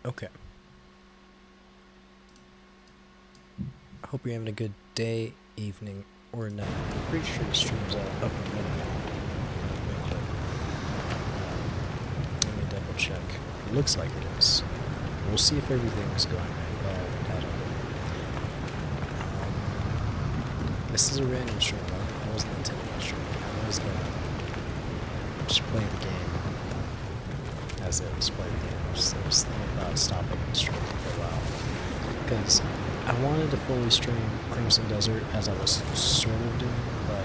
Okay. I hope you're having a good day, evening, or night. I'm pretty sure the stream's up and running now. Let me double check. It looks like it is. We'll see if everything's going right. I don't know. This is a random stream. I wasn't intending to stream. I was gonna just play the game as it was playing the game. I was thinking about stopping the stream for a while. Because I wanted to fully stream Crimson Desert as I was sort of doing, but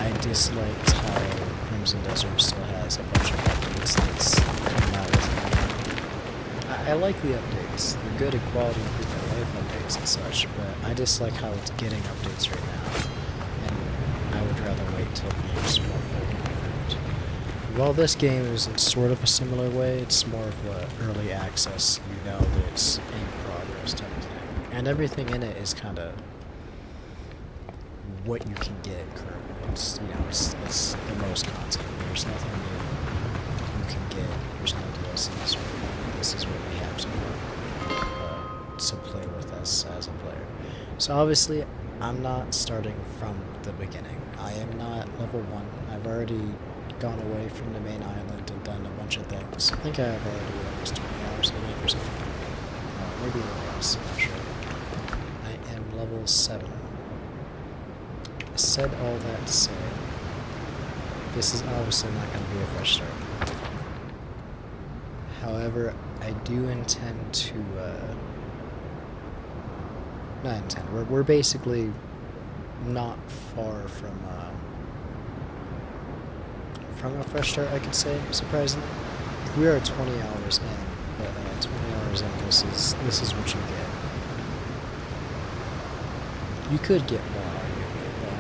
I disliked how Crimson Desert still has a bunch of updates that's coming out with it. I like the updates. They're good at quality improvement life updates and such, but I dislike how it's getting updates right now. And I would rather wait till the game's more fully improved. While this game is in sort of a similar way, it's more of an early access, you know that it's in progress type of thing. And everything in it is kind of what you can get currently. It's, you know, it's the most content. There's nothing new you can get. There's no DLCs. This is what we have to play with us as a player. So obviously, I'm not starting from the beginning. I am not level 1. I've already gone away from the main island and done a bunch of things. I think I have already almost 20 hours in it or something. Maybe less, I'm not sure. I am level 7. I said all that to say, this is obviously not going to be a fresh start. However, I do intend to, not intend, we're basically not far from a fresh start, I could say, surprisingly. We are 20 hours in, but 20 hours in, this is what you get. You could get more, arguably, but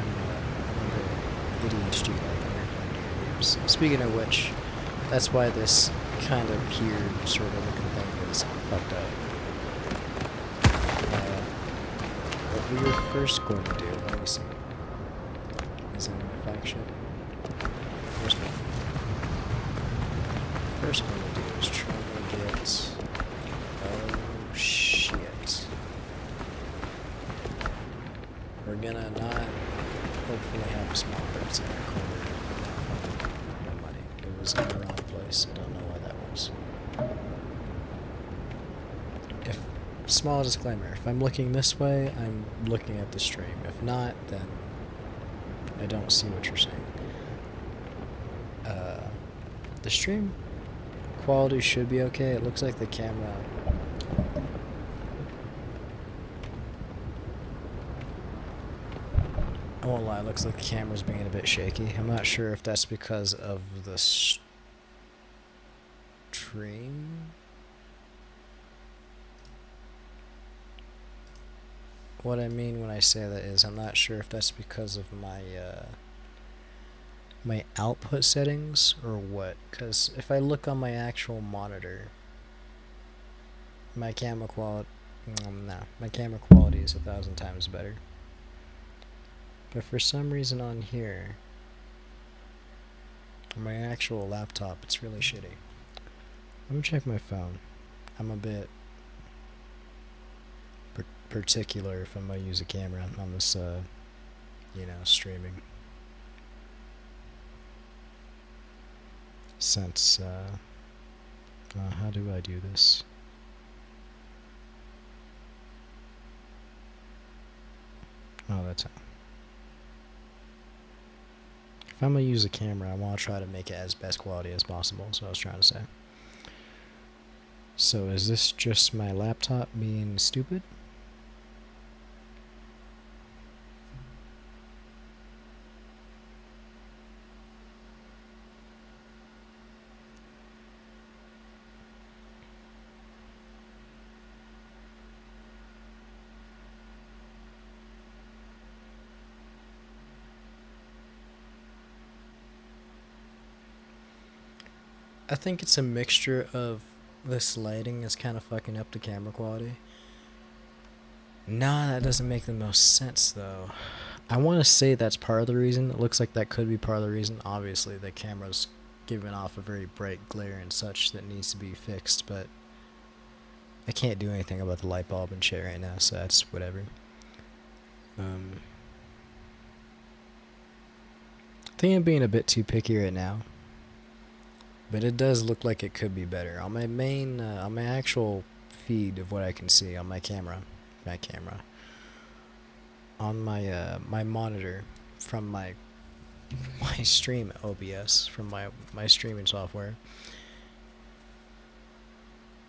I'm a bit ADHD like when I play video games. Speaking of which, that's why this kind of weird sort of looking thing is fucked up. What we were first going to do, let me see, is in the faction. First one. First one to do is try to get. Oh shit. We're gonna not hopefully have a small birds in our corner. No money. It was in the wrong place. I don't know why that was. If small disclaimer, if I'm looking this way, I'm looking at the stream. If not, then I don't see what you're saying. The stream quality should be okay. It looks like the camera. I won't lie, it looks like the camera's being a bit shaky. I'm not sure if that's because of the stream. What I mean when I say that is I'm not sure if that's because of my my output settings or what, because if I look on my actual monitor, my camera quality my camera quality is 1,000 times better, but for some reason on here on my actual laptop it's really shitty. Let me check my phone. I'm a bit particular if I'm gonna use a camera on this you know, streaming. Since, how do I do this? Oh, that's how. If I'm gonna use a camera, I want to try to make it as best quality as possible, so I was trying to say. So is this just my laptop being stupid? I think it's a mixture of this lighting is kind of fucking up the camera quality. Nah, that doesn't make the most sense though. I want to say that's part of the reason. It looks like that could be part of the reason. Obviously, the camera's giving off a very bright glare and such that needs to be fixed, but I can't do anything about the light bulb and shit right now, so that's whatever. I think I'm being a bit too picky right now, but it does look like it could be better. On my main, on my actual feed of what I can see on my camera, on my my monitor from my stream OBS, from my streaming software,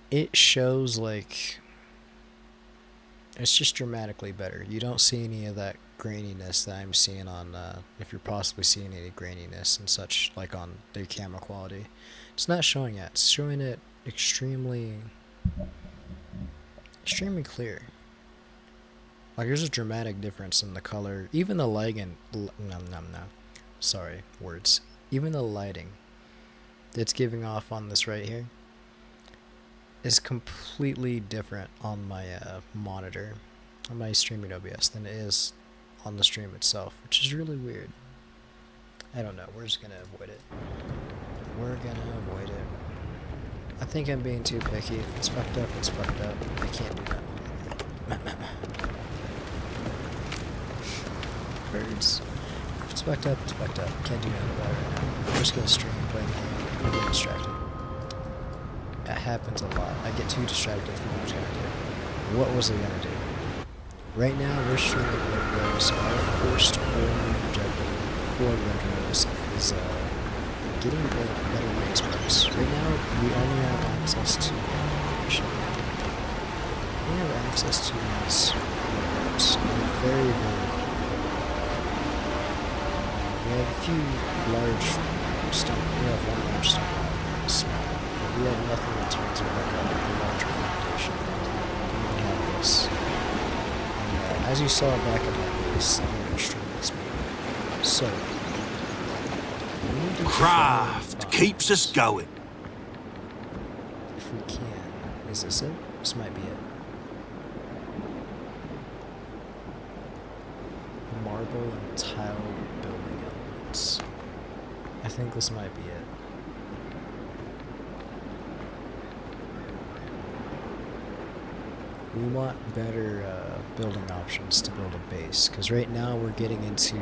it shows like it's just dramatically better. You don't see any of that graininess that I'm seeing on, if you're possibly seeing any graininess and such, like on the camera quality. It's not showing that. It's showing it extremely clear. Like, there's a dramatic difference in the color. Even the lighting, sorry, words. Even the lighting that's giving off on this right here is completely different on my monitor, on my streaming OBS, than it is on the stream itself, which is really weird. I don't know. We're just gonna avoid it. I think I'm being too picky. If it's fucked up, it's fucked up. I can't do that. Birds. If it's fucked up, it's fucked up. Can't do nothing about it right now. I'm just gonna stream, play the game, get distracted. That happens a lot. I get too distracted from what I was gonna do. What was I gonna do? Right now, we're streaming Windrose. Our first only objective for Windrose is getting better race parts. Right now, we only have access to these parts. Very, very few. We have a few large stone. We have one large stone. Small. But we have nothing in terms of like a larger foundation. We have this. And, as you saw back at my base, they're extremely small. So, craft keeps us going. If we can. Is this it? This might be it. Marble and tile building elements. I think this might be it. We want better building options to build a base, because right now we're getting into...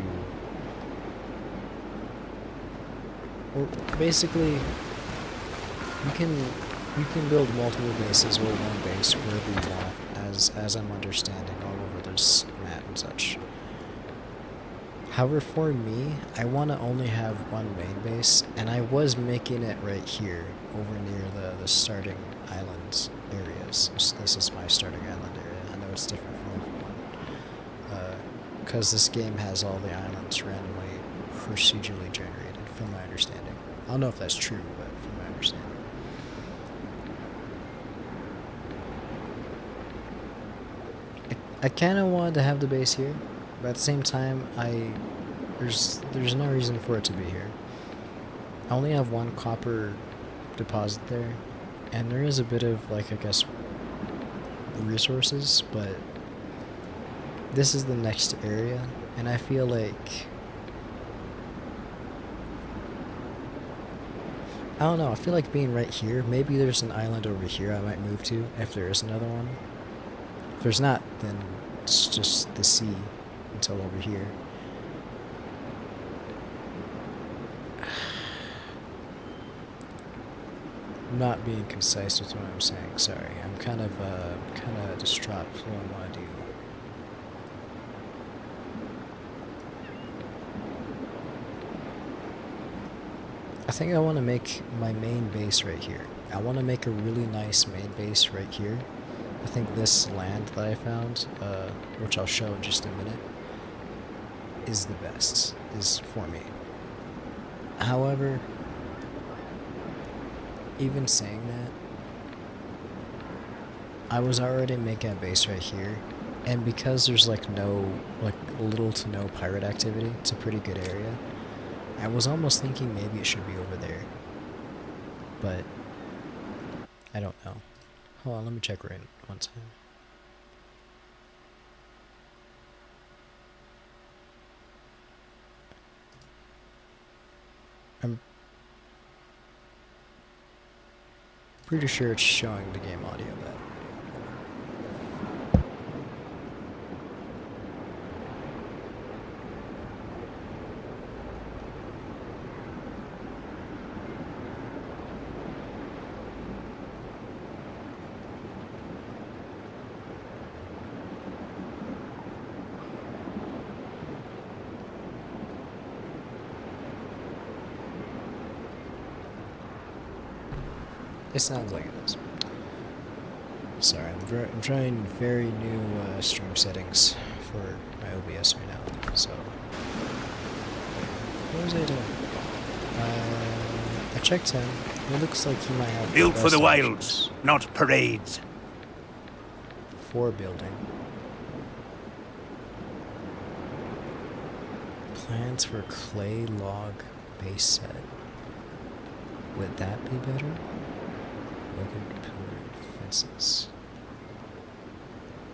basically, you can build multiple bases or one base wherever you want, as I'm understanding, all over this map and such. However, for me, I want to only have one main base, and I was making it right here, over near the starting islands areas. This is my starting island area. I know it's different from everyone, because this game has all the islands randomly procedurally generated, from my understanding. I don't know if that's true, but from my understanding. I kind of wanted to have the base here, but at the same time, there's no reason for it to be here. I only have one copper deposit there, and there is a bit of, like, I guess, resources, but this is the next area, and I feel like... I don't know, I feel like being right here, maybe there's an island over here I might move to, if there is another one. If there's not, then it's just the sea until over here. I'm not being concise with what I'm saying, sorry. I'm kind of distraught with what I want to do. I think I want to make my main base right here. I want to make a really nice main base right here. I think this land that I found, which I'll show in just a minute, is the best, is for me. However, even saying that, I was already making a base right here, and because there's like little to no pirate activity, it's a pretty good area. I was almost thinking maybe it should be over there, but I don't know. Hold on, let me check right one time. Pretty sure it's showing the game audio that. It sounds like it is. Sorry, I'm trying very new stream settings for my OBS right now. So, what was I doing? I checked him. It looks like he might have. Built for the best wilds, options not parades. for building. Plans for clay log base set. Would that be better? Broken pillar fences.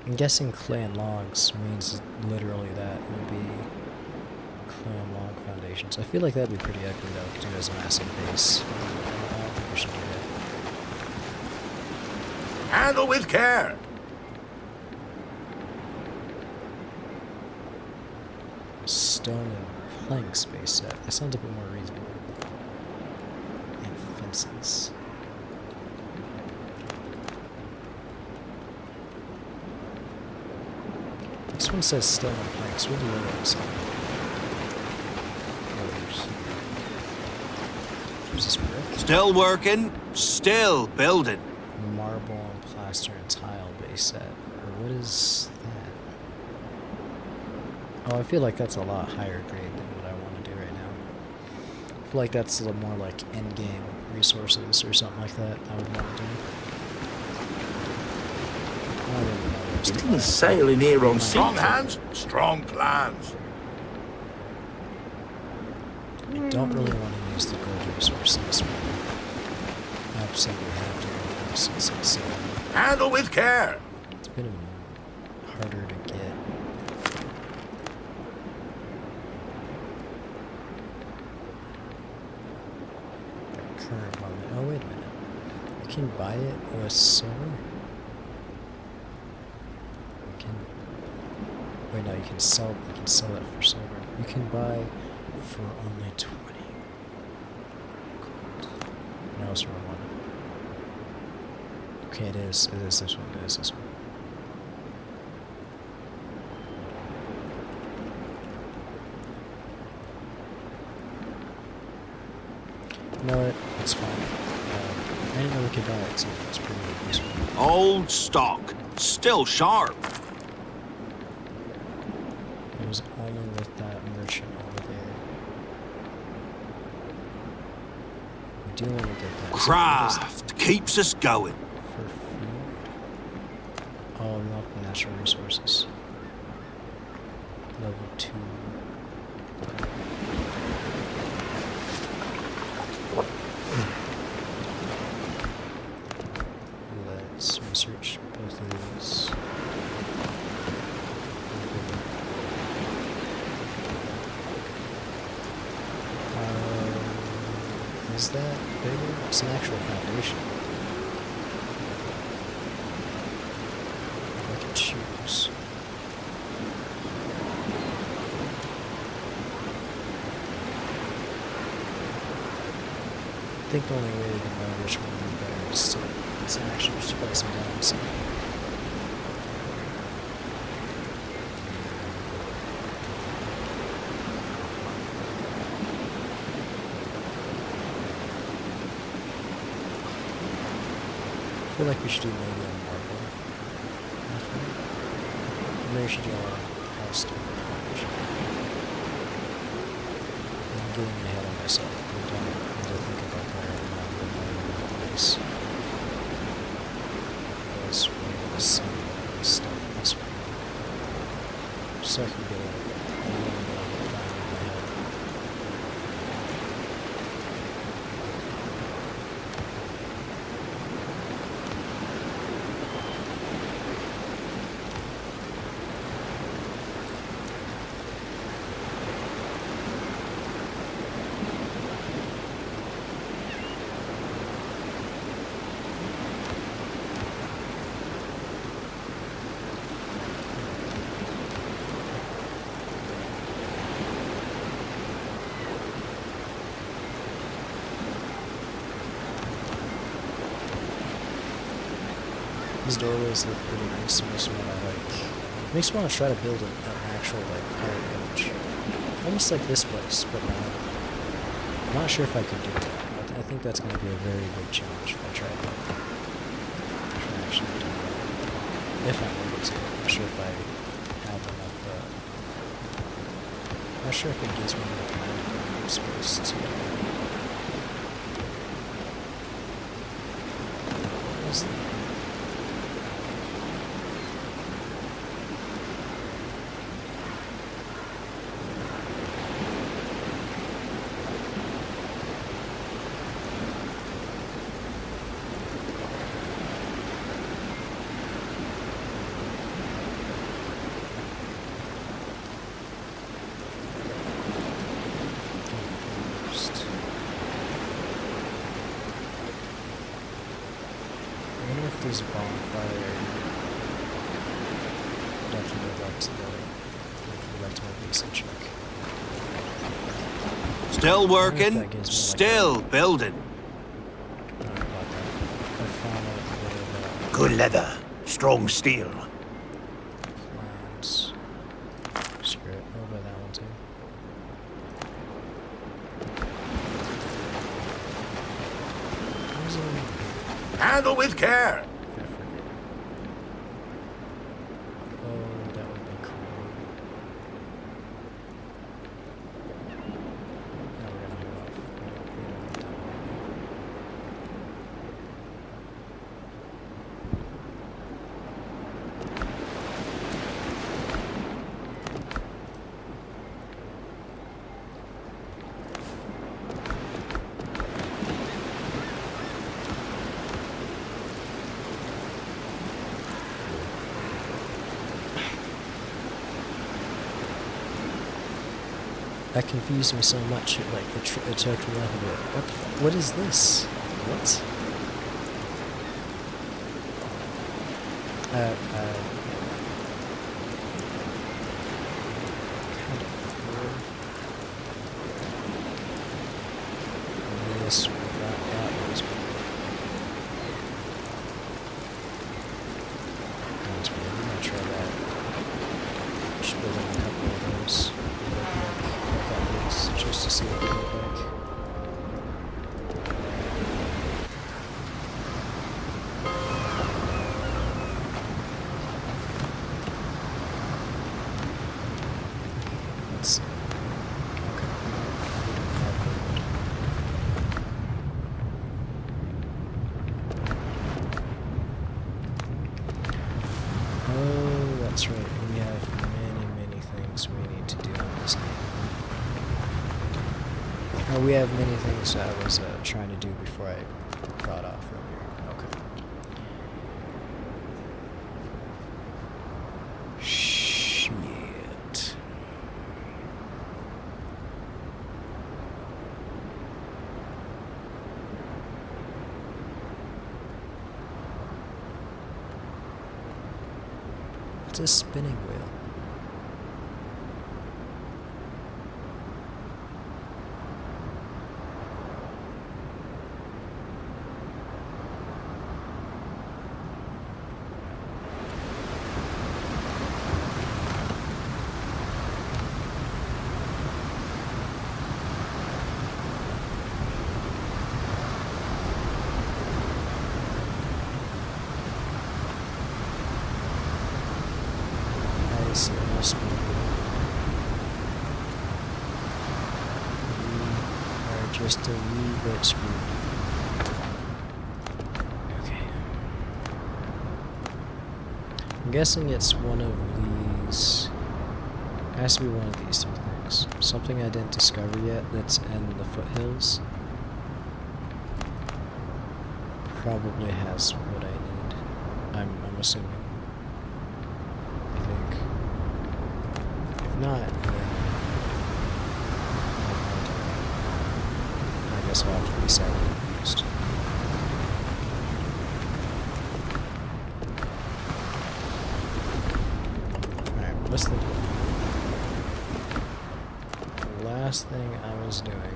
I'm guessing clay and logs means literally that. It would be clay and log foundations. I feel like that'd be pretty ugly though, because it has a massive base. I don't think we should do that. Handle with care. Stone and planks base set. That sounds a bit more reasonable. And fences. This one says stone and planks. What do the other one say? Where's this brick? Still working, still building. Marble and plaster and tile base set. Or what is that? Oh, I feel like that's a lot higher grade than what I want to do right now. I feel like that's a little more like end-game resources or something like that I would want to do. I don't even know what's the Little sailing here on Strong seafood. hands, strong plans. I don't really want to use the gold resources. Absolutely have to since it's Handle with care. it's a bit harder to get. The current moment. Oh wait a minute. You can buy it with silver. You can. Wait, no. You can sell. You can sell it for silver. You can buy for only 20 gold. No, it's the wrong one. Okay, it is. It is this one. It is this one. You know what? It's fine. I didn't know we could buy it, so it's pretty useful. Old stock, still sharp. It was only with that merchant over there. We do want to get that. So what is Craft keeps us going. for food? Oh, not natural resources. Level 2. Let's research both of these. Is that bigger? It's an actual foundation. I can choose. I think the only way to know which one would be better is to actually just place them down. So. I feel like we should do maybe a marble. Maybe we should do a house stone foundation. I'm getting ahead of myself. We don't need to think about that right now. We're not in place. Because we need to see this stuff this way. So I can get a little bit of a plan in my head. These doorways look pretty nice. Makes me want to try to build an actual like pirate village, almost like this place, but I'm not sure if I could do that. I think that's going to be a very big challenge if I try to actually do that. If I'm able to, I'm not sure if I have enough. I'm not sure if it gives me enough land space to. What is that? There's a bonfire. Definitely go back to my basic check. Still working, still building. I found a little Good leather, strong steel. plans. Screw it. I'll buy that one too. Where's it? Handle with care. That confused me so much. It took me off of it. What is this? What? Kind of. This that was. That's weird. I'm gonna try that. Just building a couple of those. Just to see what they look like. Let's see. Oh, that's right. We have many things we need to do in this game. We have many things I was trying to do before I got off earlier. Okay. Shit. It's a spinning wheel. So it must be. We are just a wee bit screwed. Okay. I'm guessing it's one of these. It has to be one of these three things. Something I didn't discover yet that's in the foothills. Probably has what I need. I'm assuming. Not, then I guess I'll have to be sadly confused. Alright, what's the last thing I was doing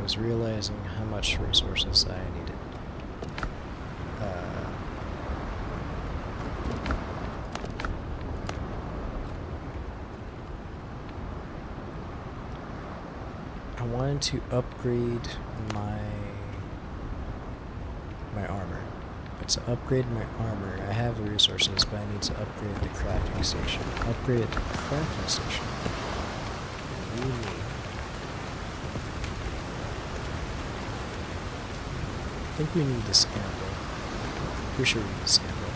was realizing how much resources I needed. I wanted to upgrade my armor. But to upgrade my armor, I have the resources, but I need to upgrade the crafting station. Upgrade the crafting station. Really? I think we need this anvil. Pretty sure we need this anvil.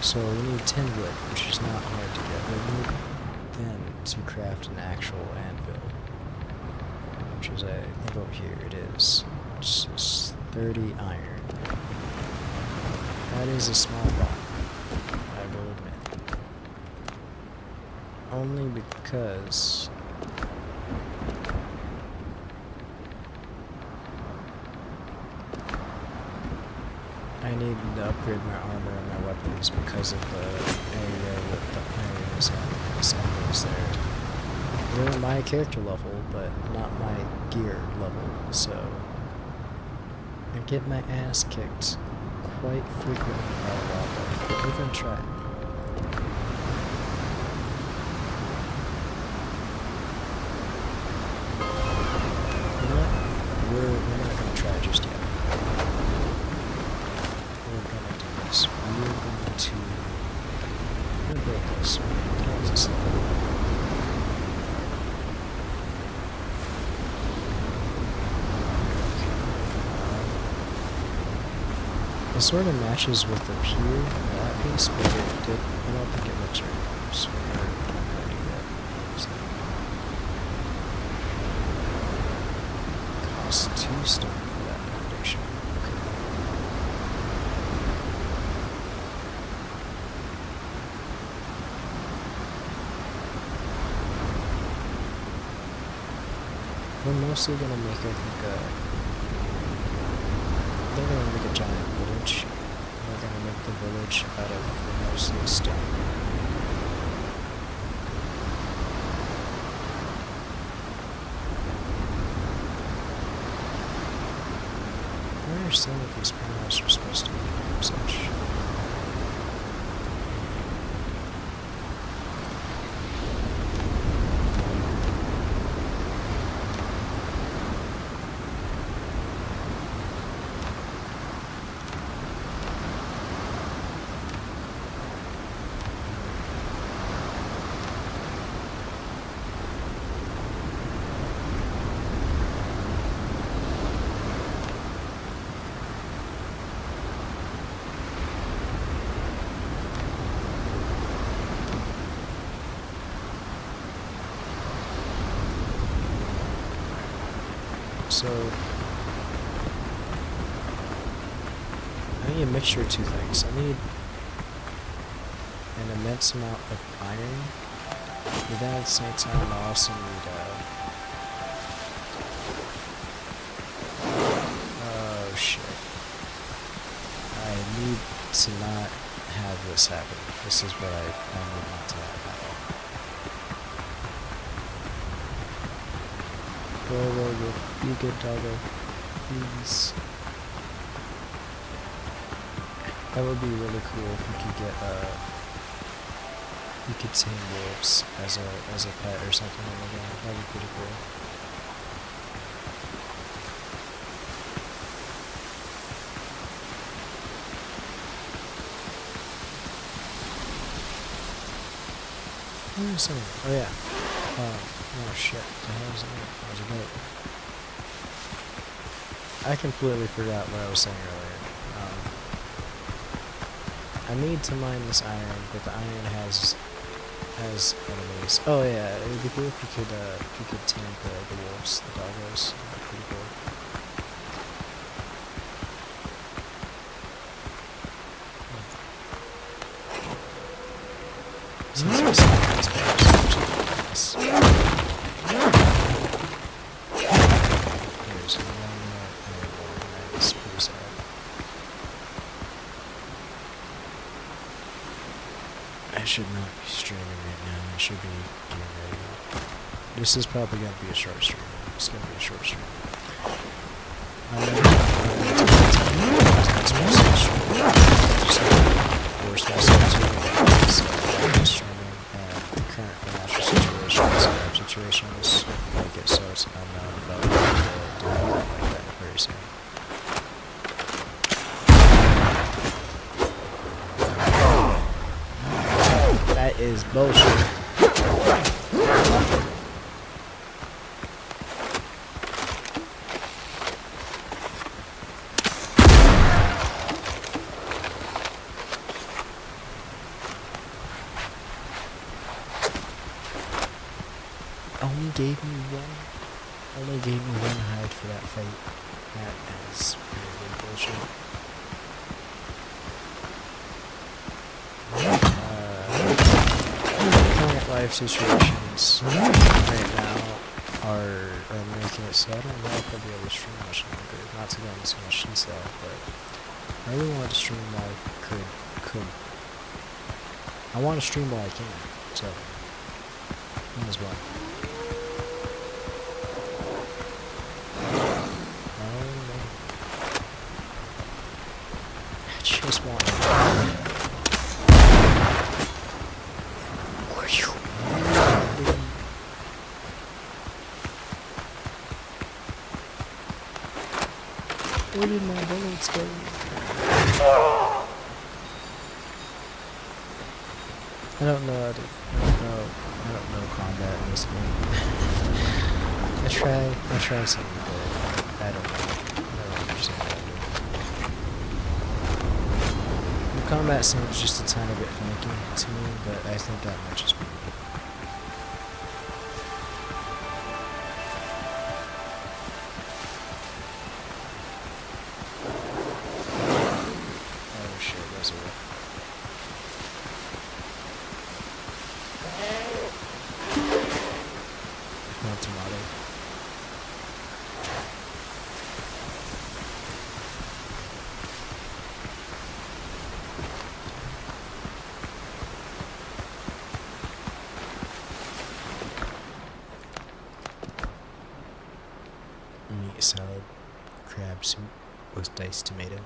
So we need 10 wood, which is not hard to get. We need then to craft an actual anvil. Which is, I think over here it is. It's just 30 iron. That is a small block, I will admit. Only because I need to upgrade my armor and my weapons because of the area with the iron is there. They're my character level, but not my gear level, so I get my ass kicked quite frequently by lava, but we're gonna try. You know what? We're not gonna try just yet. We're gonna do this. We're gonna break this. How is this level? It sort of matches with the pier and that piece, but I don't think it looks right. So we're not gonna do that. Costs 2 stone for that foundation. Okay. We're mostly gonna make, I think, they're gonna make a giant village. We're gonna make the village out of mostly stone. I understand that these panels are supposed to be such. So, I need a mixture of 2 things. I need an immense amount of iron, but then at the same time I also need, oh shit. I need to not have this happen. This is what I need not to have happen. Whoa, be good, doggo. Please. That would be really cool if we could get, we could tame wolves as a pet or something like that. That'd be pretty cool. What was I saying? Oh yeah. Oh shit. What the hell was it? What was it about? I completely forgot what I was saying earlier. I need to mine this iron, but the iron has enemies. Oh yeah, it would be cool if we could tame the wolves, the doggos. That'd be pretty cool. Since we suck at this place, there's one more iron ore, and it's pretty sad. I should not be streaming right now. I should be getting ready. This is probably going to be a short stream. It's going to be a short stream. That is bullshit. Only gave me one hide for that fight. That is really bullshit. Current life situations right now are making it so I don't know if I'll be able to stream much longer. Not to go into too much detail, but I really want to stream while I could. I want to stream while I can, so might as well. I just want where did my bullets go? I don't know combat in this game. I try something, but I don't understand what I'm doing. The combat seems just a tiny bit finicky to me, but I think that might just be me. Oh shit, there's a whip. Not tomato. Meat salad, crab soup with diced tomato.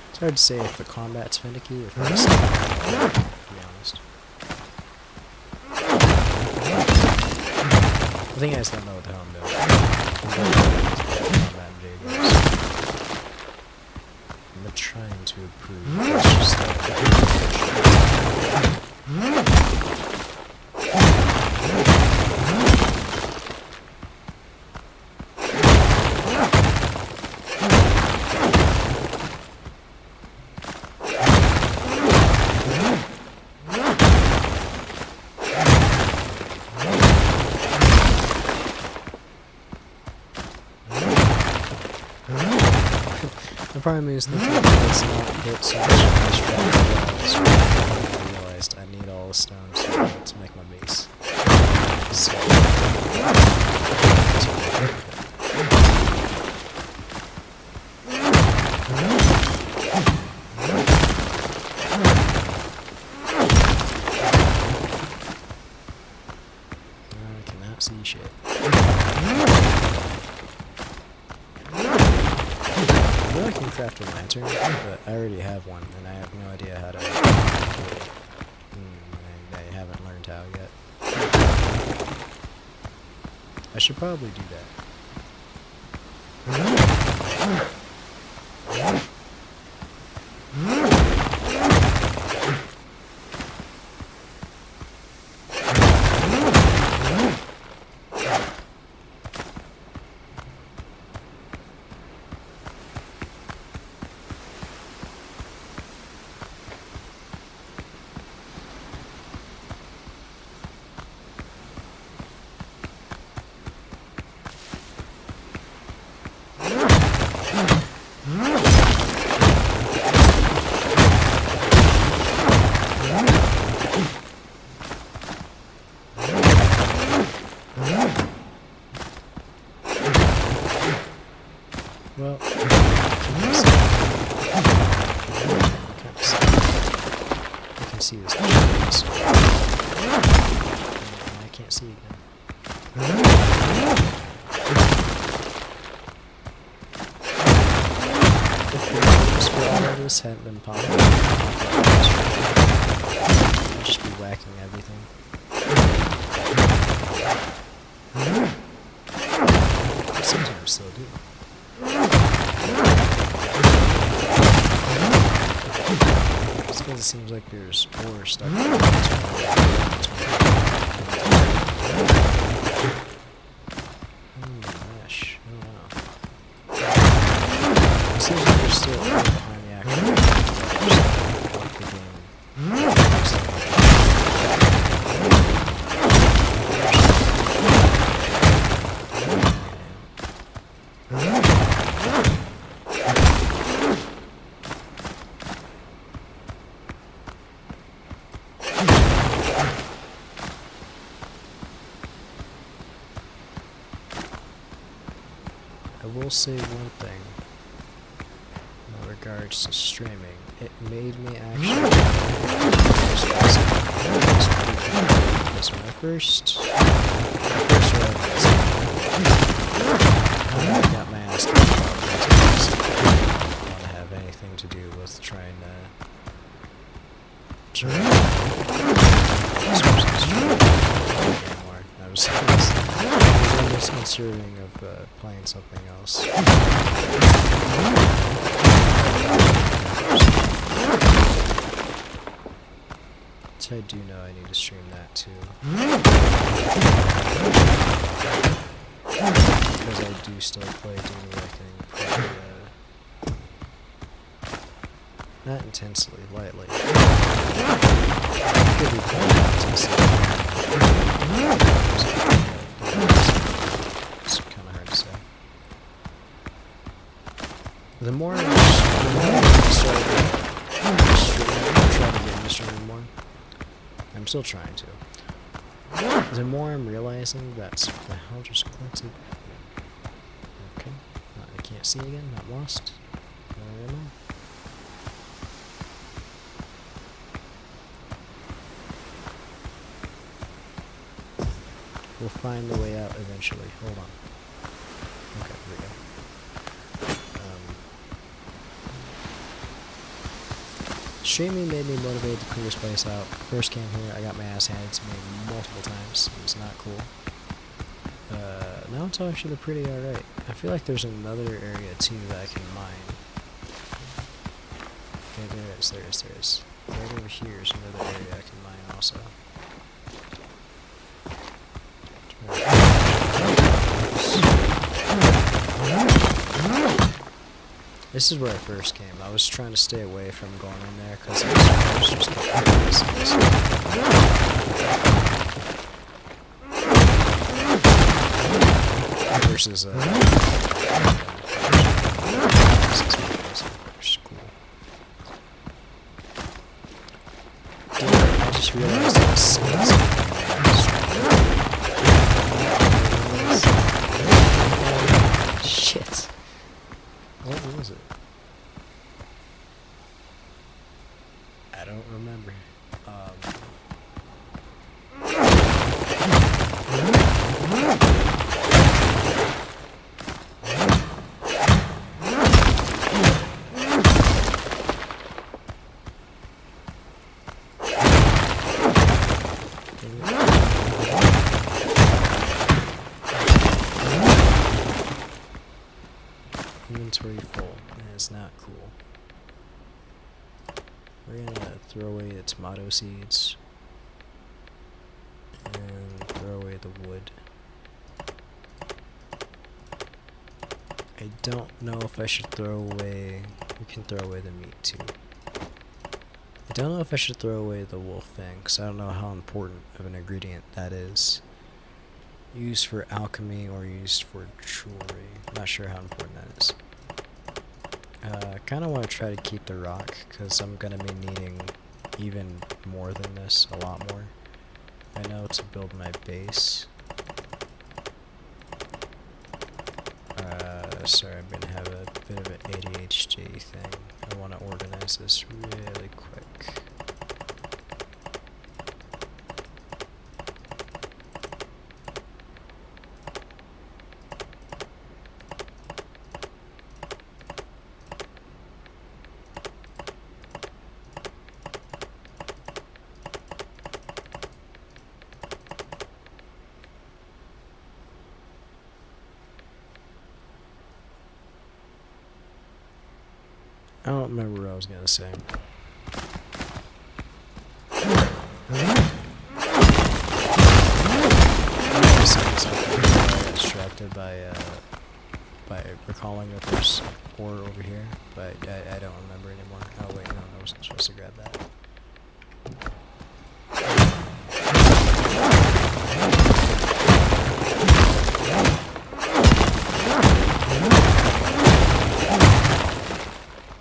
It's hard to say if the combat's finicky or if it's to be honest. I think I just don't know what the hell I'm doing. I'm trying to improve. It's just the problem is that it's not hit so much so I realized I need all the stones to make my base. So I cannot see shit. I can craft a lantern, but I already have one, and I have no idea how to do it. I haven't learned how yet. I should probably do that. see this. I can't see again. If all of this hadn't been popping, I'd just be whacking everything. Sometimes still do. Just because it seems like there's ore stuck in this one. Gosh, I don't know. It seems like there's still ore behind the actual the game. I will say one thing in regards to streaming. It made me actually because when I first I got my ass kicked. I didn't want to have anything to do with trying to anymore. I was almost considering of playing something else. So I do know I need to stream that too. Because I do still play Doom Awakening pretty, not intensely, lightly. I could be playing intensely. It's kind of hard to say. The more I start trying to get into streaming more, I'm still trying to. The more I'm realizing that's the hell just clicked it. Okay, I can't see again. Not lost. Where am I? We'll find the way out eventually. Hold on. Okay, here we go. Streaming made me motivated to clear this place out. First came here, I got my ass handed to me multiple times. It was not cool. Now it's actually pretty alright. I feel like there's another area too that I can mine. Okay, there is. Right over here is another area I can mine also. This is where I first came. I was trying to stay away from going in there because I was just getting versus cool. Dude, I just realized this. Shit. What was it? I don't remember. Inventory full. It's not cool. We're gonna throw away the tomato seeds and throw away the wood. I don't know if I should throw away. We can throw away the meat too. I don't know if I should throw away the wolf fang because I don't know how important of an ingredient that is. Used for alchemy or used for jewelry. I'm not sure how important that is. I kind of want to try to keep the rock because I'm going to be needing even more than this, a lot more. I know to build my base. Sorry, I'm going to have a bit of an ADHD thing. I want to organize this really quick. I don't remember what I was gonna say. I got distracted by recalling that there's ore over here, but I don't remember anymore. Oh wait, no, I wasn't supposed to grab that.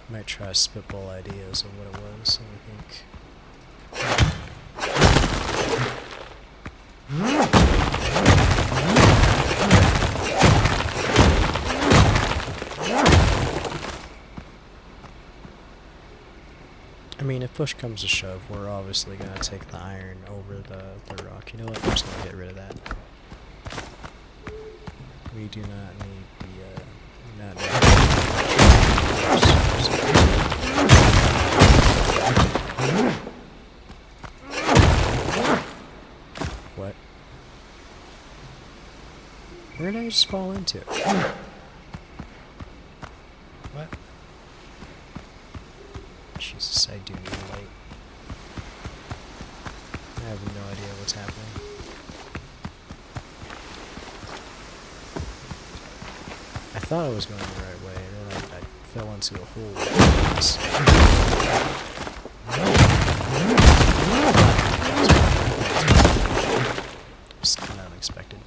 Might try to spitball ideas of what it was, and I think. I mean, if push comes to shove, we're obviously gonna take the iron over the rock. You know what? I'm just gonna get rid of that. We do not need the not What? Where did I just fall into? What? Jesus, I do need light. I have no idea what's happening. I thought I was going the right way, and then I fell into a hole. It's kind of unexpected.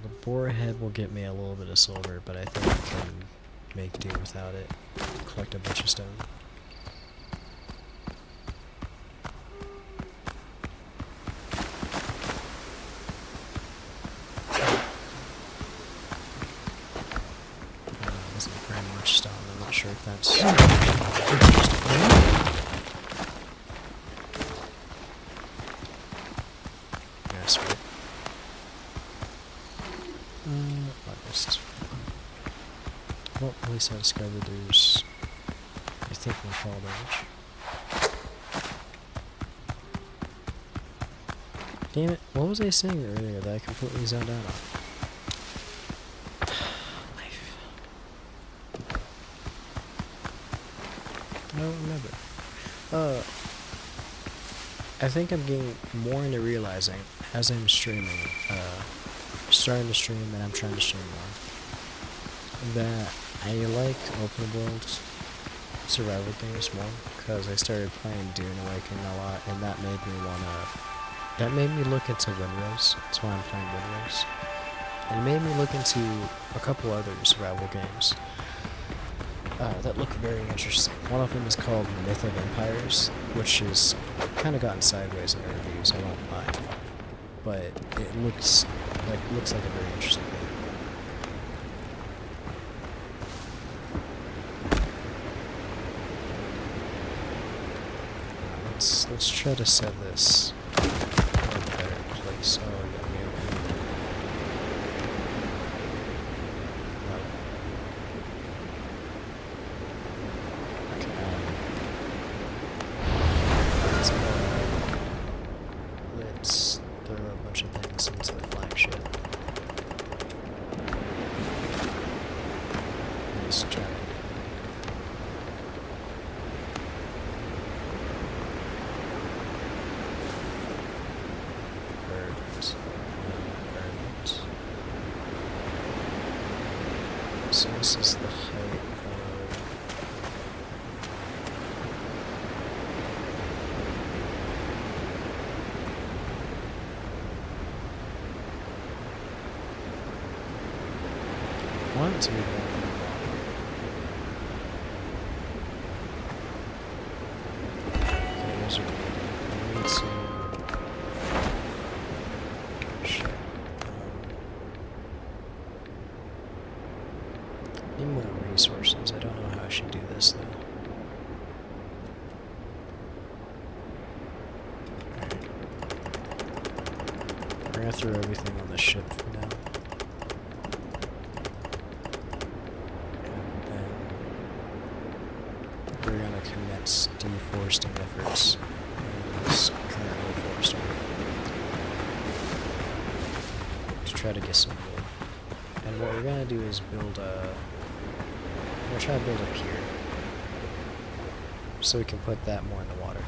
The boar head will get me a little bit of silver, but I think I can make do without it. Collect a bunch of stone. Doesn't very much stone. I'm not sure if that's. Yeah, sweet. August. Well, at least I discovered there's, I think, no fall damage. Damn it, what was I saying earlier that I completely zoned out on? Life. I don't remember. I think I'm getting more into realizing, as I'm streaming, starting to stream and I'm trying to stream more, that I like open world survival games more, because I started playing Dune Awakening a lot, and that made me look into Windrose. That's why I'm playing Windrose. And it made me look into a couple other survival games that look very interesting. One of them is called Myth of Empires, which is kind of gotten sideways in the reviews, I won't lie. But it looks like a very interesting game. Let's try to set this in a better place. Oh, yeah, let's throw a bunch of things into the flagship. Let's try. So this is the height of... I want it to be more. Okay, here's what we need to... Shit. Need more resources. I don't know how I should do this though. Alright. We're gonna throw everything on the ship for now. And then we're gonna commence deforesting efforts in this currently forested to try to get some wood. And what we're gonna do is build a We'll try to build up here. So we can put that more in the water.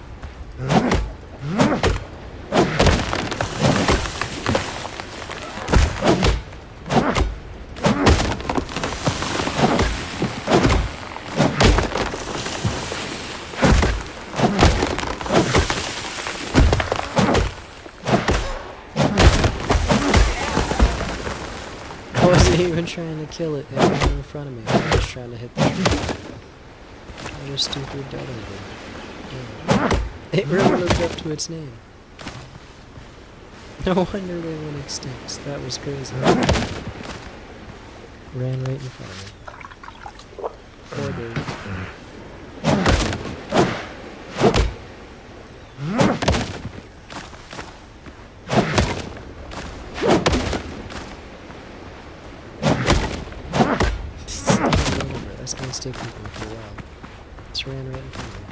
I wasn't even trying to kill it. It was in front of me. I was trying to hit the tree. What a stupid devil did. It really lived up to its name. No wonder they went extinct. That was crazy. Ran right in front of me. Poor baby. That's gonna stick with me for a while. Just ran right in front of me.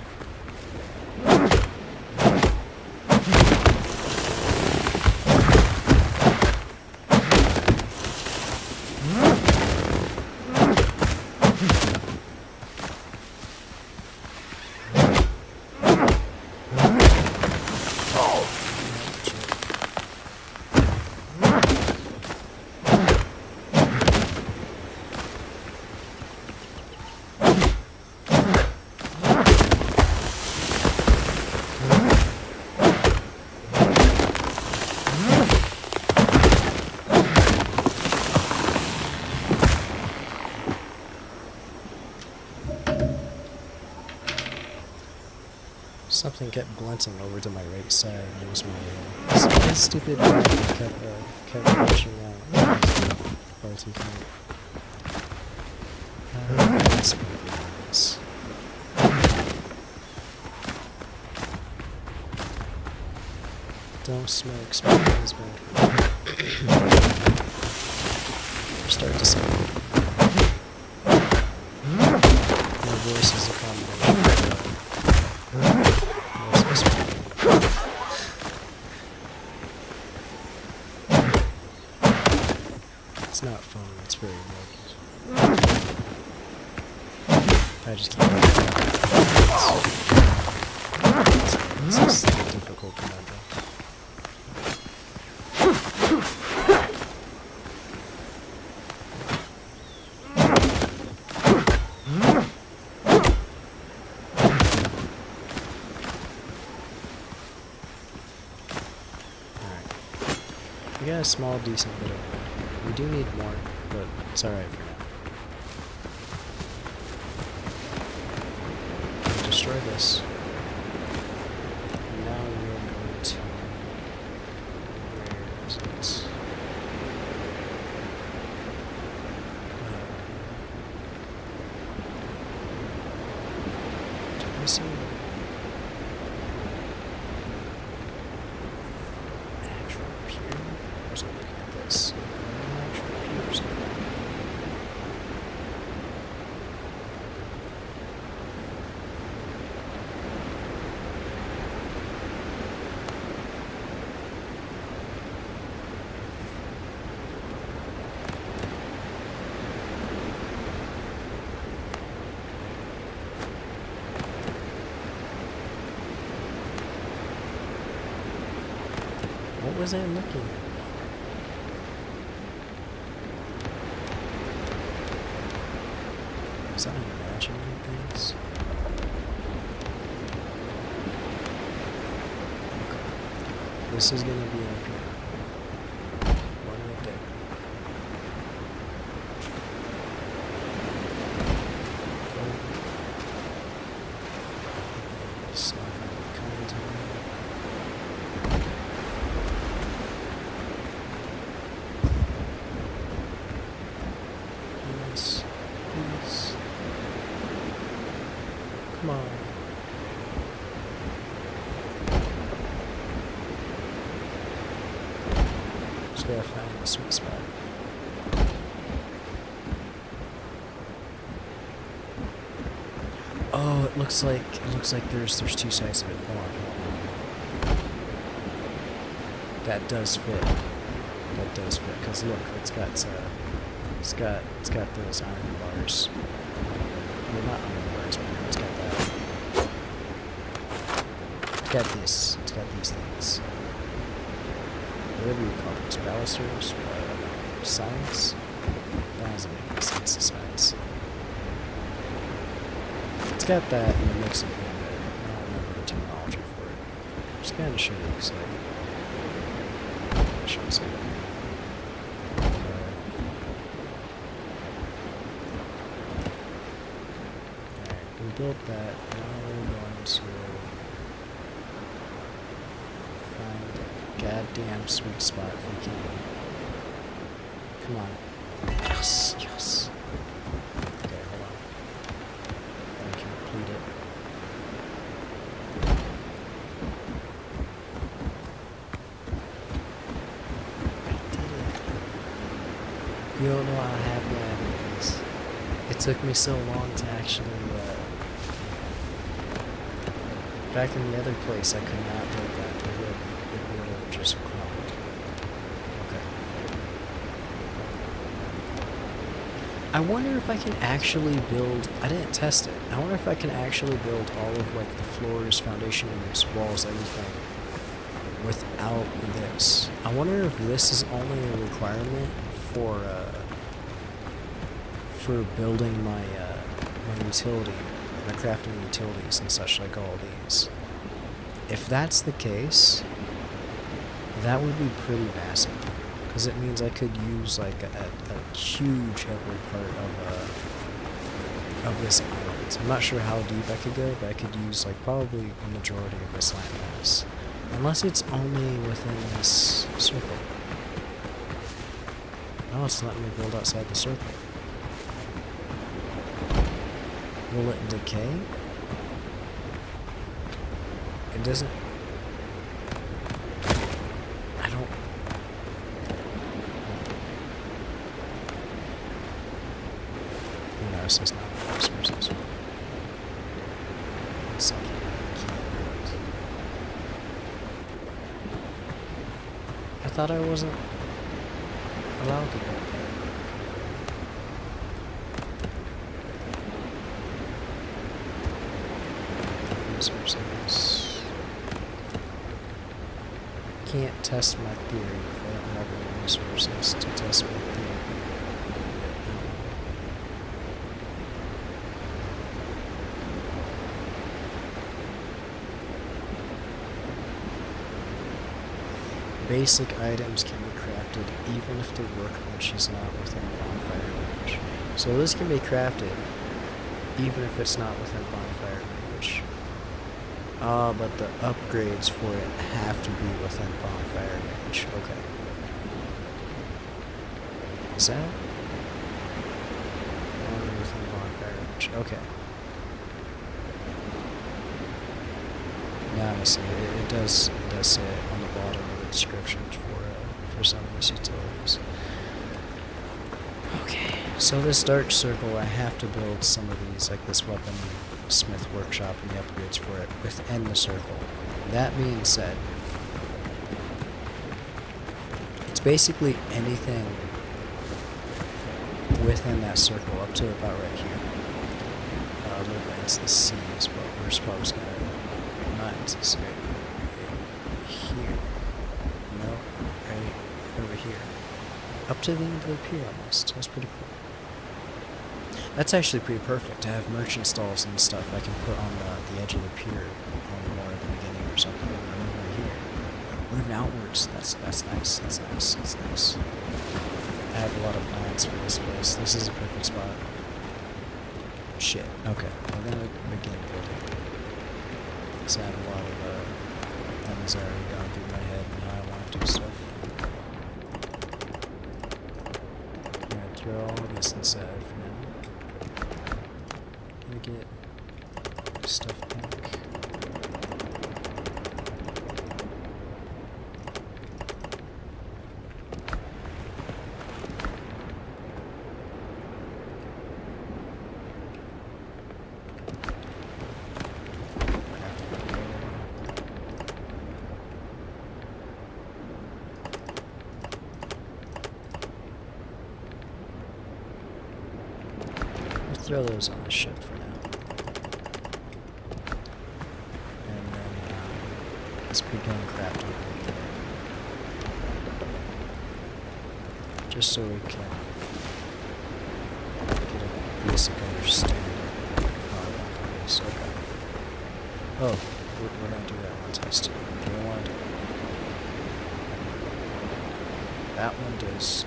Something kept glinting over to my right side. It was my stupid bag that kept punching out. Far too far. Let's move this. Don't smoke, smoking is bad. Start to sing. My voice is a combination of it's not fun, it's very remote. I just keep it's just difficult to remember. We got a small, decent bit of wood. We do need more, but it's alright for now. We'll destroy this. And now we're going to... Where is it? Do I see it? What was I looking at? Was I imagining things? Okay. This is gonna be up here. One right there. It's not gonna come into me. Please. Come on. Just gotta find the sweet spot. Oh, it looks like there's two sides of it. Hold on. That does fit. That does fit. Cause look, it's got those iron bars. It's got this. It's got these things. Whatever you call those balusters, science. That doesn't make any sense to science. It's got that and it makes it feel better. I don't remember the terminology for it. Just kind of show you because I shouldn't say that. Built that. Now we're going to find a goddamn sweet spot if we can. Come on. Yes, yes. Okay, hold on. I can complete it. I did it. You don't know how happy I am with this. It took me so long to actually back in the other place, I could not build that. It would have just crumbled. Okay. I wonder if I can actually build... I didn't test it. I wonder if I can actually build all of, like, the floors, foundations, walls, everything without this. I wonder if this is only a requirement for building my, my utility. My crafting utilities and such like all these. If that's the case, that would be pretty massive, because it means I could use like a huge heavily part of this island. I'm not sure how deep I could go, but I could use like probably a majority of this landmass, unless it's only within this circle. No, it's letting me build outside the circle. Will it decay? It doesn't... I don't... No, this is not the resources. It's something I can't. I thought I wasn't allowed to go. Resources. Can't test my theory if I don't have any resources to test my theory. Basic items can be crafted even if the workbench is not within bonfire range. So this can be crafted even if it's not within bonfire range. But the upgrades for it have to be within bonfire range. Okay. Is that? Only within bonfire range. Okay. Now I see. It does say it on the bottom of the description for some of these utilities. Okay. So this dark circle, I have to build some of these, like this weapon smith workshop and the upgrades for it within the circle. That being said, it's basically anything within that circle up to about right here. A little bit into the sea as well. We're supposed to not into the sea. Right here. No, right over here. Up to the end of the pier almost. That's pretty cool. That's actually pretty perfect to have merchant stalls and stuff I can put on the edge of the pier on more at the beginning or something. Right here. Moving outwards. That's nice. That's nice. That's nice. I have a lot of plans for this place. This is a perfect spot. Shit. Okay. We're gonna begin building. So I have a lot of things already gone through my head and how I want to do stuff. I'm gonna throw all this inside for now. Gonna get stuff back. Throw those on the ship for now. And then let's begin crafting right there. Just so we can get a basic understanding of how that is. Okay. Oh, we're gonna do that one test too. Do we want to do that one does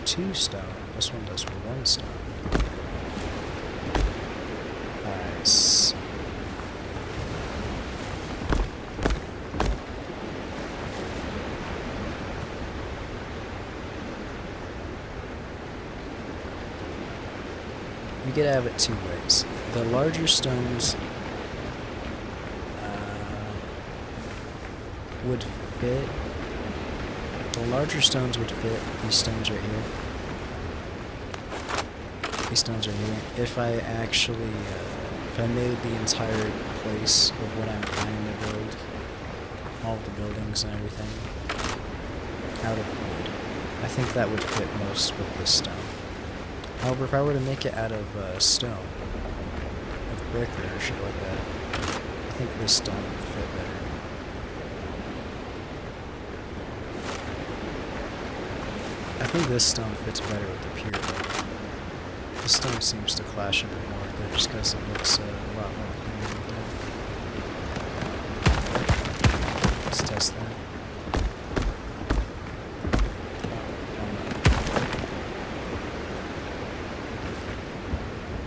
2 stone. This one does 1 stone. I see. You could have it 2 ways. The larger stones would fit. The larger stones would fit these stones right here. These stones right here. If I actually, if I made the entire place of what I'm planning to build, all the buildings and everything, out of wood, I think that would fit most with this stone. However, if I were to make it out of stone, of brick or shit like that, I think this stone would fit better. I think this stone fits better with the pure wood. This stone seems to clash a bit more with it just because it looks a lot more clean with that. Let's test that.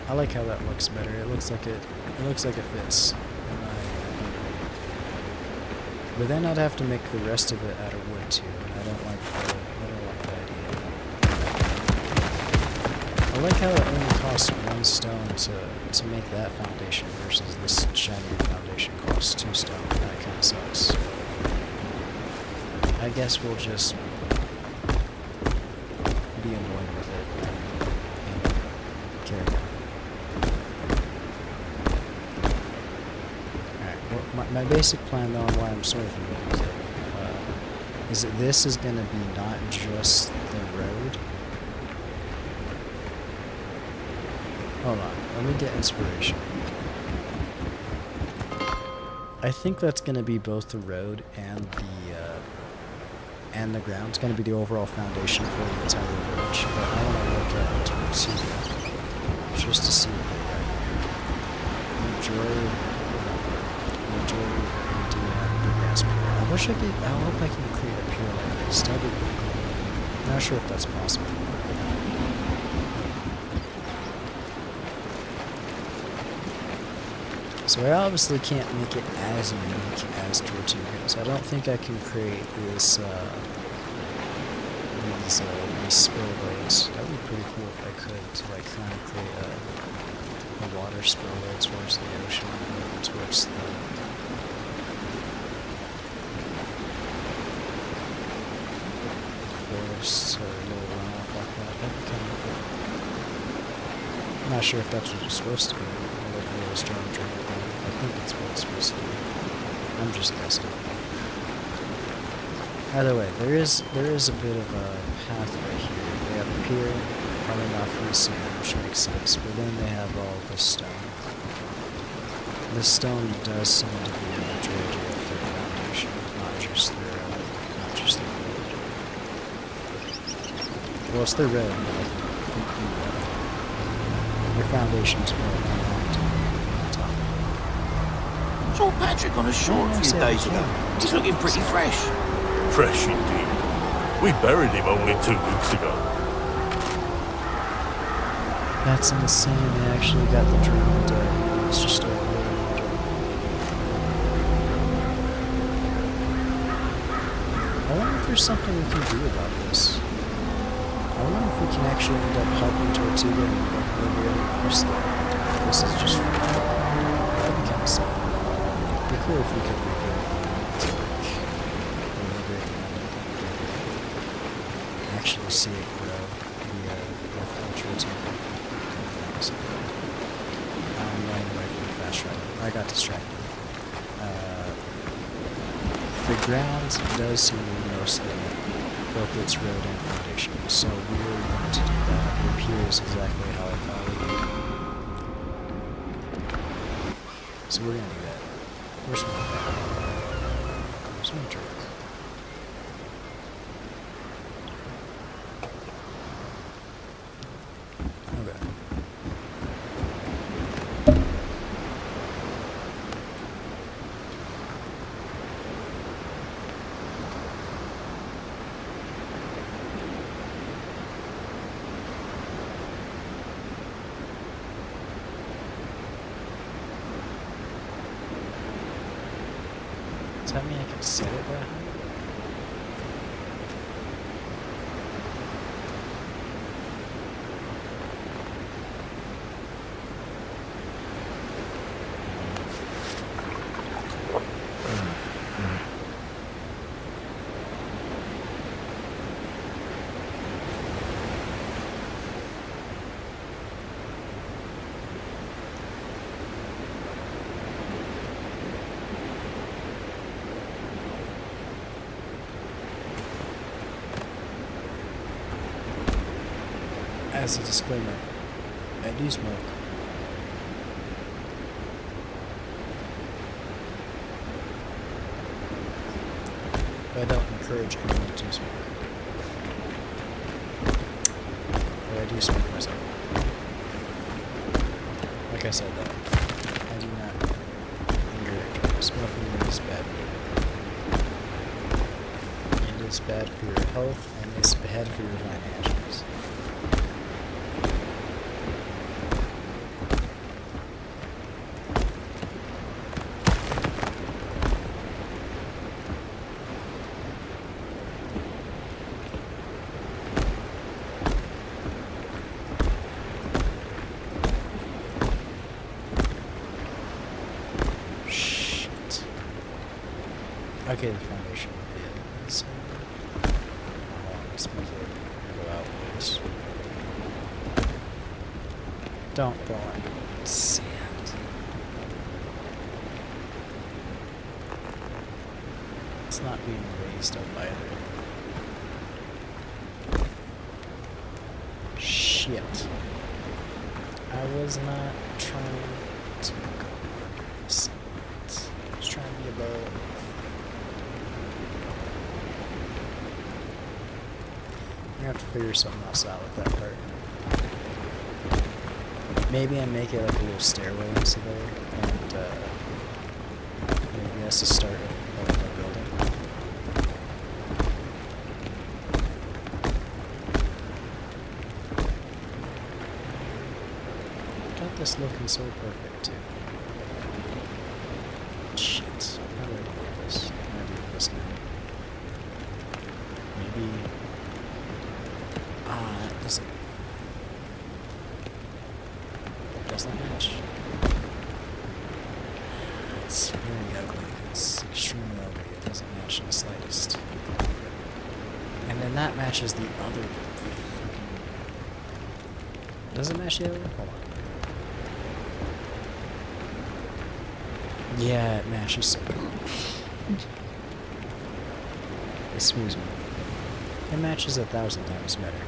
I like how that looks better. It looks like it fits. But then I'd have to make the rest of it out of wood too. And I don't like the idea. I like how it only costs 1 stone to make that foundation versus this shinier foundation costs 2 stone. That kind of sucks. I guess we'll just be annoyed with it and carry on. My basic plan though, and why I'm sort of annoyed with it, is that this is going to be not just the road. Hold on, let me get inspiration. I think that's going to be both the road and the ground. It's going to be the overall foundation for the entire village. But I want to look at it just to see what they got here. Majority of do have a big ass pier. I hope I can create a pier like this. That'd be really cool. I'm not sure if that's possible. So I obviously can't make it as unique as Tortugas. I don't think I can create this, these spillways. That would be pretty cool if I could, to like kind of create a water spillway towards the ocean, or towards the forest, or a little runoff like that. That'd be kind of cool. I'm not sure if that's what it's supposed to be. Like a little storm drain thing. I think it's what it's supposed to be. I'm just guessing. Either way, there is a bit of a path right here. They have a pier coming off from the sand, which makes sense, but then they have all this stone. This stone does seem to be the majority of their foundation, not just their road. Well, it's their road, but I think their foundation's built on top. Saw Patrick on a shore a few days ago. He's looking pretty fresh. Fresh indeed. We buried him only 2 weeks ago. That's insane. They actually got the drone done. It's just over there. I wonder if there's something we can do about this. I wonder if we can actually end up helping Tortuga and like liberating Mars. This is just that'd be kind of sad. It'd be cool if we could liberate actually see it grow via full Tortuga. I'm running away from the fast travel. I got distracted. The ground does seem to be mostly both its road and foundation, so we were going to do that. It appears exactly how I thought it would. So we're going to do that. We're smart. There's no truck. Okay. Does that mean I can set it that high? As a disclaimer, I do smoke. But I don't encourage anyone to smoke. But I do smoke myself. Like I said though, I do not encourage smoking. Is bad for you. It is bad for your health and it's bad for your financials. Okay, the foundation is so go outwards. Don't go on sand. It's not being raised up either. Shit. I was not trying to go under sand. I was trying to be above. I'm gonna have to figure something else out with that part. Maybe I make it like a little stairway into there, and maybe that's the start of a building. Got this looking so perfect too. Shit. How do I do this? How do I do this now? Maybe. That doesn't match. It's very ugly. It's extremely ugly. It doesn't match in the slightest. And then that matches the other fucking... Does it match the other one? Hold on. Yeah, it matches. Excuse me. It matches 1,000 times better.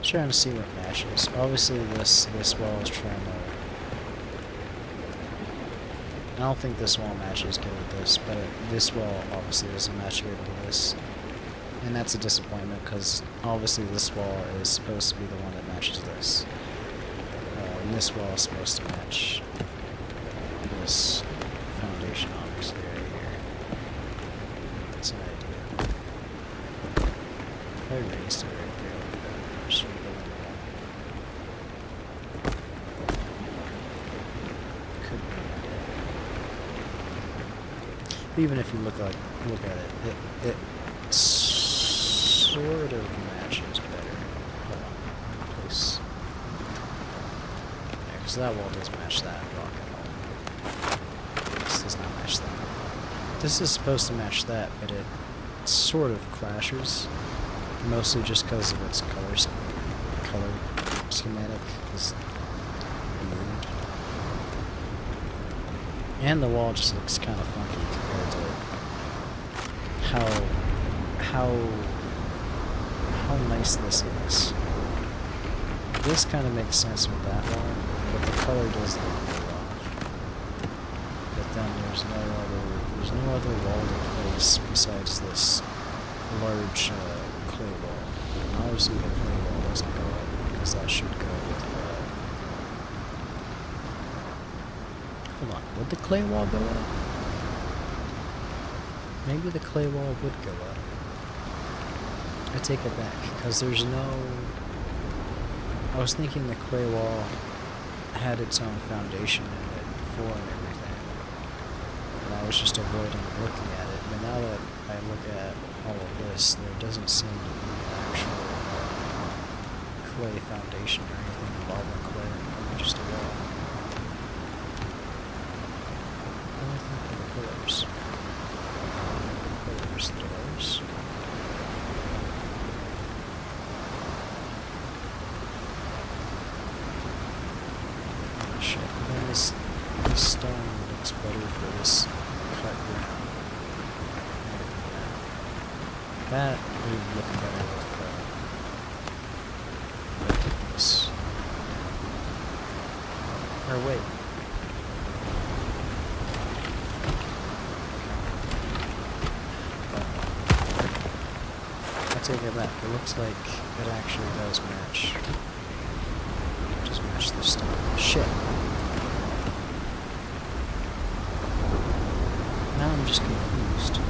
Trying to see what matches. Obviously, this wall is trying to. I don't think this wall matches good with this, but this wall obviously doesn't match good with this, and that's a disappointment because obviously this wall is supposed to be the one that matches this, and this wall is supposed to match this foundation, obviously right here. That's an idea. If I raised it right there, just sort of building the wall. Could be an idea. Even if you look at it, it sort of matches better. Hold on, place. Yeah, because that wall does match that rock and all. This does not match that. This is supposed to match that, but it sort of clashes. Mostly just because of its color schematic is weird. And the wall just looks kind of funky compared to how nice this looks. This kind of makes sense with that wall, but the color does look a little off. But then there's no other wall to place besides this large clay wall. And obviously the clay wall doesn't go up because that should go with hold on, would the clay wall go up? Maybe the clay wall would go up. I take it back, because there's no... I was thinking the clay wall had its own foundation in it before and everything. And I was just avoiding looking at it. But now that I look at all of this, there doesn't seem to be an actual clay foundation or anything involving clay, only just a wall. Only thing for the pillars. Pillars, the doors. Oh shit, and then this stone looks better for this cut ground. That would look better with this. Or wait. I take it back. It looks like it actually does match. Just match the stone. Shit. Now I'm just confused.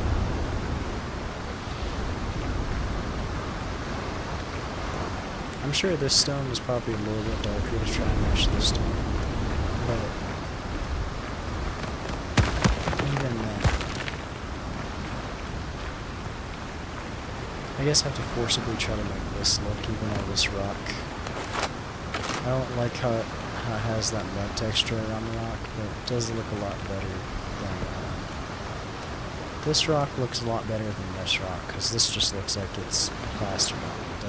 I'm sure this stone is probably a little bit darker to try and match this stone. But even then, I guess I have to forcibly try to make this look, even though this rock, I don't like how it has that mud texture around the rock, but it does look a lot better than this rock looks a lot better than this rock, because this just looks like it's plaster on it. It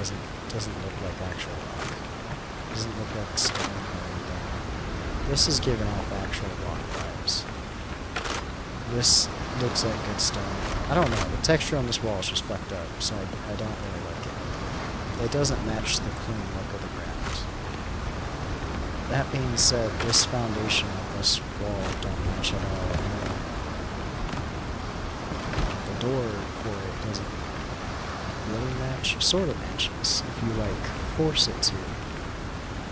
doesn't look like actual rock. It doesn't look like stone or anything. This is giving off actual rock vibes. This looks like good stone. I don't know, the texture on this wall is just fucked up, so I don't really like it. It doesn't match the clean look of the ground. That being said, this foundation of this wall don't match at all. The door for it doesn't really match. It sort of matches if you like force it to.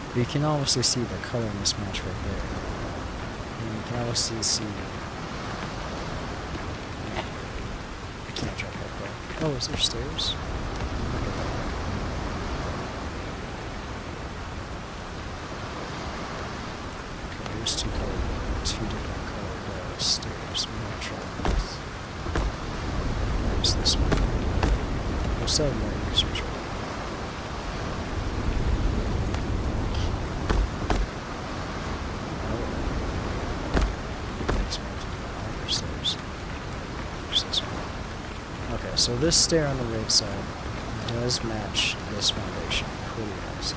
But you can obviously see the color mismatch right there. And you can obviously see. I can't jump up there. Oh, is there stairs? Look at that. Okay, there's two different colored stairs. I'm gonna try this. There's this one. We'll sell more research. Okay, so this stair on the right side does match this foundation pretty nice.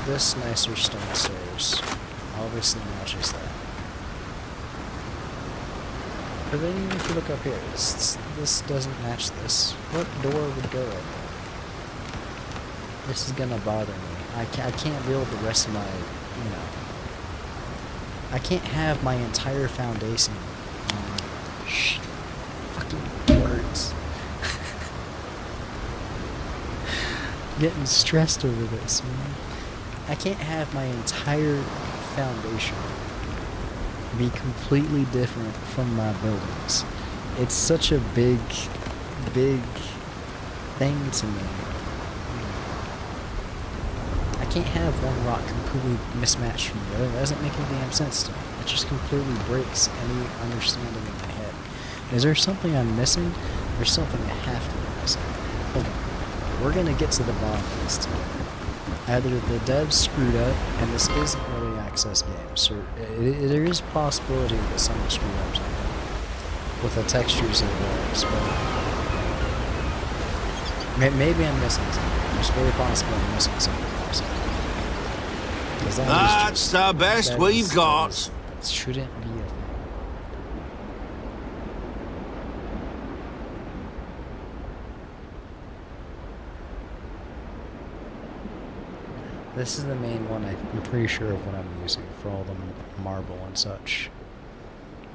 This nicer stone stairs obviously matches that. But then even if you look up here, this doesn't match this. What door would go right there? This is gonna bother me. I can't build the rest of my, I can't have my entire foundation. Shit. Fucking words. Getting stressed over this, man. I can't have my entire foundation be completely different from my buildings. It's such a big thing to me. I can't have one rock completely mismatched from the other. That doesn't make any damn sense to me. It just completely breaks any understanding in my head. Is there something I'm missing? There's something I have to be missing. Hold on. We're gonna get to the bottom of this together. Either the devs screwed up, and this is an early access game, so there is possibility that someone screwed up something with the textures of the walls, but maybe I'm missing something. It's very possible I'm missing something also. That's the best we've got. That shouldn't be a thing. This is the main one I'm pretty sure of what I'm using for all the marble and such.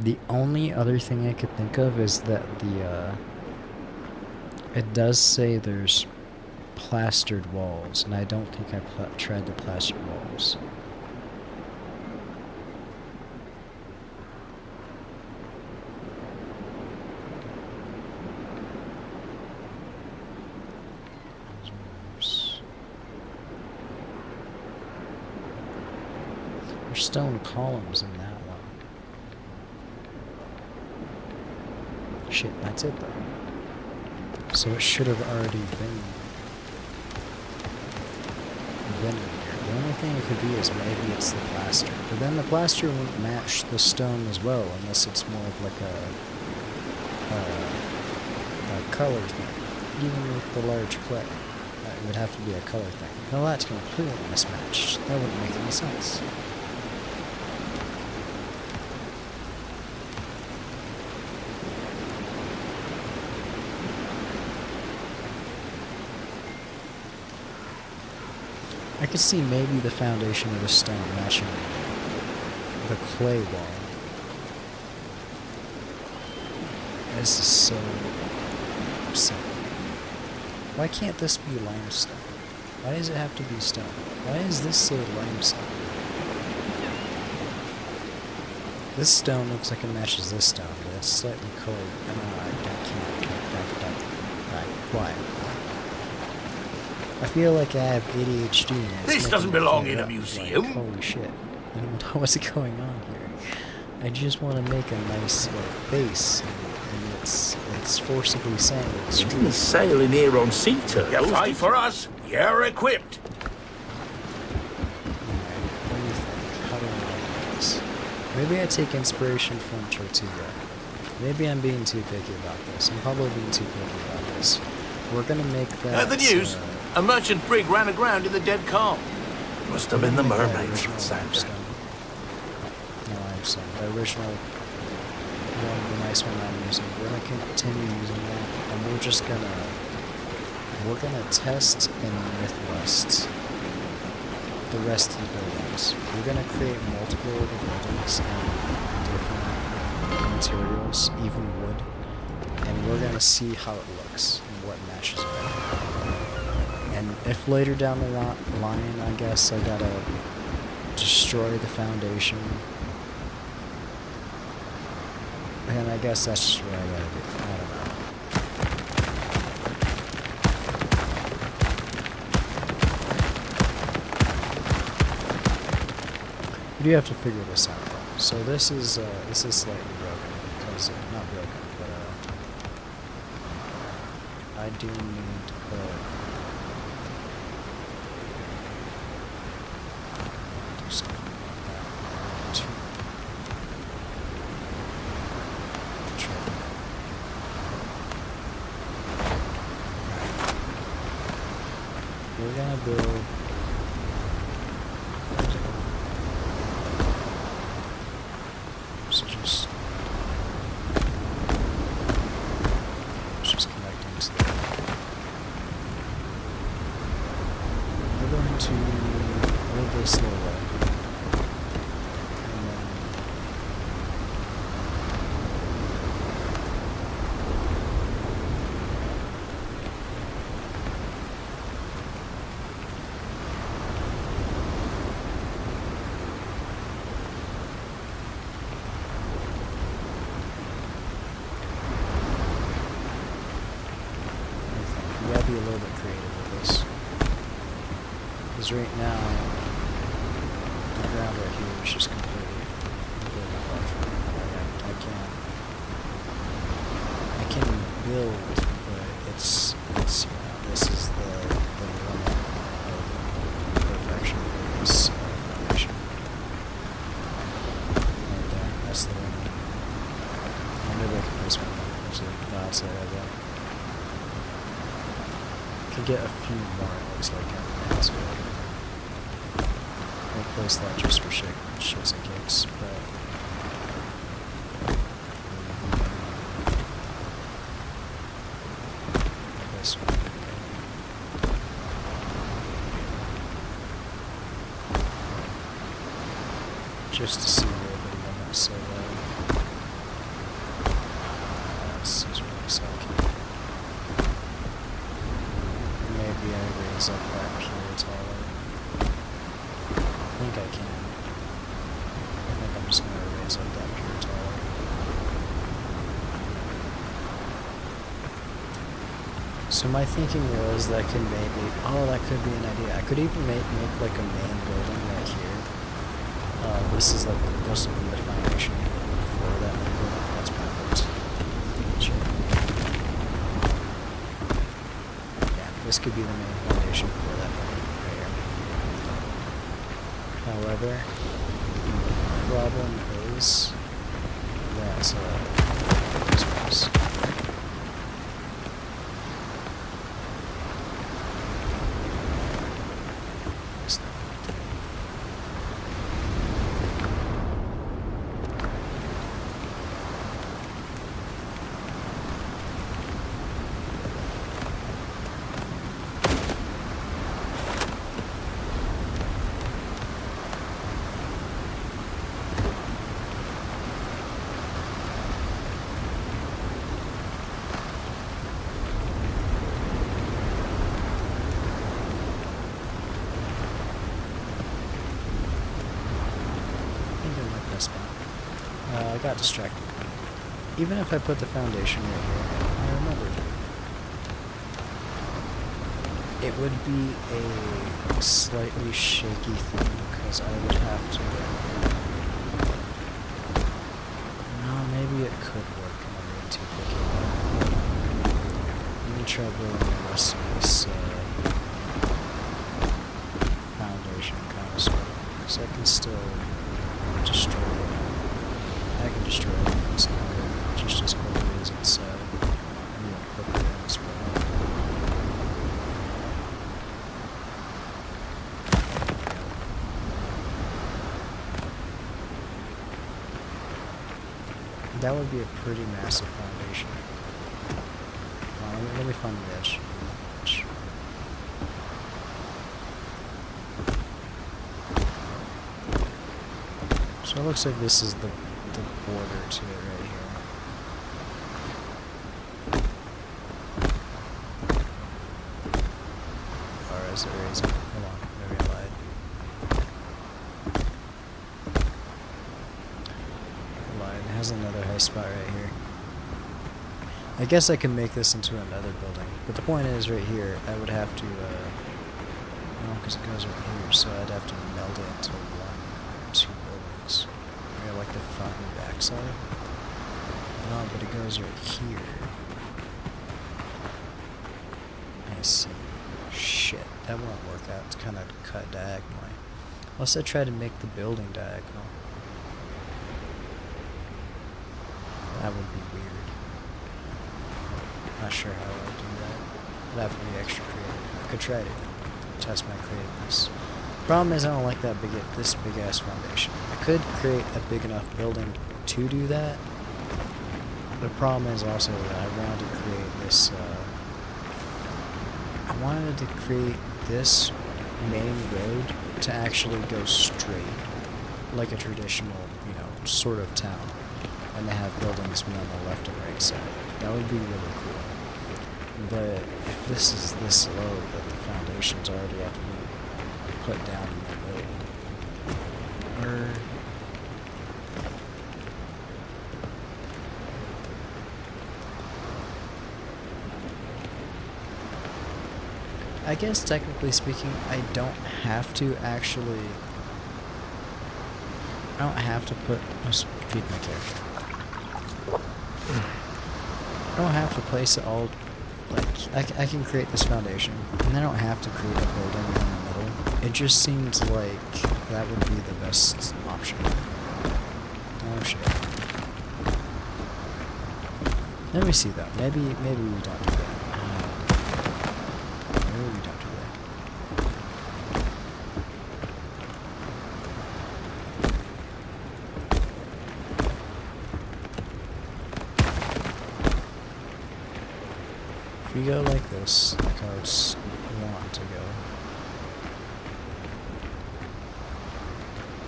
The only other thing I could think of is that it does say there's plastered walls, and I don't think I tried the plastered walls. There's stone columns in that one. Shit, that's it though. So it should have already been in here. The only thing it could be is maybe it's the plaster. But then the plaster won't match the stone as well, unless it's more of like a color thing. Even with the large clay, it would have to be a color thing. Well, that's completely mismatched. That wouldn't make any sense. I could see maybe the foundation of the stone matching the clay wall. This is so simple. Why can't this be limestone? Why does it have to be stone? Why does this say limestone? This stone looks like it matches this stone, but it's slightly colored. I can't. Why? I feel like I have ADHD. And This doesn't belong in a museum. Like, holy shit. I don't know what's going on here. I just want to make a nice base, and it's forcibly saying it's You didn't sail in here on sea turtles. You fight for us, you're equipped. Alright, what do you think? How do I like this? Maybe I take inspiration from Tortuga. Maybe I'm being too picky about this. I'm probably being too picky about this. We're gonna make that... The news. A merchant brig ran aground in the dead calm. Must have been the mermaids Original that sank her. limestone. No, limestone. The original one, the nice one I'm using. We're gonna continue using that, and we're gonna test and myth-rust the rest of the buildings. We're gonna create multiple buildings and different materials, even wood, and we're gonna see how it looks and what matches better. And if later down the line, I guess I gotta destroy the foundation, and I guess that's just what I gotta do. I don't know. We do have to figure this out though. So this is slightly broken because not broken, but I do need to put. Something like that. We're gonna build. So just connecting to the. going to a little bit slow roll. We gotta be a little bit creative with this. Because right now, the ground right here is just completely far from me. Like I can build, but it's you know, this is the limit of perfection for this foundation. Right there, that's the limit. Maybe I can place one more. There's a dot there, I bet. Could get a few more, it looks like, on the I'll place that just for shits and gigs, but this one. Just to see where the limits so this is really sucky. Maybe I raise up that pure taller. I think I can. I think I'm just going to raise up that pure taller. So my thinking was that could maybe, that could be an idea. I could even make like a main building right here. This is like, this will be the foundation for that main building. That's perfect. Sure. This could be the main foundation for that building right here. However, the problem is that this place. I got distracted. Even if I put the foundation right here, I remembered. It would be a slightly shaky thing because I would have to. No, maybe it could work. I'm not being too picky. Let me try building the rest of this foundation kind of sort of. Because I can still destroy it. I can destroy it. It's not good. Just as quickly as it's even quicker than it's That would be a pretty massive foundation. Let me find the edge. So it looks like this is the border to it right here. Or is it raising? Hold on, maybe I lied. It has another high spot right here. I guess I can make this into another building, but the point is right here, I would have to, no, because it goes right here, so I'd have to meld it into one or two buildings. Maybe like the front and back side. No, but it goes right here. I see. Shit, that won't work out. It's kind of cut diagonally. Unless I try to make the building diagonal. That would be weird. Not sure how I would do that. I'd have to be extra creative. I could try to test my creativeness. Problem is I don't like that this big ass foundation. I could create a big enough building to do that. The problem is also that I wanted to create this. I wanted to create this main road to actually go straight, like a traditional, you know, sort of town, and to have buildings be on the left and right side. That would be really cool. But if this is this low that the foundations already have to be put down in the middle, or I guess technically speaking, I don't have to put, feed my character. I don't have to place it all, like, I can create this foundation, and I don't have to create a building in the middle. It just seems like that would be the best option. Oh shit. Let me see though, maybe we don't do that. Maybe we don't do that. If we go like this, like how it's want to go,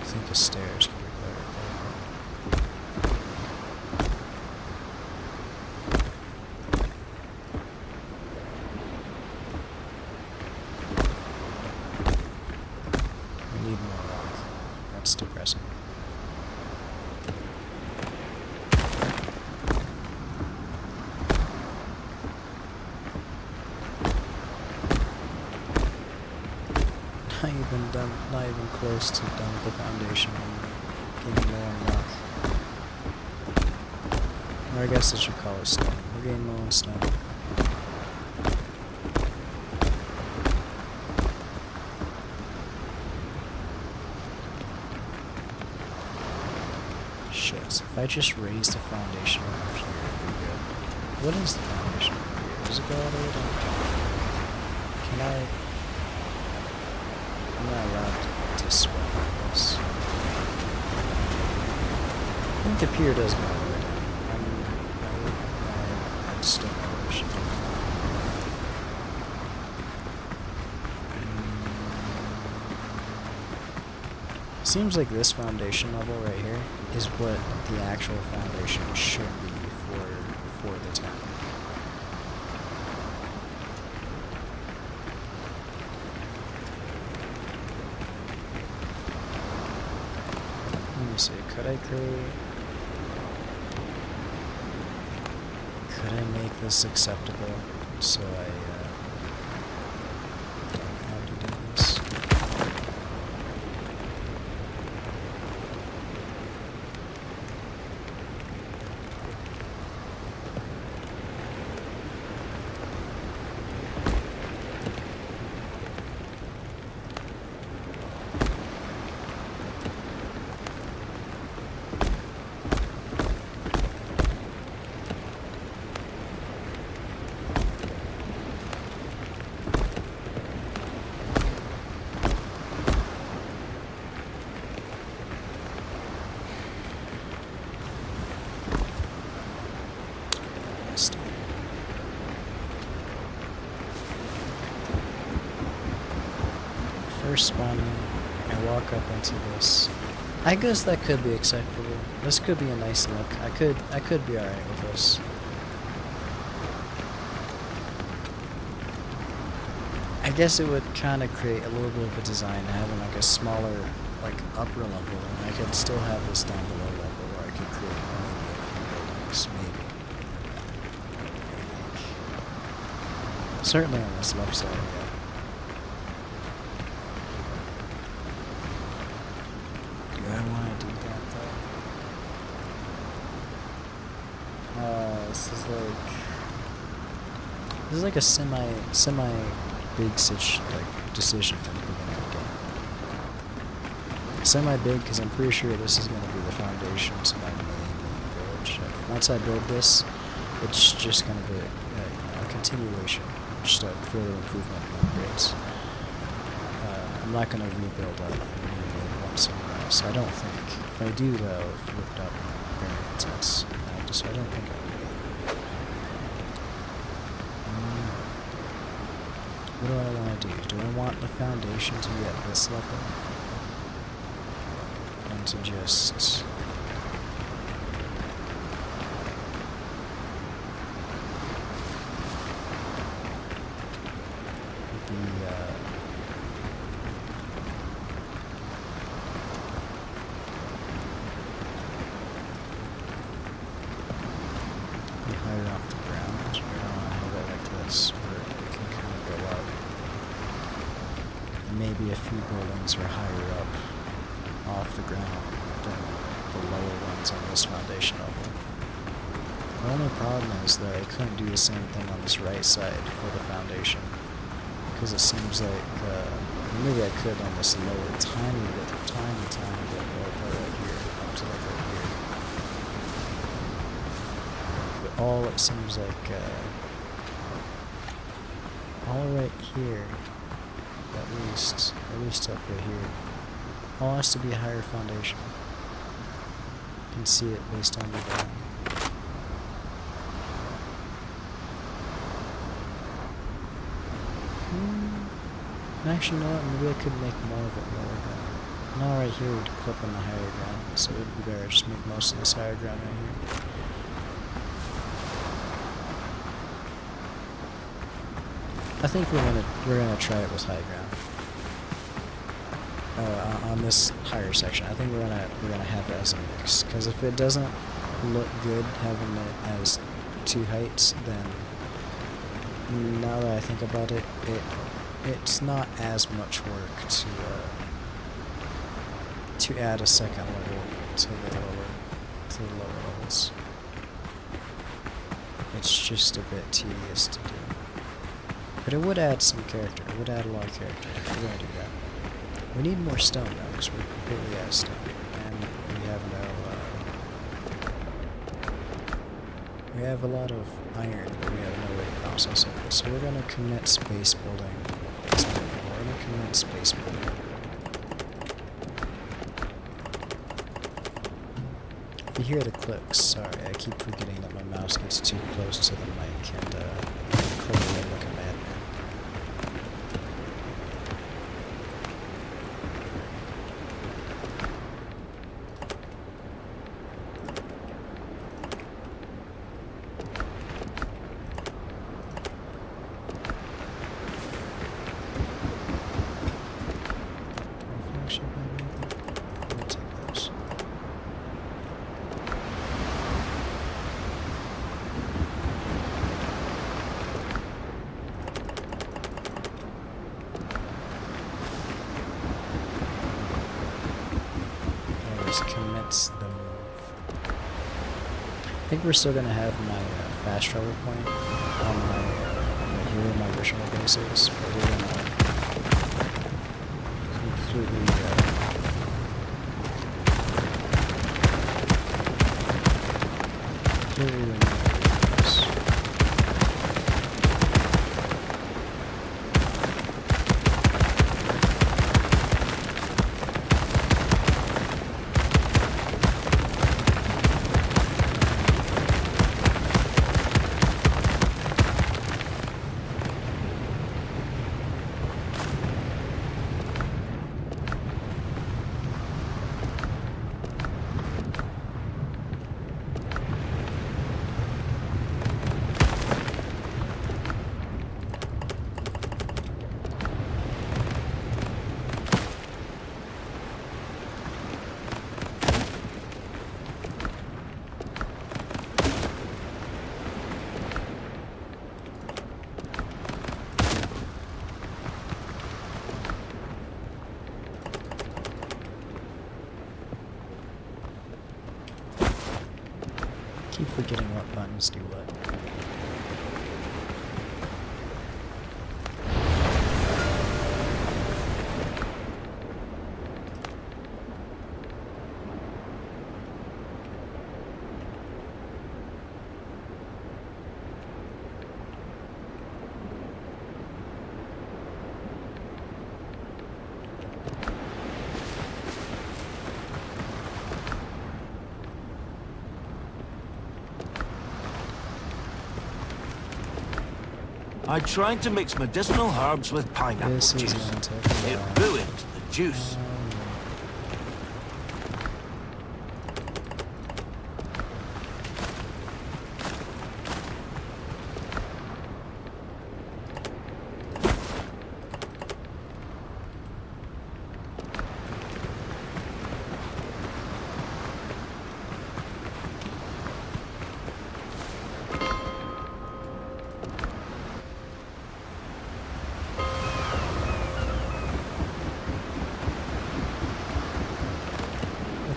I think the stairs can be better there. We need more rock. That's depressing. Not even close to done with the foundation. Getting low on rock. Or I guess I should call it stone. We're getting low on stone. Shit. If I just raise the foundation over here, we're good. What is the foundation over here? Does it go all the way down? Can I? I'm not allowed to sweat like this. I think the pier does go all the way down. I just don't know what I should do. Seems like this foundation level right here is what the actual foundation should be for the town. Let me see, could I make this acceptable so I don't have to do this? First spawning, I walk up into this. I guess that could be acceptable. This could be a nice look. I could be alright with this. I guess it would kind of create a little bit of a design having like a smaller, like upper level, and I could still have this down below level where I could create maybe a few buildings, maybe. Certainly on this left side, yeah. Do I want to do that though? This is like a semi big decision at the beginning of the game. Semi big because I'm pretty sure this is going to be the foundation to my main village. Once I build this, it's just going to be a continuation, just a further improvement and upgrades. I'm not going to rebuild up and rebuild one somewhere else. I don't think. If I do, though, if looked up very intense. So I don't think I will. What do I want to do? Do I want the foundation to be at this level? And to just... be higher off the ground, or I want to have it like this, where it can kind of go up. And maybe a few buildings are higher up off the ground than the lower ones on this foundation level. The only problem is that I couldn't do the same thing on this right side for the foundation, because it seems like, maybe I could on this lower tiny bit lower part right here, up to like right here. But all it seems like, all right here, at least up right here, all has to be a higher foundation. You can see it based on the ground. Actually, you know what? Maybe I could make more of it lower ground. Now right here we'd clip on the higher ground, so it'd be better just make most of this higher ground right here. I think we're gonna try it with high ground. On this higher section, I think we're gonna have it as a mix. Because if it doesn't look good having it as two heights, then now that I think about it, it's not as much work to add a second level to the lower levels. It's just a bit tedious to do. But it would add some character. It would add a lot of character. We're gonna do that. We need more stone though, because we're completely out of stone. And we have a lot of iron, but we have no way to process it. So we're gonna commit space building. We're gonna commit space building. If you hear the clicks, sorry, I keep forgetting that my mouse gets too close to the mic and click away like a madman. Commits the move. I think we're still gonna have my fast travel point on my here where my original base is, but we're gonna completely remove this. Keep forgetting what buttons do what. I tried to mix medicinal herbs with pineapple This is juice. gonna take a It while. ruined the juice.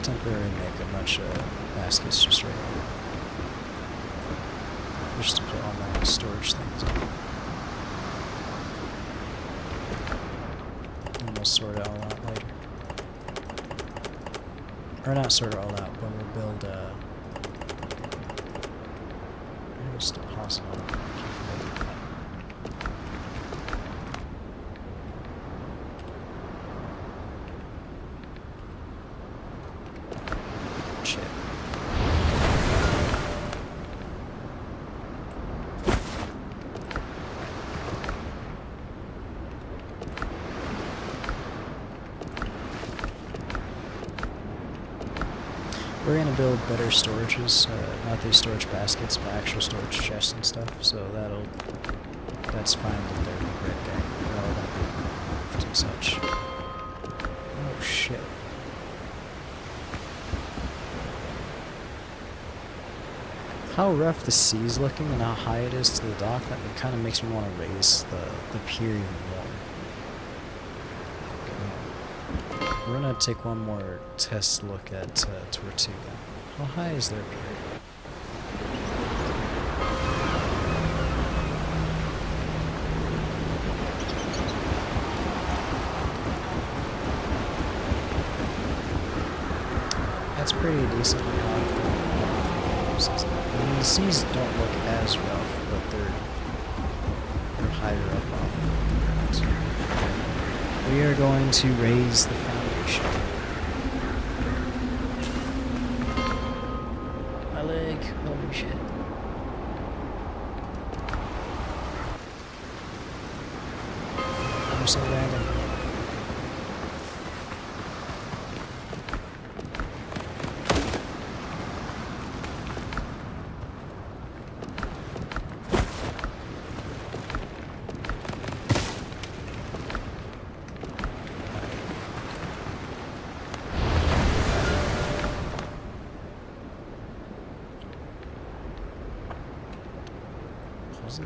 Temporarily make a bunch of baskets just right here. Just to put all my storage things in. And we'll sort it all out later. Or not sort it all out, but we'll build just deposit on it. Keep forgetting that. Shit. We're gonna build better storages, not these storage baskets, but actual storage chests and stuff. So that's fine that they're red gang. They're all gonna be moved and such. Oh shit. How rough the sea's looking and how high it is to the dock, that kind of makes me want to raise the pier even more. We're gonna take one more test look at Tortuga. How high is their pier? That's pretty decently off the seas. I mean, the seas don't look as rough, but they're higher up off the ground. We are going to raise the foundation. My leg, holy shit. I'm so random. Close it.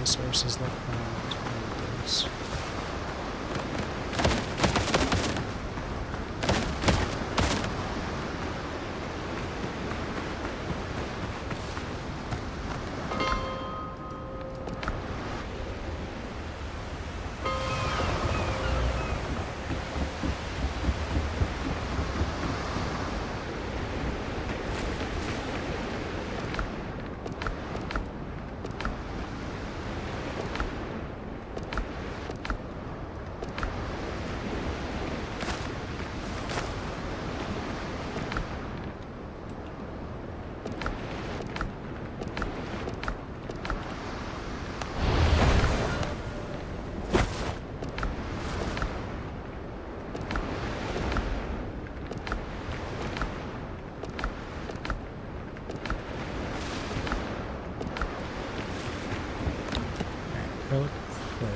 Resources left behind. Days. Real quick,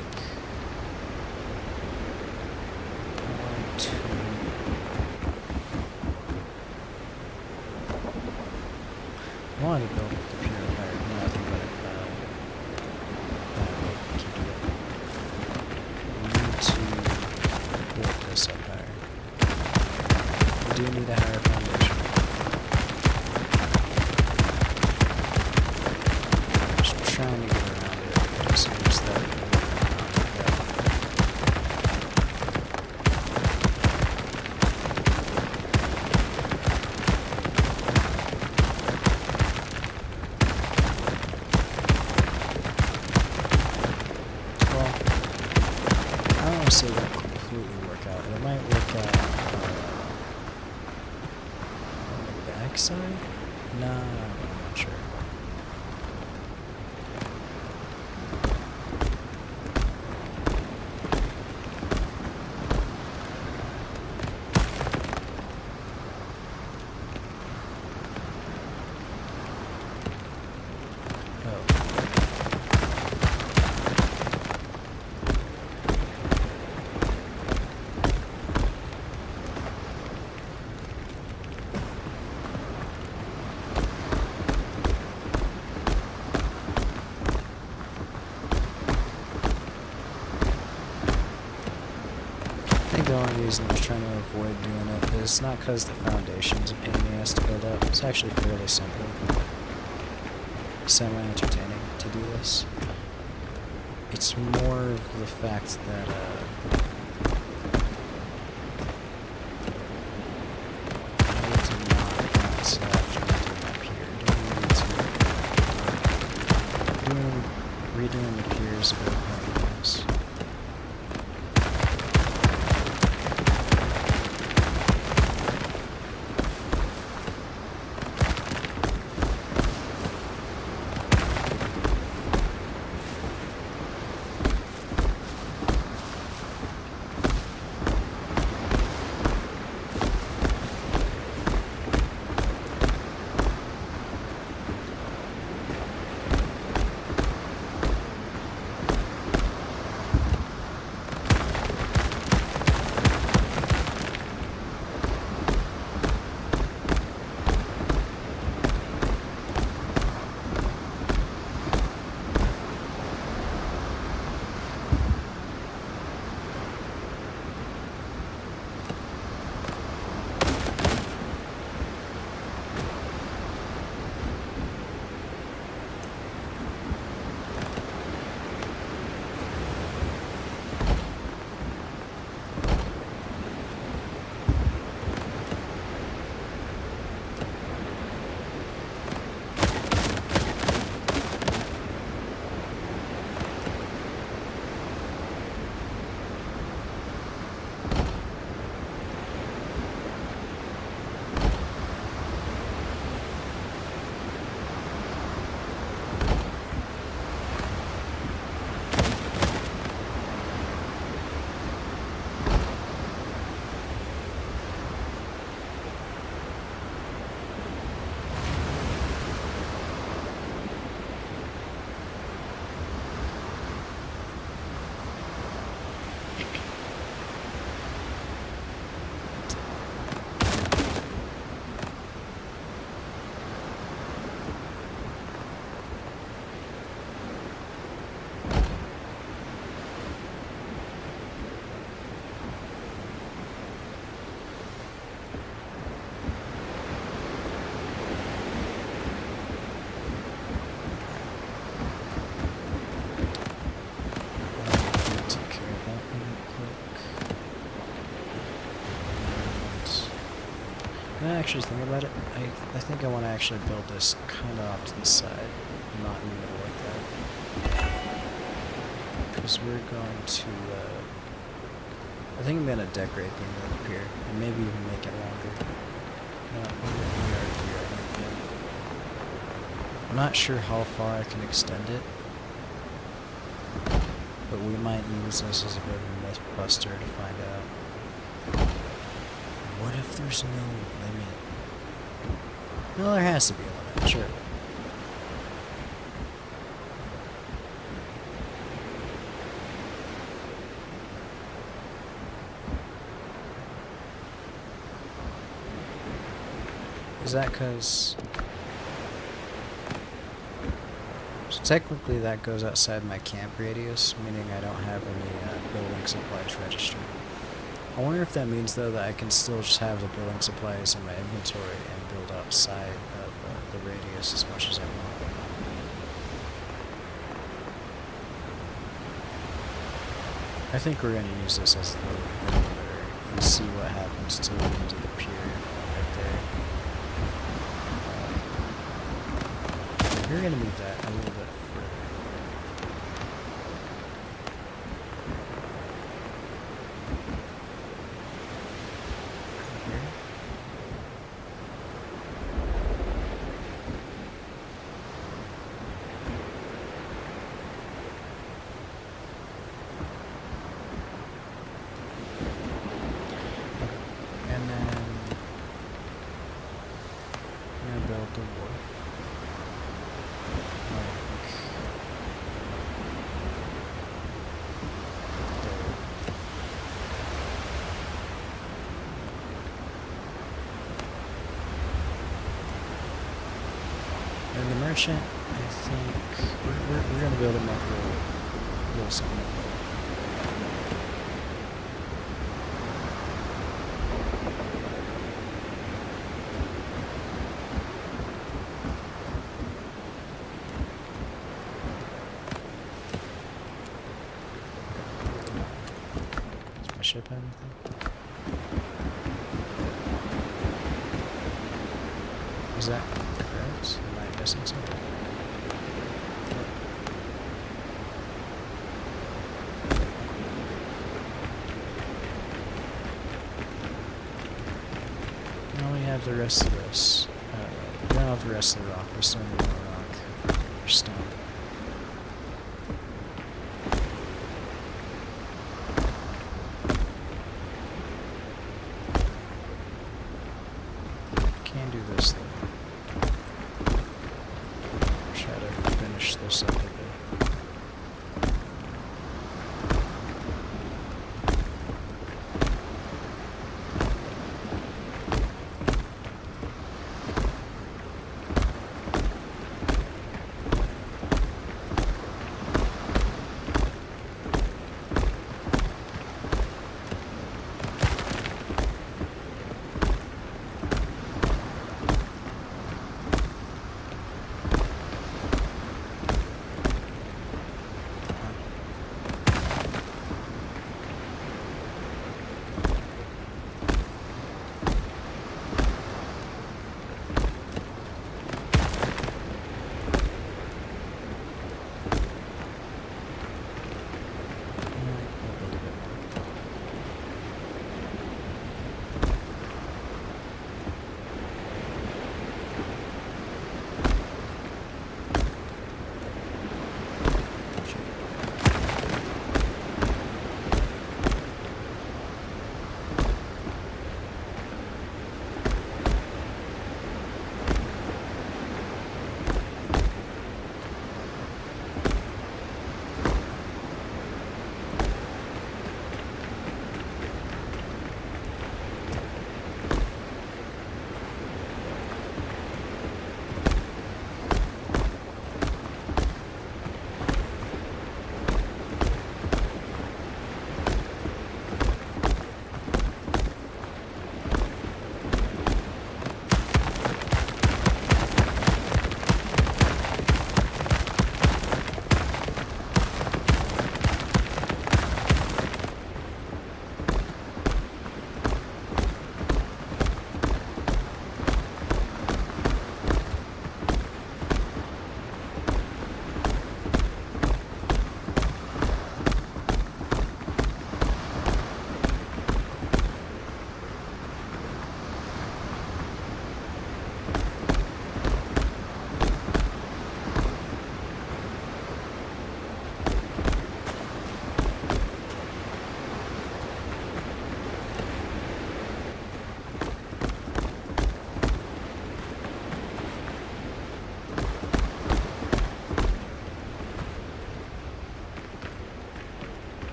I wanted to build the pier higher. No, I think that keep it. to build this up higher. We do need a higher foundation. Just trying to get around it. It seems that so it won't completely work out. It might work out on the back side? Nah, I'm not sure. The only reason I was trying to avoid doing it is not because the foundation's a pain in the ass to build up. It's actually fairly simple. Semi-entertaining to do this. It's more of the fact that, I need to not after doing up here. Redoing the piers a bit pointless. When I actually think about it, I think I want to actually build this kind of off to the side, not in the middle like that. Because we're going to, I think I'm going to decorate the end up here, and maybe even make it longer. I'm not sure how far I can extend it, but we might use this as a bit of a myth buster to find out. What if there's no limit? Well, there has to be a limit, sure. Is that because So technically that goes outside my camp radius, meaning I don't have any building supplies registered. I wonder if that means though that I can still just have the building supplies in my inventory and build outside of the radius as much as I want. I think we're going to use this as the limiter and see what happens till we get to the pier right there. We're going to move that a little bit further. Here. And then I'm going to build the wharf. And the merchant, I think we're going to build him like a little something. Does my ship have anything? Is that correct? Am I missing something? Now we have the rest of this. We don't have the rest of the rock. We still need more rock or stone. Can do this though. Try to finish this up a bit.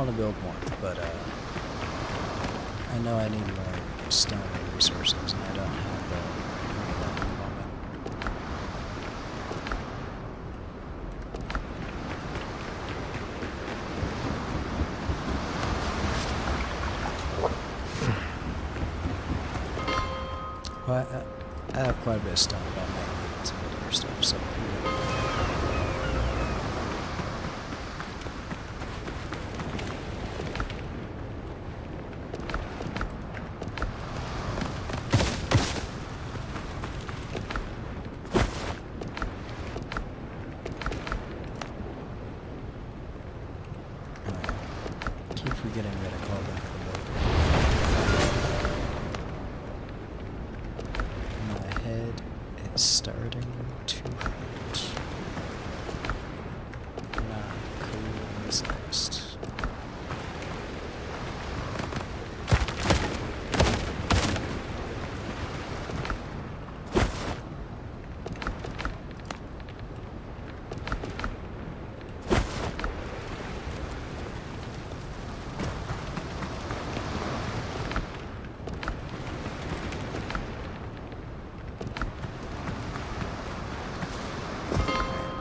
want to build more, but I know I need more stone and resources, and I don't have any of that at the moment. Well, I have quite a bit of stone, but I might need some other stuff, so... keep forgetting that I called back the loader. My head is starting to hurt. Not cool in the slightest.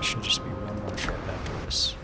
Should just be one more trip after this.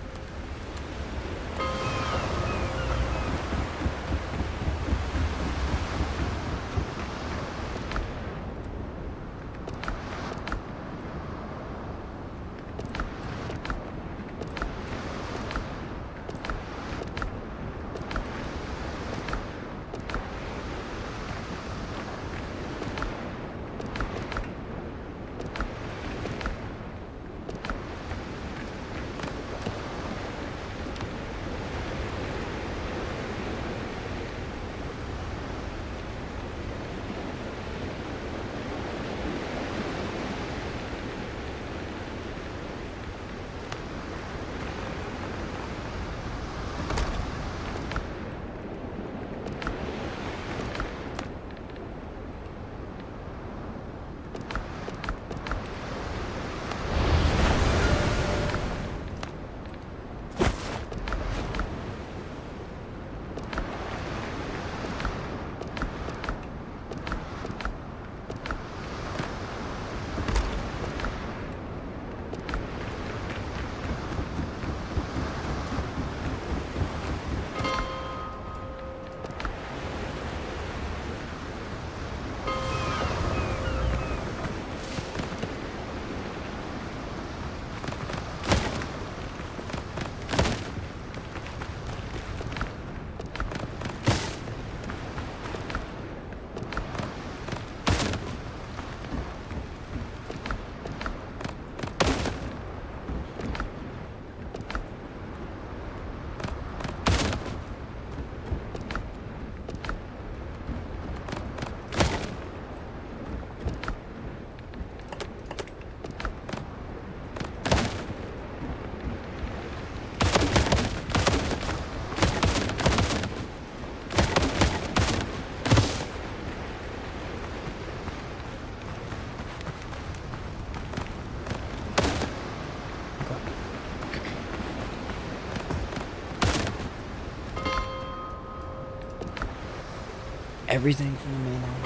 Everything from the main island.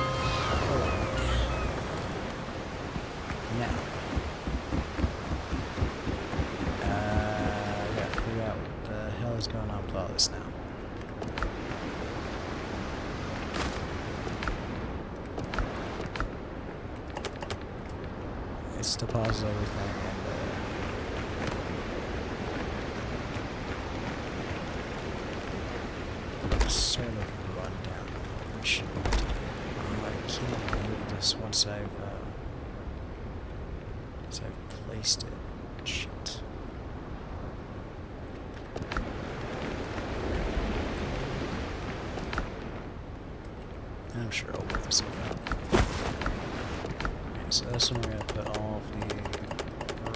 Now, I gotta figure out what the hell is going on with all this now. It's deposit everything and sort of run down. I can't move this once I've placed it. Shit. I'm sure I'll work this out. Okay, so this one we're gonna put all of the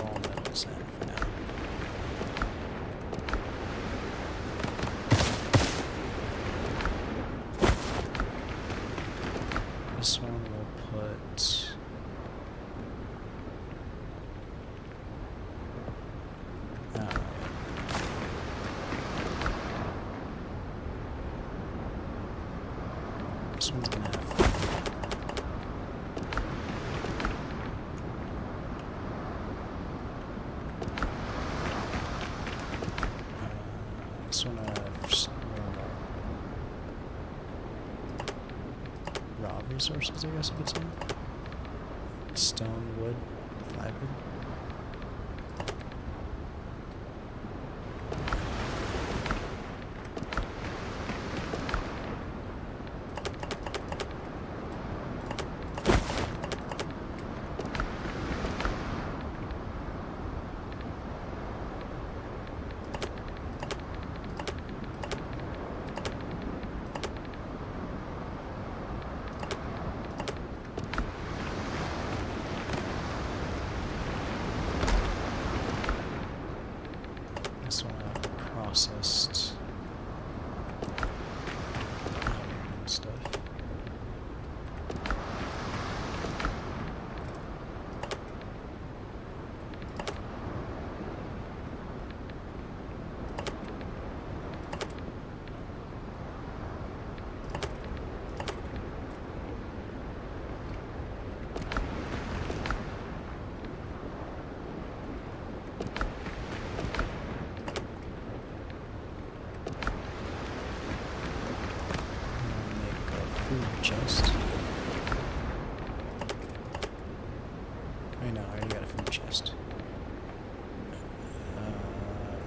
raw metals in for now. This one we'll put... This one's gonna have. This one raw resources, I guess, if it's in. Stone, wood, fiber. This one processed iron and stuff. Chest. I know, I already got a food chest.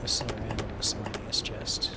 This is a random miscellaneous chest.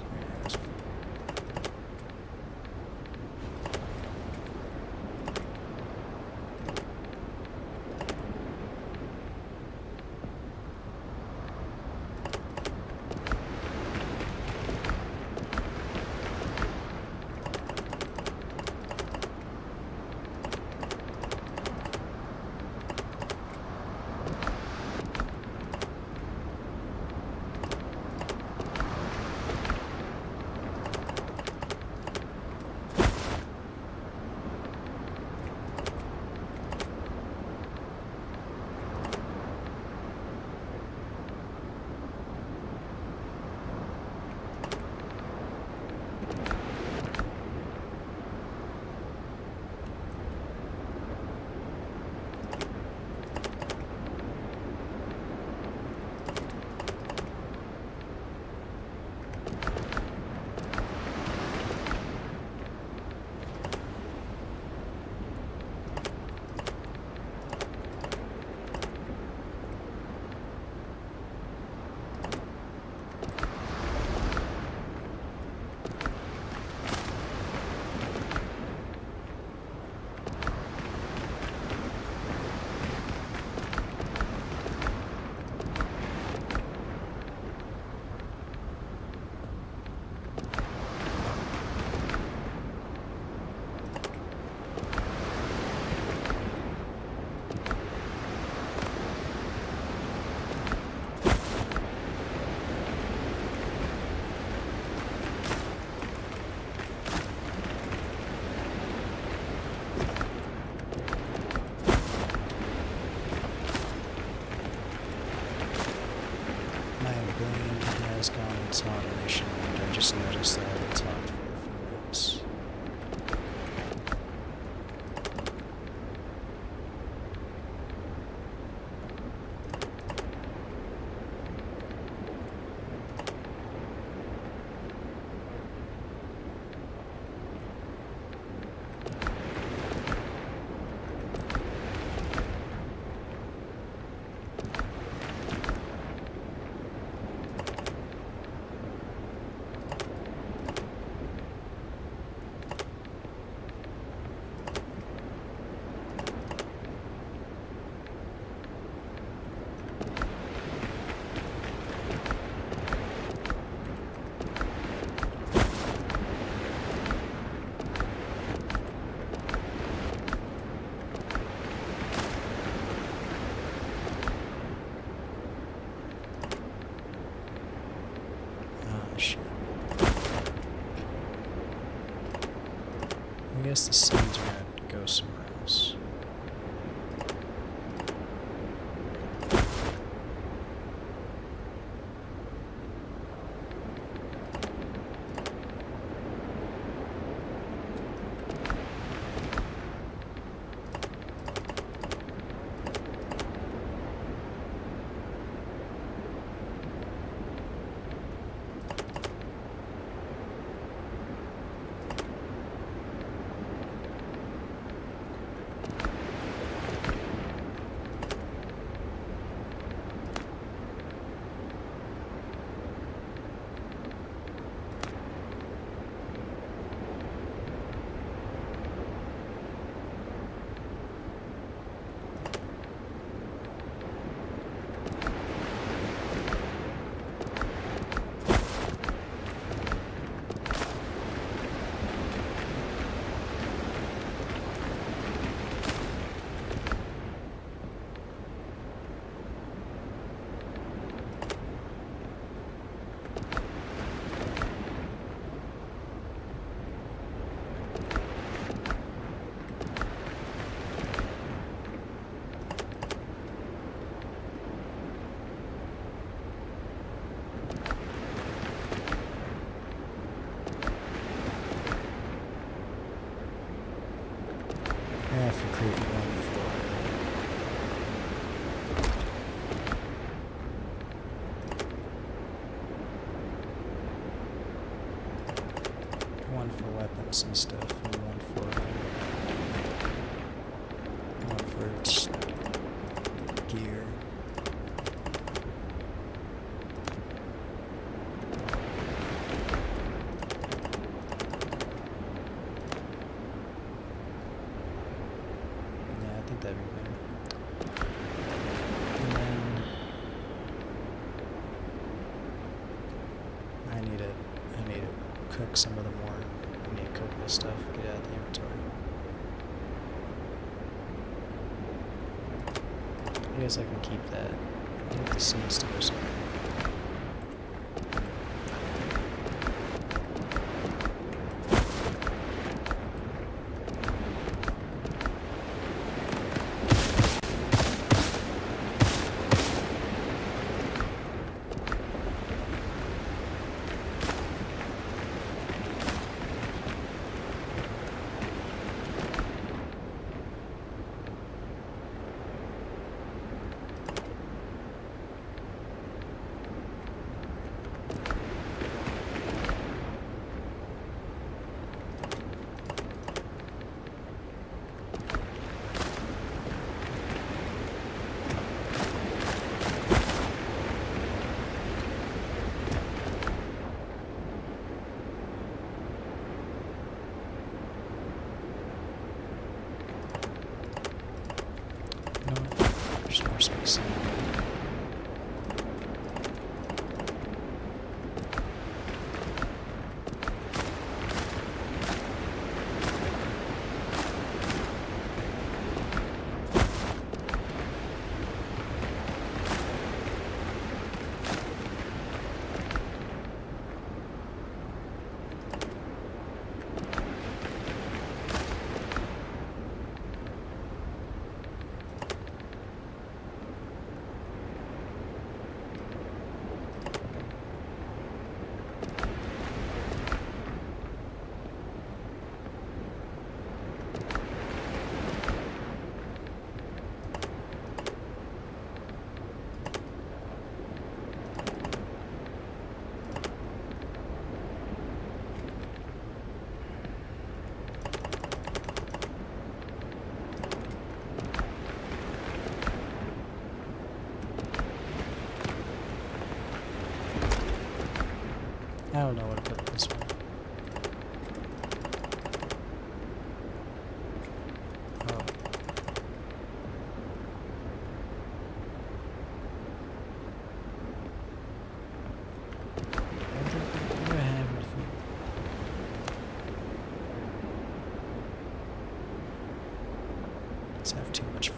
I have to create one for weapons and stuff, and one for just gear. Yeah, I think that'd be better. And then I need to cook some of the more. I need to cook this stuff, get it out of the inventory. I guess I can keep that. I think the seeds to go somewhere. No, there's more space in there. I don't know what to put this one. Oh. What do I have in food? Let's have too much food.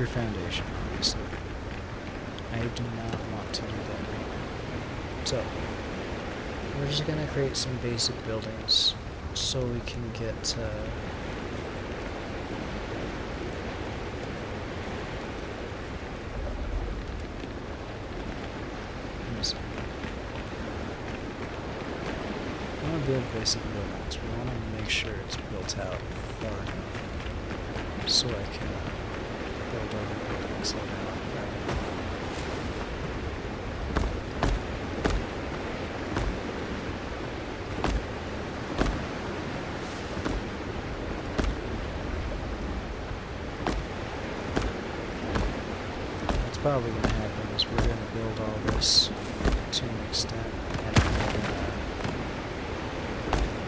foundation, obviously. I do not want to do that right now. So, we're just gonna create some basic buildings so we can get I want to build basic buildings. We want to make sure it's built out far enough so I can build other buildings later on. What's probably going to happen is we're going to build all this to an extent and then we're going to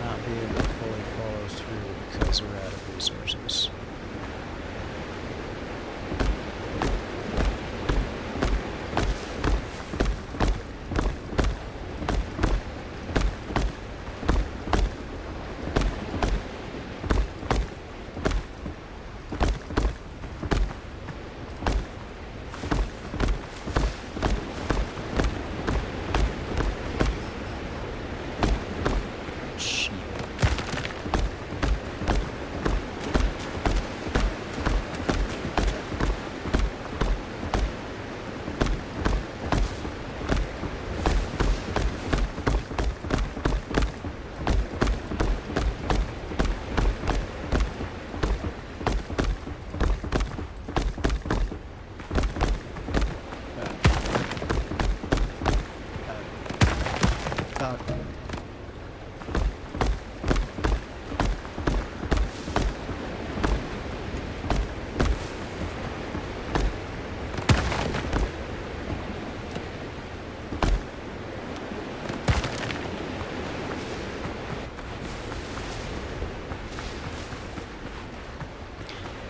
not be able to fully follow through because we're out of resources.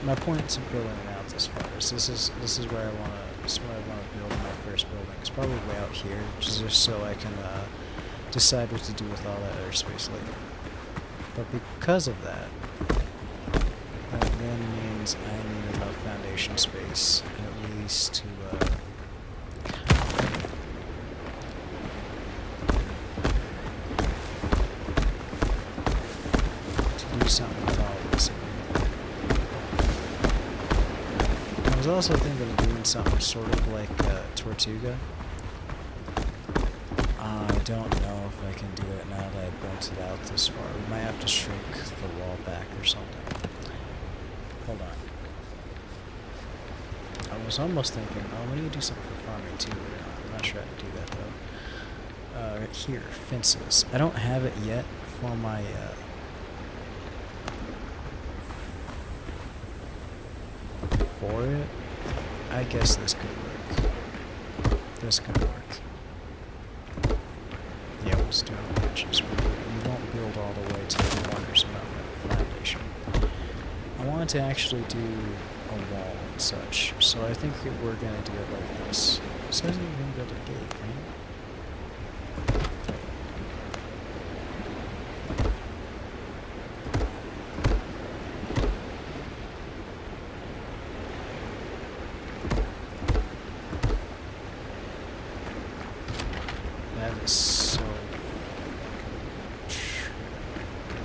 My point to building it out this far is this is where I want to build my first building. It's probably way out here, just so I can decide what to do with all that other space later. But because of that, that then means I need enough foundation space at least to do something with all of this. I was also thinking of doing something sort of like Tortuga. I don't know if I can do it now that I built it out this far. We might have to shrink the wall back or something. Hold on. I was almost thinking, oh, we need to do something for farming too. I'm not sure how to do that though. Right here, fences. I don't have it yet for my for it. I guess this could work. This could work. Yeah, we'll just do it in inches. We won't build all the way to the corners of the foundation. I wanted to actually do a wall and such, so I think that we're going to do it like this. It says that we're going to build a gate, right? That is so...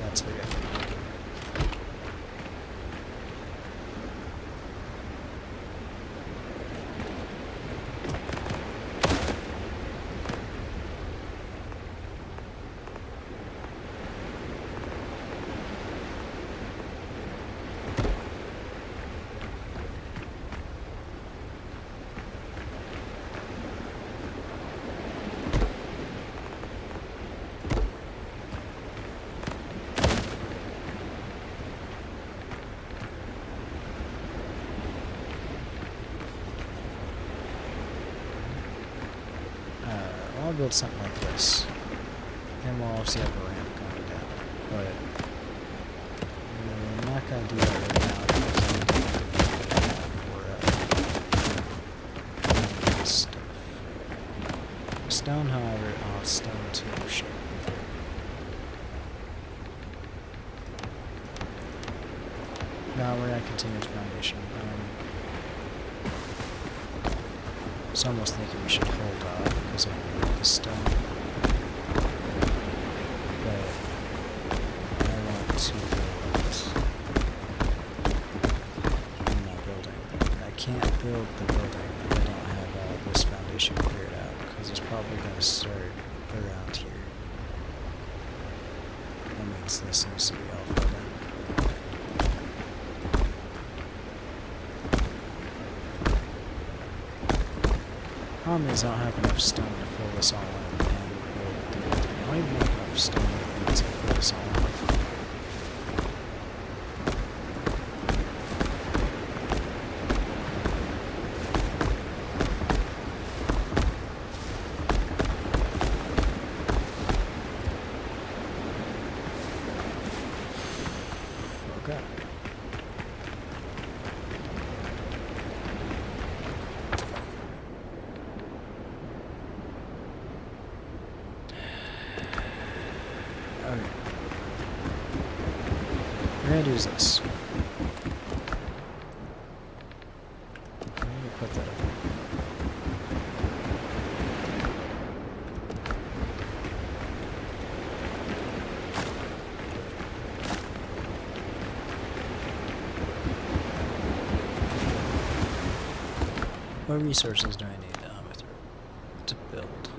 That's how you have to do it. I'll build something like this, and we'll obviously have a ramp going down, but I'm not going to do that right now because I need to for stuff. Stone, however, stone too, shit. No, we're going to continue with foundation. was almost thinking we should hold off because I need this stone. But I want to build in my building. And I can't build the building if I don't have all this foundation cleared out because it's probably going to start around here. That means this needs to be all filled in. Problem is I don't have enough stone to fill this all in and build the building. I don't even have enough stone to fill this all in. Okay. Okay. We're gonna do this. I'm gonna put that up here. What resources do I need to build?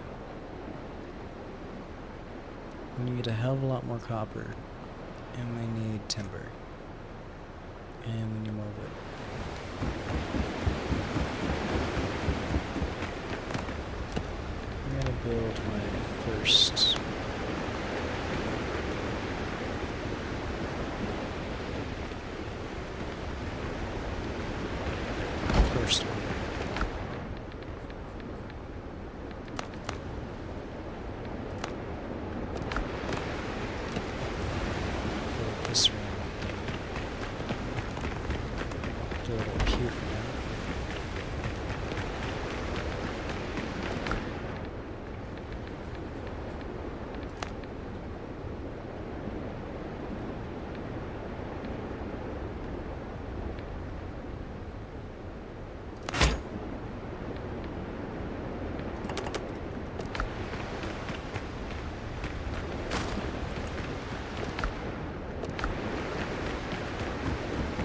We need a hell of a lot more copper, and we need timber, and we need more wood. I'm gonna build my first one. This random thing. Do it up here for now.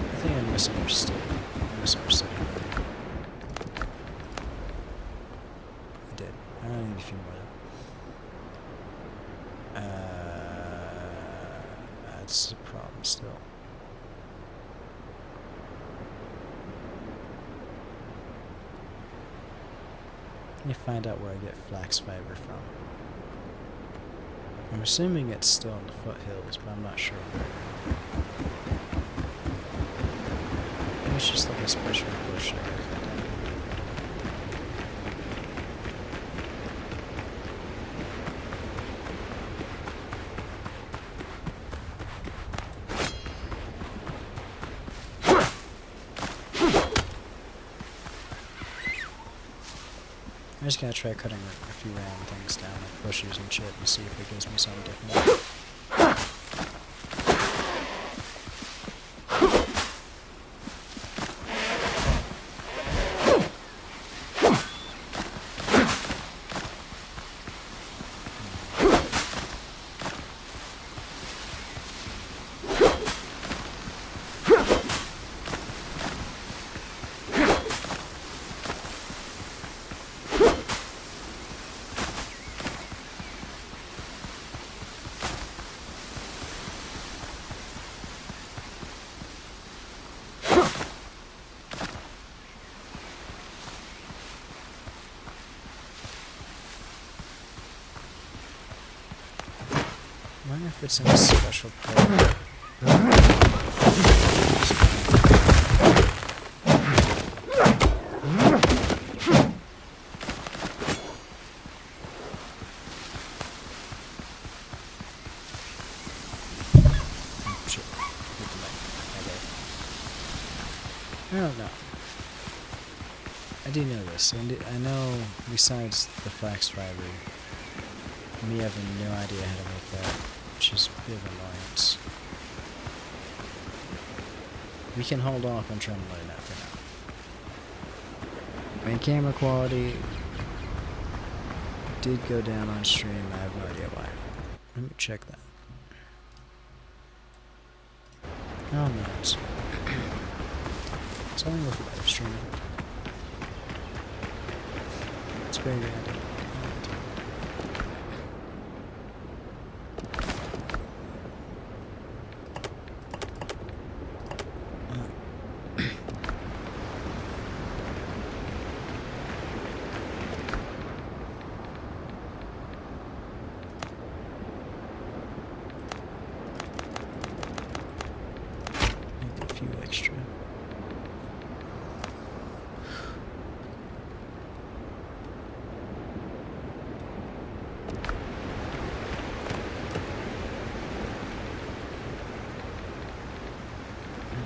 I think I misunderstood. I did. I only need a few more though. That's the problem still. Let me find out where I get flax fiber from. I'm assuming it's still in the foothills, but I'm not sure where. It's just like a special bush I gotta cut down. I'm just gonna try cutting a few random things down, like bushes and shit, and see if it gives me something different. I wonder if it's in a special part. I don't know. I do know this, and I know besides the flax fiber, me having no idea how to make that, which is a bit of an annoyance. We can hold off on trying to learn that for now. My camera quality did go down on stream. I have no idea why. Let me check that. Oh no, it's only with live streaming. It's very random. Extra.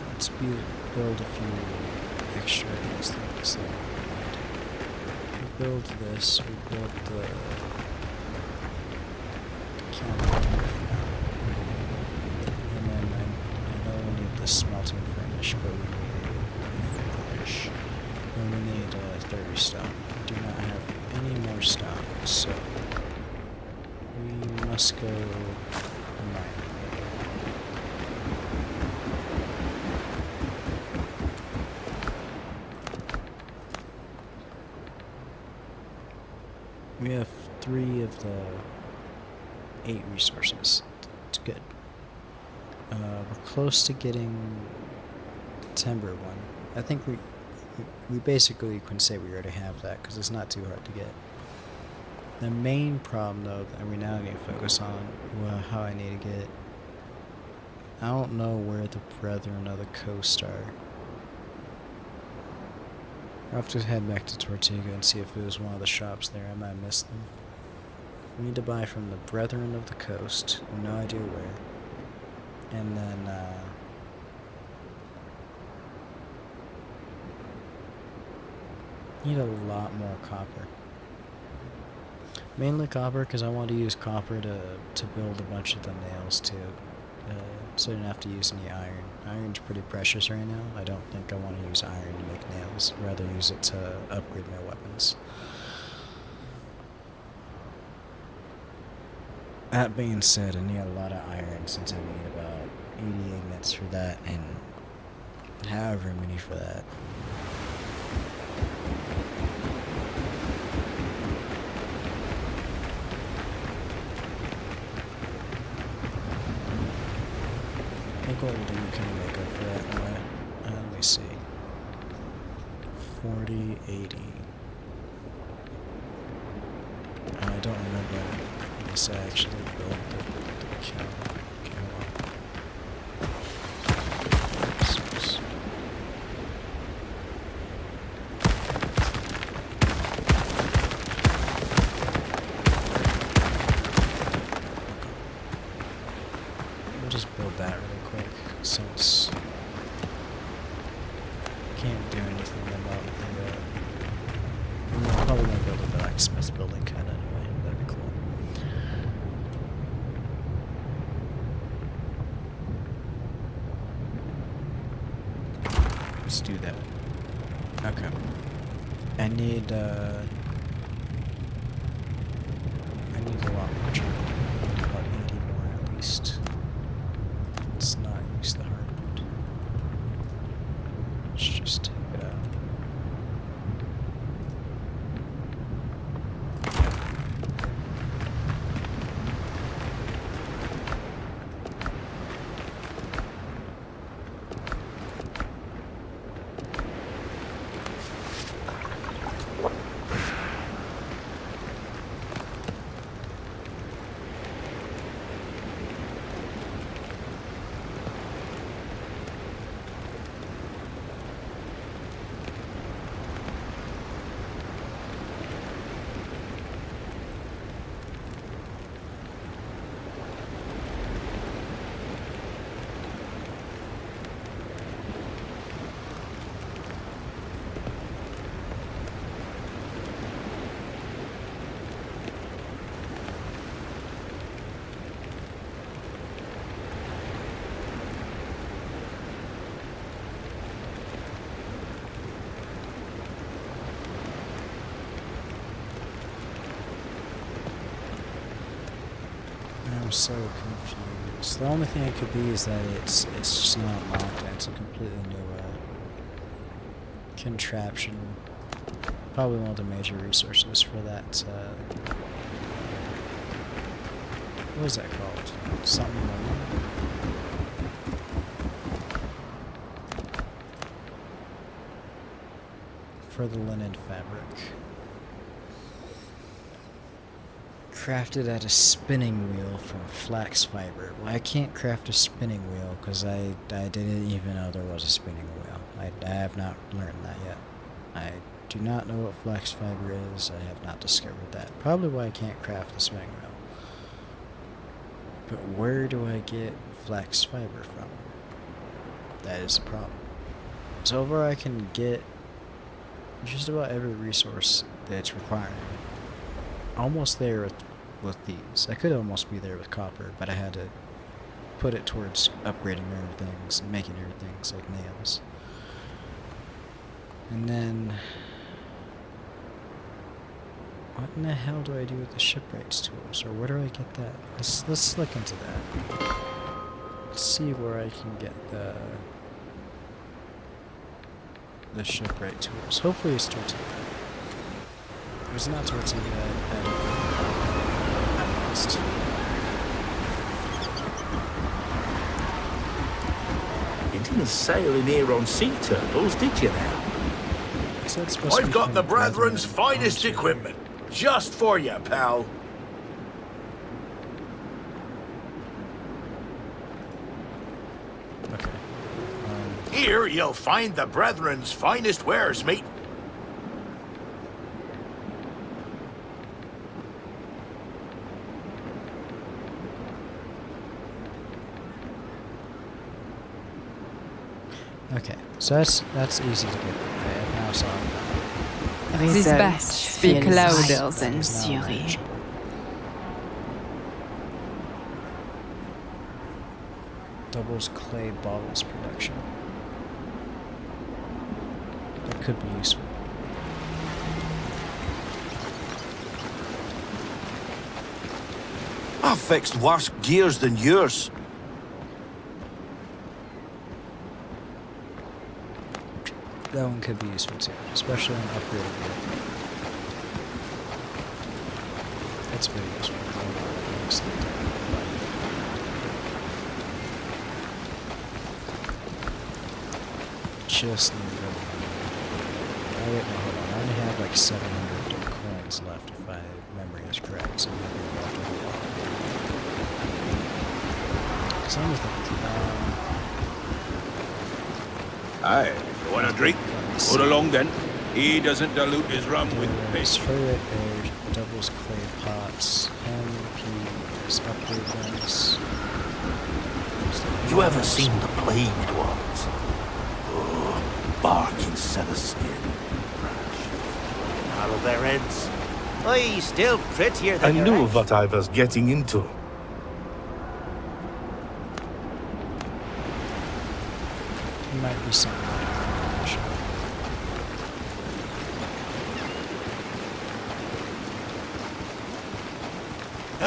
Let's build a few extra things that we build this, we build the counter for now. And then I know we need the smelting furnace, but we need furnace. And we need 30 stone. We do not have any more stone, so we must go mine. We have 3 of the 8 resources. It's good. We're close to getting the timber one. I think we basically can say we already have that because it's not too hard to get. The main problem though that we now need to focus on, well, how I need to get. I don't know where the Brethren of the Coast are. I'll have to head back to Tortuga and see if it was one of the shops there. I might have missed them. We need to buy from the Brethren of the Coast. No idea where. And then, need a lot more copper. Mainly copper, because I want to use copper to build a bunch of the nails too. So I don't have to use any iron. Iron's pretty precious right now. I don't think I want to use iron to make nails. I'd rather use it to upgrade my weapons. That being said, I need a lot of iron since I need about 80 ingots for that and however many for that. I think what we'll do can make up for that anyway. Let me see. 40, 80. I don't remember unless I actually built the camera. We'll just build that really quick since I can't do anything about the I'm probably gonna build a blacksmith building kinda anyway. That'd be cool. Let's do that. Okay. I need a lot more charcoal. About 80 more at least. Let's not use the hardwood. Let's just take it out. I'm so confused. The only thing it could be is that it's just not locked and it's a completely new contraption. Probably one of the major resources for that. What is that called? Something like that. For the linen fabric. Crafted at a spinning wheel from flax fiber. Well, I can't craft a spinning wheel because I didn't even know there was a spinning wheel. I have not learned that yet. I do not know what flax fiber is. I have not discovered that. Probably why I can't craft a spinning wheel. But where do I get flax fiber from? That is a problem. So far I can get just about every resource that's required. Almost there with these. I could almost be there with copper, but I had to put it towards upgrading everything and making everything like nails. And then what in the hell do I do with the shipwrights tools, or where do I get that? Let's look into that. Let's see where I can get the shipwright tools. Hopefully it's tortilla. If it's not tortilla, I lost. You didn't sail in here on sea turtles, did you now? I've got the Brethren's finest equipment. Just for you, pal. Okay. Here you'll find the Brethren's finest wares, mate. Okay, so that's easy to get. I have now solved that. This batch speak louder than It's now Siri. manageable. Doubles clay bottles production. That could be useful. I've fixed worse gears than yours. That one could be useful too, especially when upgrading it. That's very useful. Just need to. Oh wait, no, hold on. I only have like 700 coins left if my memory is correct, so maybe we'll have to hold on. Because I'm Aye. You want a drink? Put along then. He doesn't dilute his rum with piss. Straight air, doubles clay pots, hem, peas, upgrade guns. You ever seen the plagued ones? Oh, bark instead of skin. Out of their heads. Aye, still prettier I than your knew ex. what I was getting into. There might be some information.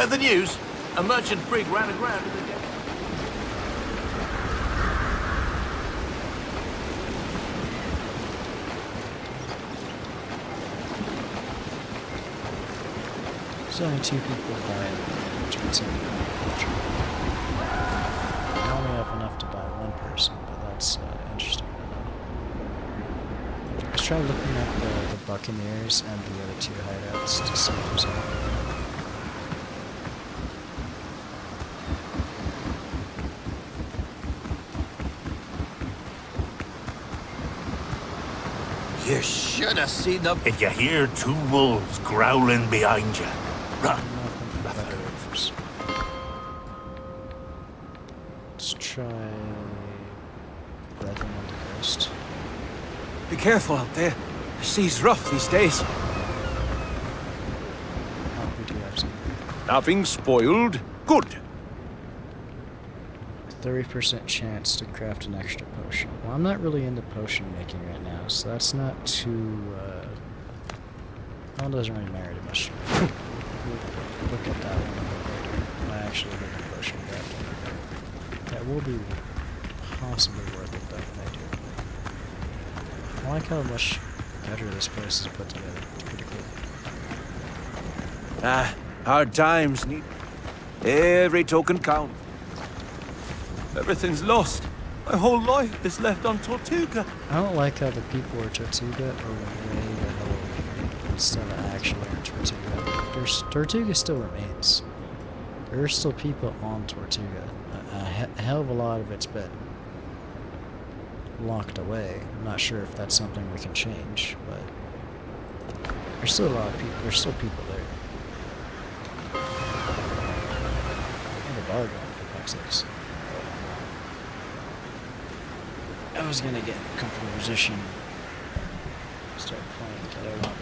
The news. A merchant brig ran aground in the day. There's only 2 people buying merchants in agriculture. I only have enough to buy 1 person, but that's interesting to know. Let's try looking at the Buccaneers and the other 2 hideouts to see if there's anything. You should have seen them. If you hear 2 wolves growling behind you, run. Nothing but better offers. Let's try Brethren on the Coast. Be careful out there. The sea's rough these days. Oh, we do have some. Nothing spoiled. Good. 30% chance to craft an extra potion. Well, I'm not really into potion making right now, so that's not too, well, it doesn't really matter too much. We'll look at that one a little later. actually get a potion crafting. That will be possibly worth it though if I do. I like how much better this place is put together. It's pretty cool. Hard times need every token count. Everything's lost. My whole life is left on Tortuga. I don't like how the people of Tortuga are way the hell over here instead of actually on Tortuga. Tortuga still remains. There are still people on Tortuga. A hell of a lot of it's been locked away. I'm not sure if that's something we can change, but there's still a lot of people. There's still people there. And a bar going for fuck's sakes. I was gonna get in a comfortable position, start playing, get a lot more.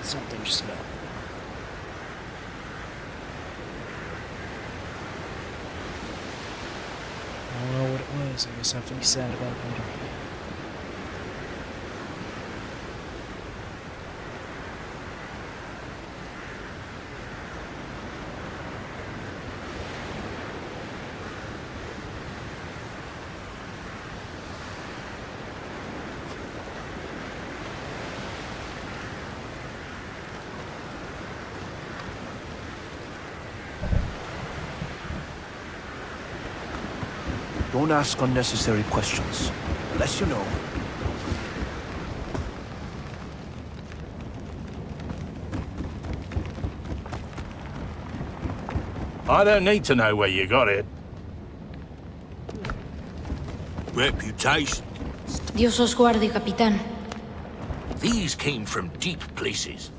Something just fell. I don't know what it was. I guess I have to be sad about it later. Don't ask unnecessary questions, unless you know. I don't need to know where you got it. Reputation. Dios os guarde, capitán. These came from deep places.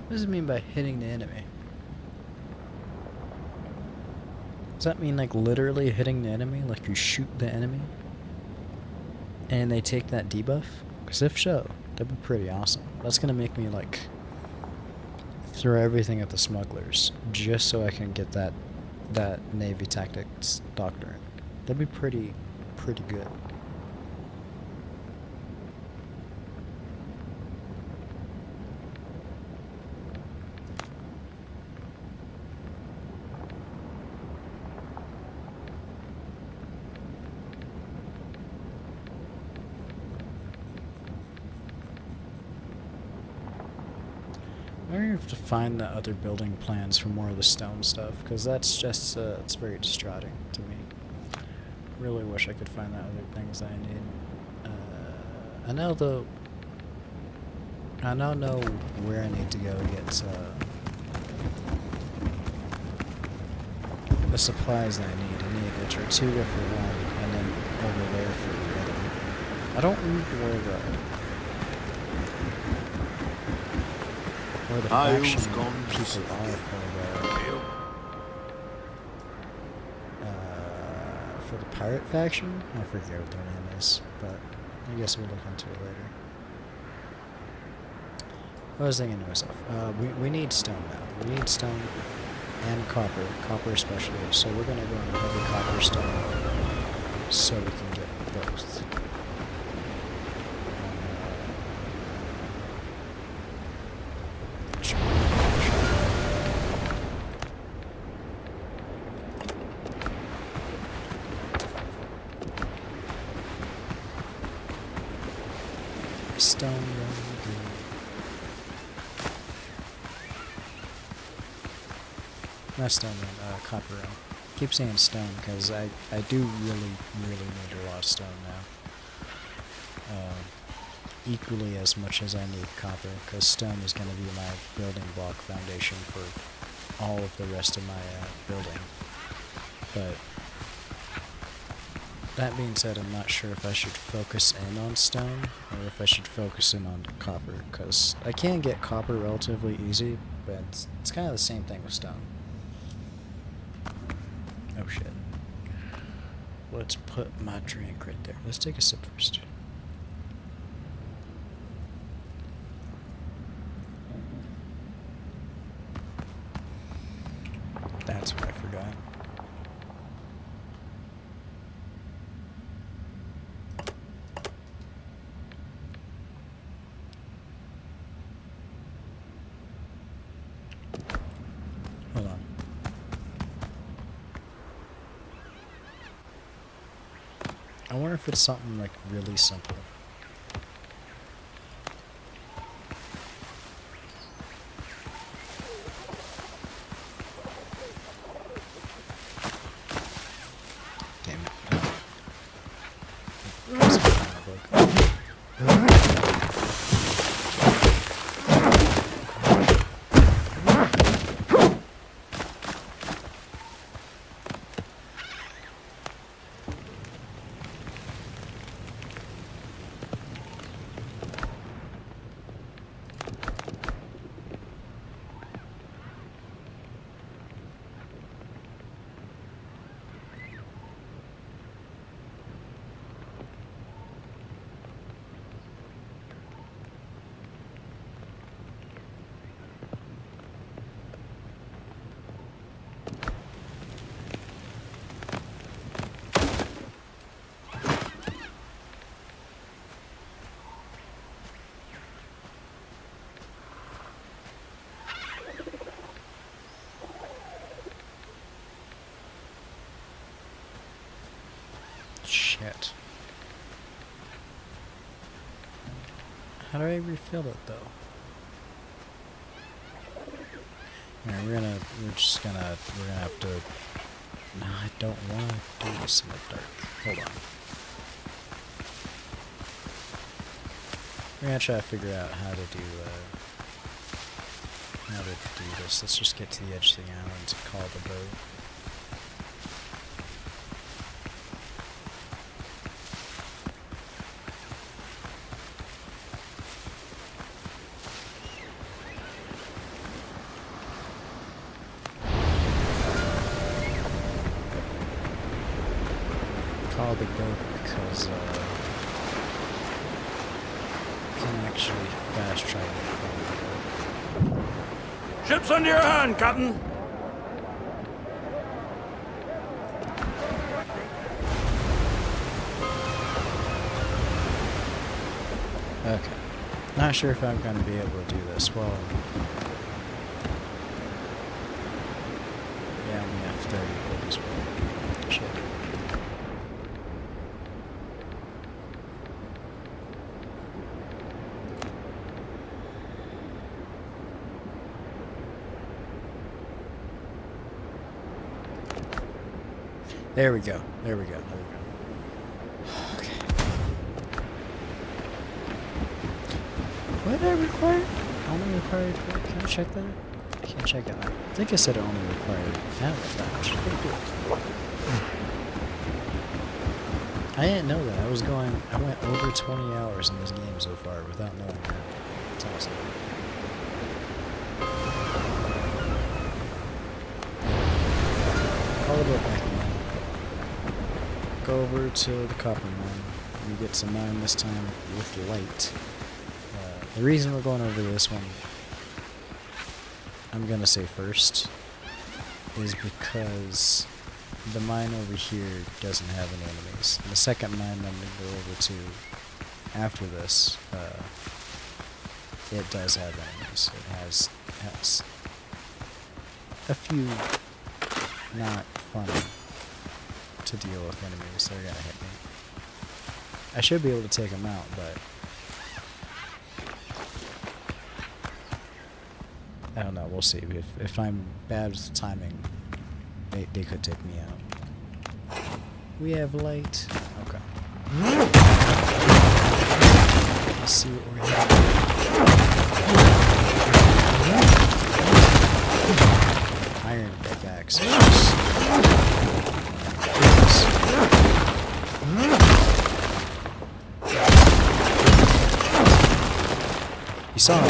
What does it mean by hitting the enemy? Does that mean like literally hitting the enemy? Like you shoot the enemy? And they take that debuff? Because if so, that'd be pretty awesome. That's gonna make me like throw everything at the smugglers just so I can get that Navy Tactics Doctrine. That'd be pretty good. I have to find the other building plans for more of the stone stuff, because that's just, it's very distraughting to me. Really wish I could find the other things that I need. I now know where I need to go get, the supplies that I need. I need a Tortuga for one, and then over there for the other. I don't remember where the faction people are for the pirate faction. I forget what their name is, but I guess we'll look into it later. I was thinking to myself, we need stone now. We need stone and copper especially. So we're gonna go on a heavy copper stone so we can get both. stone run good. Not stone run, copper run. Keep saying stone because I do really need a lot of stone now. Equally as much as I need copper, because stone is going to be my building block foundation for all of the rest of my building. But that being said, I'm not sure if I should focus in on stone or if I should focus in on copper, because I can get copper relatively easy, but it's kind of the same thing with stone. Oh shit. Let's put my drink right there. Let's take a sip first. That's what I forgot. Hold on. I wonder if it's something like really simple. Damn it. That's a comic book. Shit. How do I refill it though? Alright, we're gonna have to. No, I don't want to do this in the dark. Hold on. We're gonna try to figure out how to do this. Let's just get to the edge of the island to call the boat. Call the boat because can actually fast travel from the boat. Ship's under your hand, Captain. Okay. Not sure if I'm going to be able to do this. Well, yeah, I only have 30 bullets. Shit. There we go. There we go. There we go. Okay. What did I require? Only required. Can I check that? I can't check it. I think I said it only required that much. Pretty cool. I didn't know that. I went over 20 hours in this game so far without knowing that. It's awesome. All about back in. Go over to the copper mine. We get some mine this time with light. The reason we're going over this one, I'm gonna say first, is because the mine over here doesn't have any enemies. And the second mine I'm gonna go over to after this, it does have enemies. It has a few not fun to deal with enemies. They're gonna hit me. I should be able to take them out, but I don't know. We'll see. If I'm bad with timing, they could take me out. We have light. Okay. Let's see what we're having. Iron pickaxe. You saw it.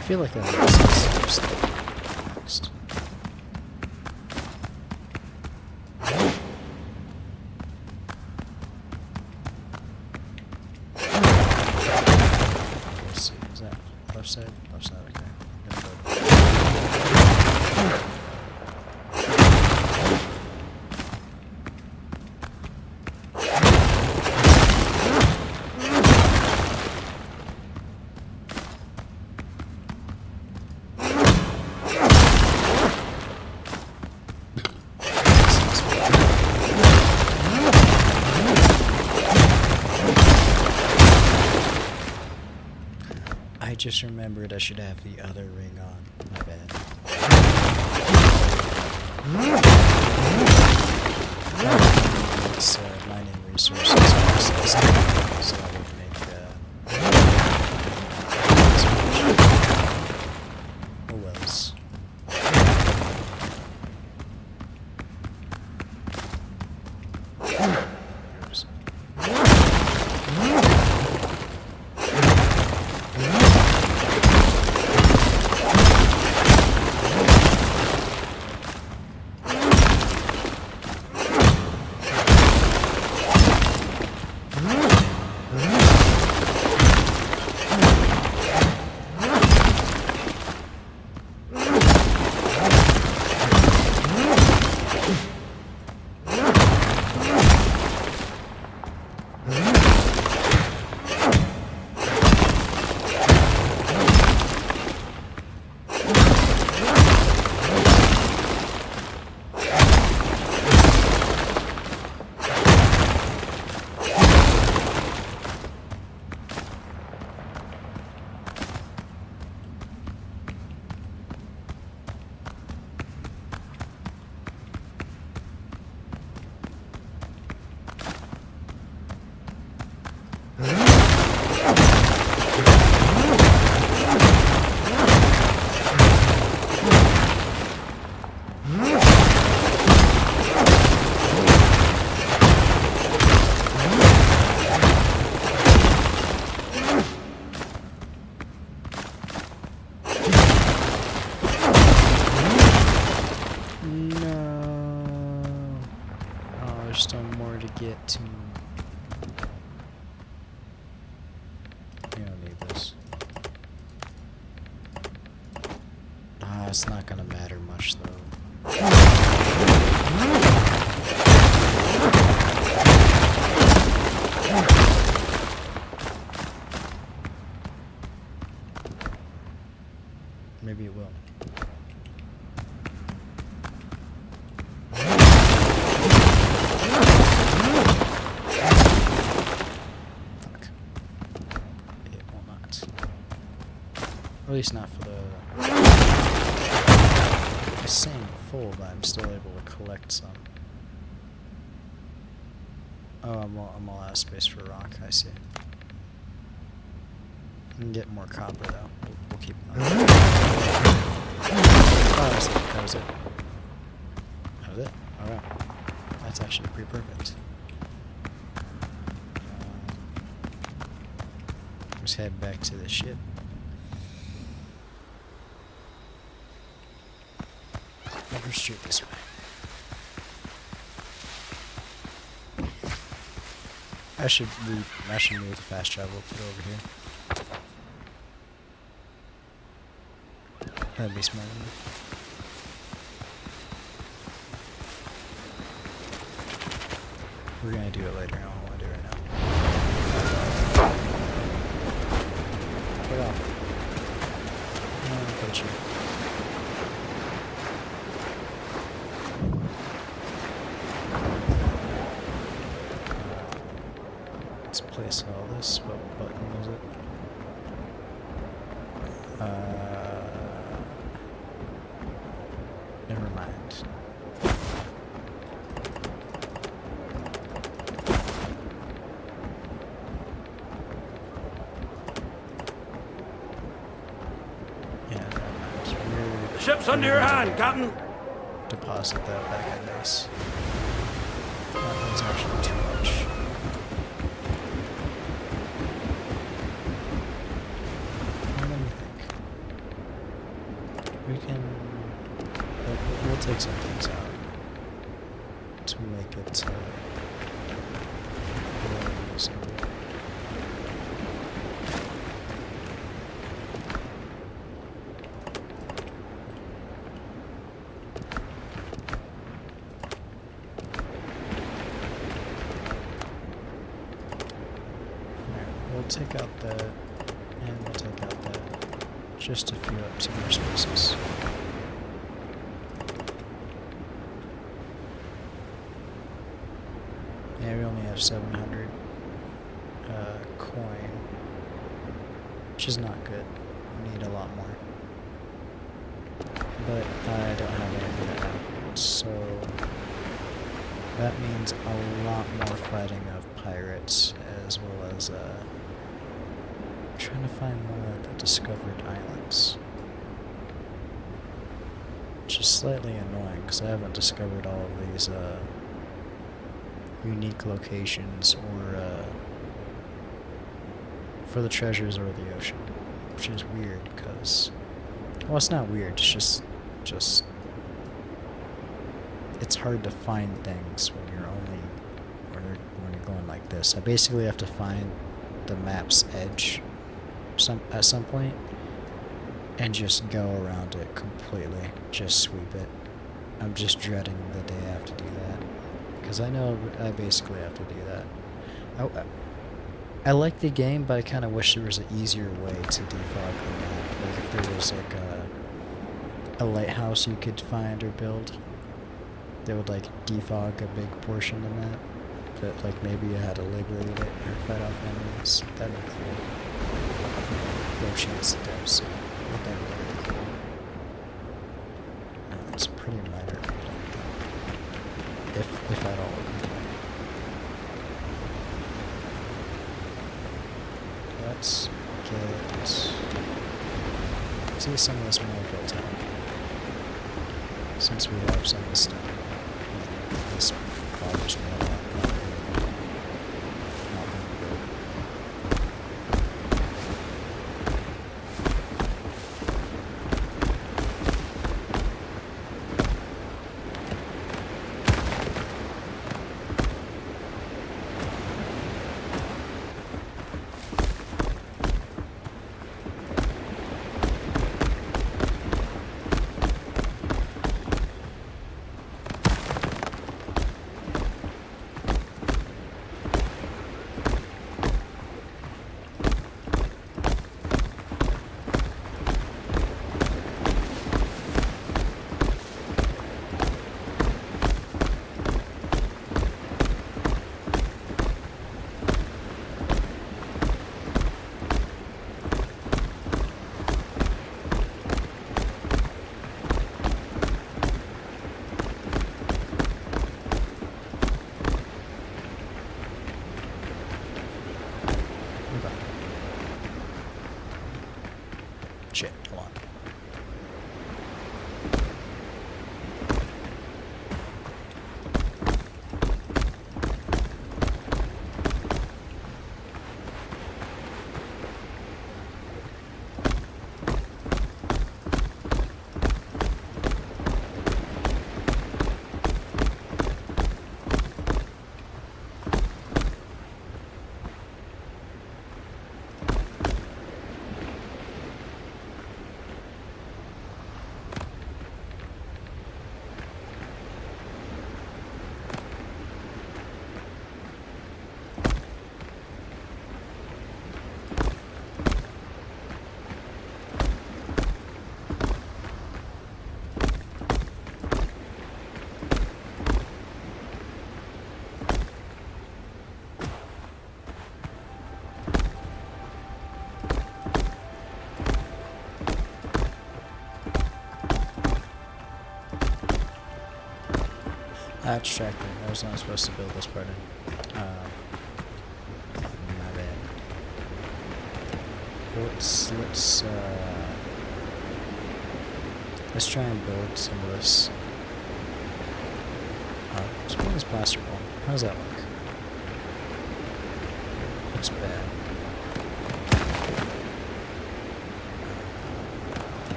I feel like that makes next. Let's see, is that left side? Left side, okay. I just remembered I should have the other ring on. My bad. It's mining resources, so that would make oh wells. Get to... You don't need this. It's not gonna matter much though. Maybe it will. At least not for the... It's saying full, but I'm still able to collect some. Oh, I'm all out of space for rock, I see. I can get more copper though. We'll keep going. Oh, that was it. That was it. That was it? Alright. That's actually pretty perfect. Let's head back to the ship. Never shoot this way. I should move the fast travel, put it over here. That'd be smart enough. We're gonna do it later. I don't want to do it right now. Get off. I'll catch you. Let's place all this. What button was it? Never mind. Yeah, never mind. The ship's under your hand, Captain. Deposit that back in base. That was actually too much. Let me think. We can. We'll take some things out to make it more reasonable. We'll take out that, and we'll take out that, just to free up some more spaces. Yeah, we only have 700 coin, which is not good. We need a lot more. But I don't have any of that now, so that means a lot more fighting of pirates, as well as trying to find more of the discovered islands. Which is slightly annoying, because I haven't discovered all of these unique locations or for the treasures or the ocean, which is weird because, well, it's not weird, it's just it's hard to find things when you're going like this. I basically have to find the map's edge at some point and just go around it completely, just sweep it. I'm just dreading the day I have to do that. Because I know I basically have to do that. I like the game, but I kind of wish there was an easier way to defog the map. Like if there was like a lighthouse you could find or build that would like defog a big portion of the map. But like maybe you had to liberate it or fight off enemies. That'd be cool. No chance to do so. But that'd be really cool. It's a pretty minor complaint though. If at all. Let's see some of this more built out. Since we have some of this stuff. This bothers me a lot. Not really good. Shit, hold on. Distracted. I was not supposed to build this part in. My bad. Let's try and build some of this. Let's build this plaster wall. How does that look? Looks bad.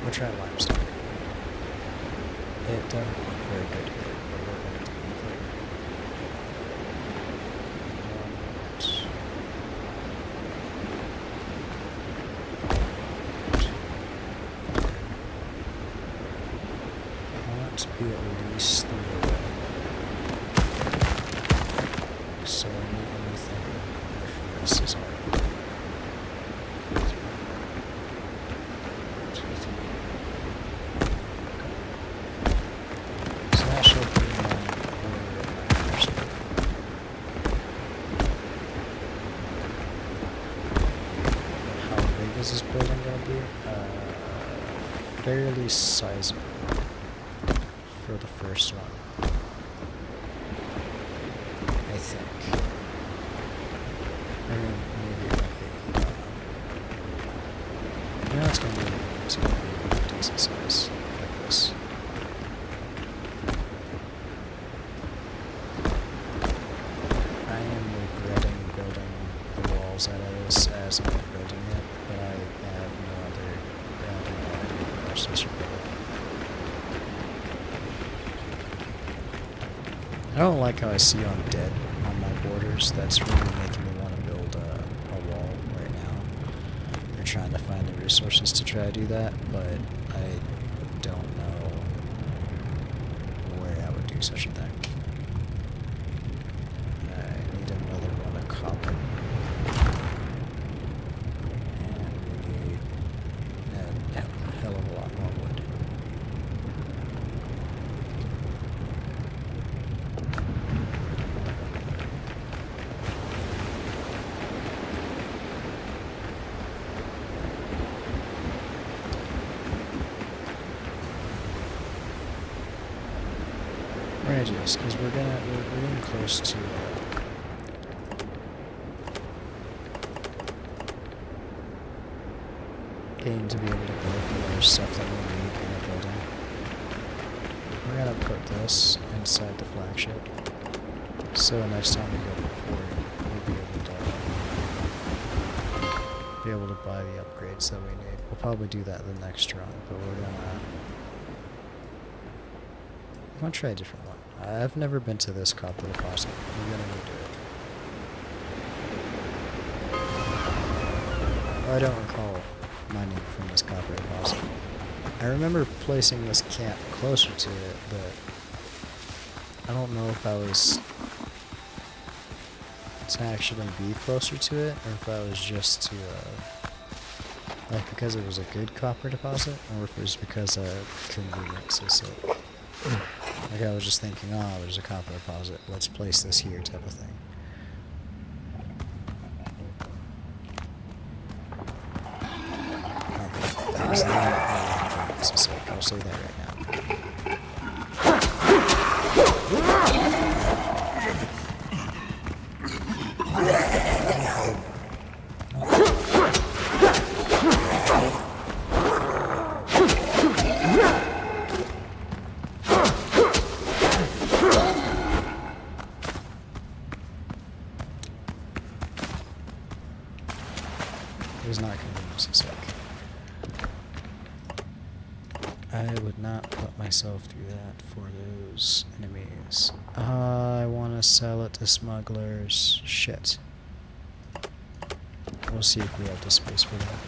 We'll try limestone. It doesn't look very good here, but we're going to do it. I want to be at least 3 away. So I need anything if this is already. Is this building going to be? Fairly sizable for the first one, I think. Or maybe it might be. No, it's going to be a decent size, like this. I am regretting building the walls out of this as I'm building it. But I have no other resources to build. I don't like how I see on dead on my borders. That's really making me want to build a wall right now. We're trying to find the resources to try to do that, but I don't know where I would do such a thing. I need another one of copper. Hell of a lot more wood. We're gonna do this because we're getting close to getting to be able to build more stuff that we need in a building. We're gonna put this inside the flagship, so next time we go to port, we'll be able to buy the upgrades that we need. We'll probably do that the next run, but we're gonna try a different one. I've never been to this copper deposit. We're gonna go do it. I don't recall mining from this copper deposit. I remember placing this camp closer to it, but I don't know if I was to actually be closer to it, or if I was just to, like, because it was a good copper deposit, or if it was because convenience's sake. Like, I was just thinking, oh, there's a copper deposit, let's place this here, type of thing. It's not convenience's sake, I'll say that right now. It was not convenience's sake. I would not put myself through that for those enemies. I want to sell it to smugglers. Shit. We'll see if we have the space for that.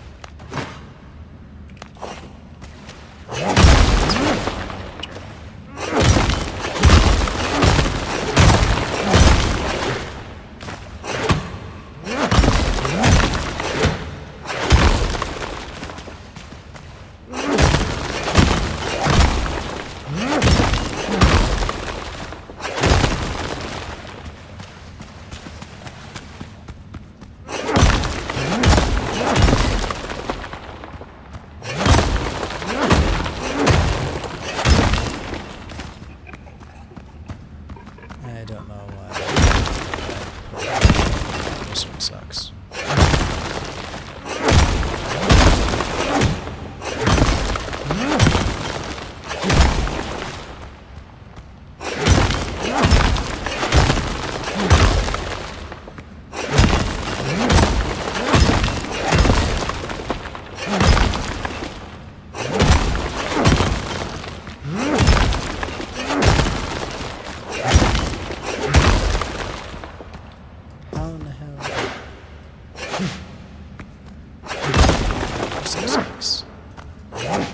don't know why. This one sucks. How in the hell? This sucks. Oh.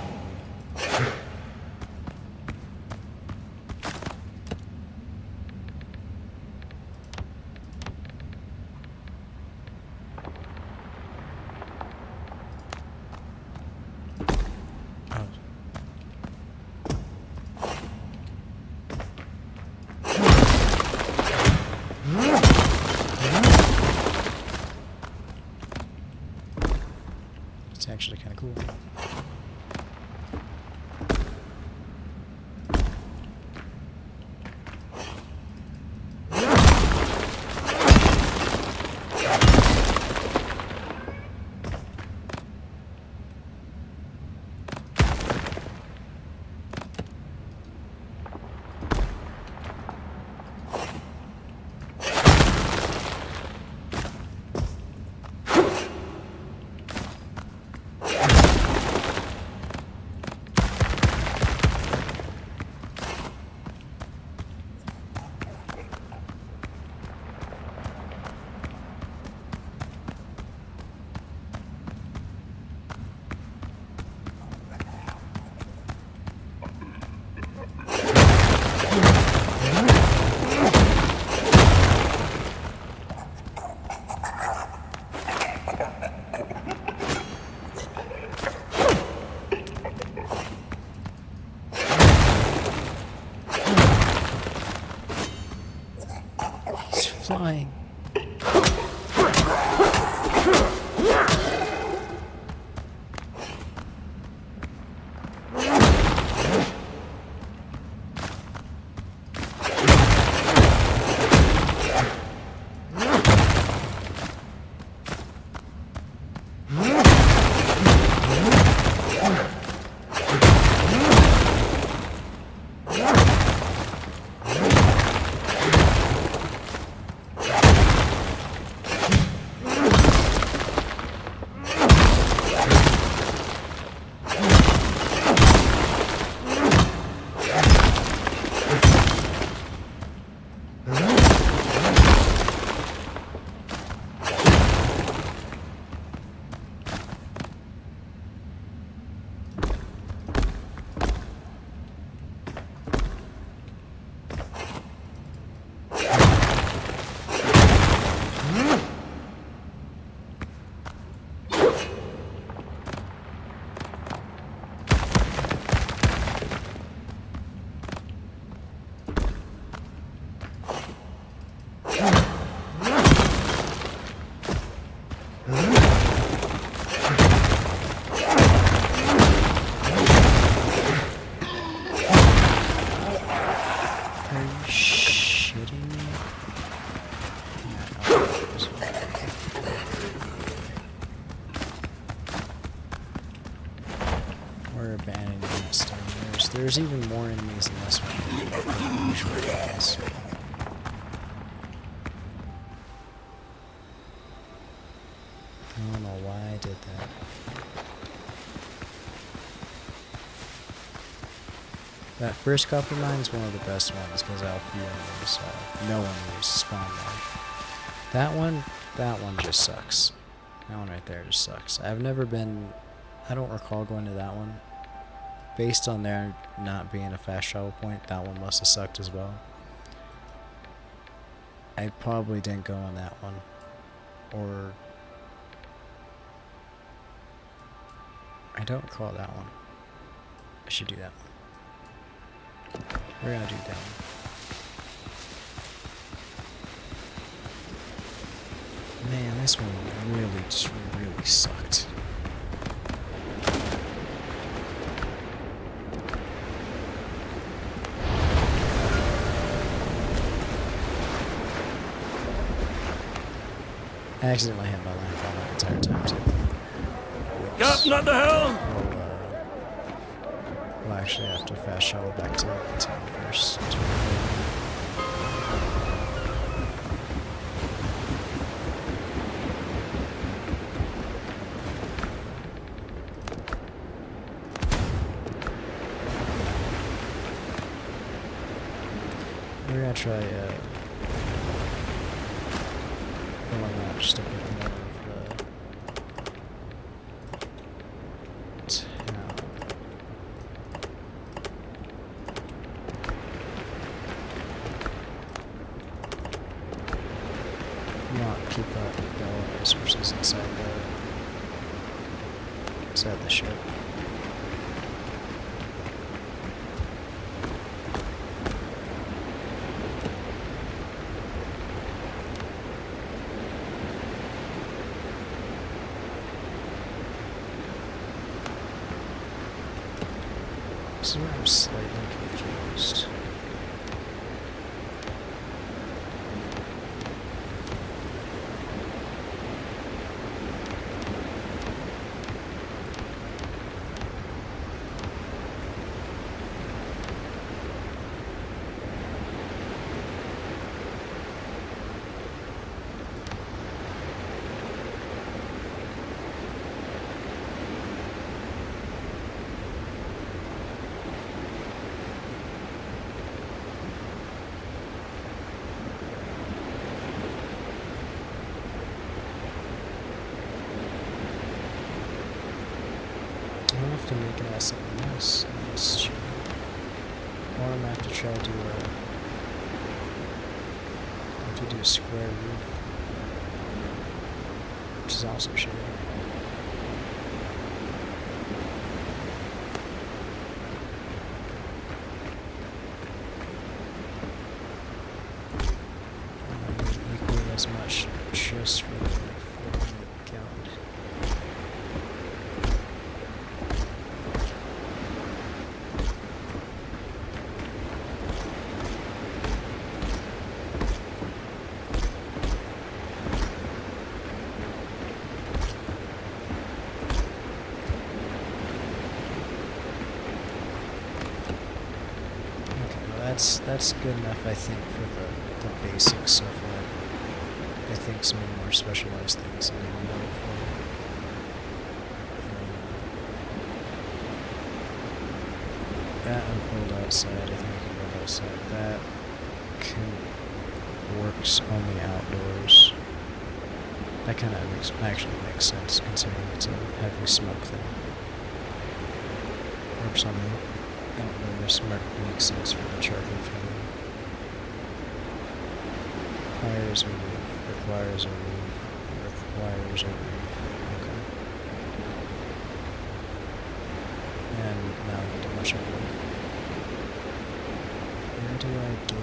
It's actually kind of cool. It's flying. Are you shitting me? We're abandoning this stone. There's even more enemies in this one than usually is. I don't know why I did that. That first copper mine is one of the best ones because how few enemies, no enemies spawn there. That one just sucks. That one right there just sucks. I don't recall going to that one. Based on there not being a fast travel point, that one must have sucked as well. I probably didn't go on that one. Or I don't recall that one. I should do that one. We're gonna do that one. Man, this one really sucked. I accidentally had my lamp on the entire time too. Captain at the helm! We'll actually have to fast travel back to the town first. We're gonna try going out just a bit more of the town. Not keep up the resources inside the ship. This is where I'm slightly confused. I'm gonna have to make it as something else. Let's check. Or I'm gonna have to try to do a square roof, which is also shaded. Equally as much just for the God. That's good enough, I think, for the basics of what I think some of the more specialized things I need to know for. That and build outside, I think I can build outside. That works only outdoors. That kind of actually makes sense considering it's a heavy smoke thing. Works on the outdoors, makes sense for the charcoal fuel. Requires a roof, requires a roof, requires a roof. Okay. And now I need to much of it. Where do I get...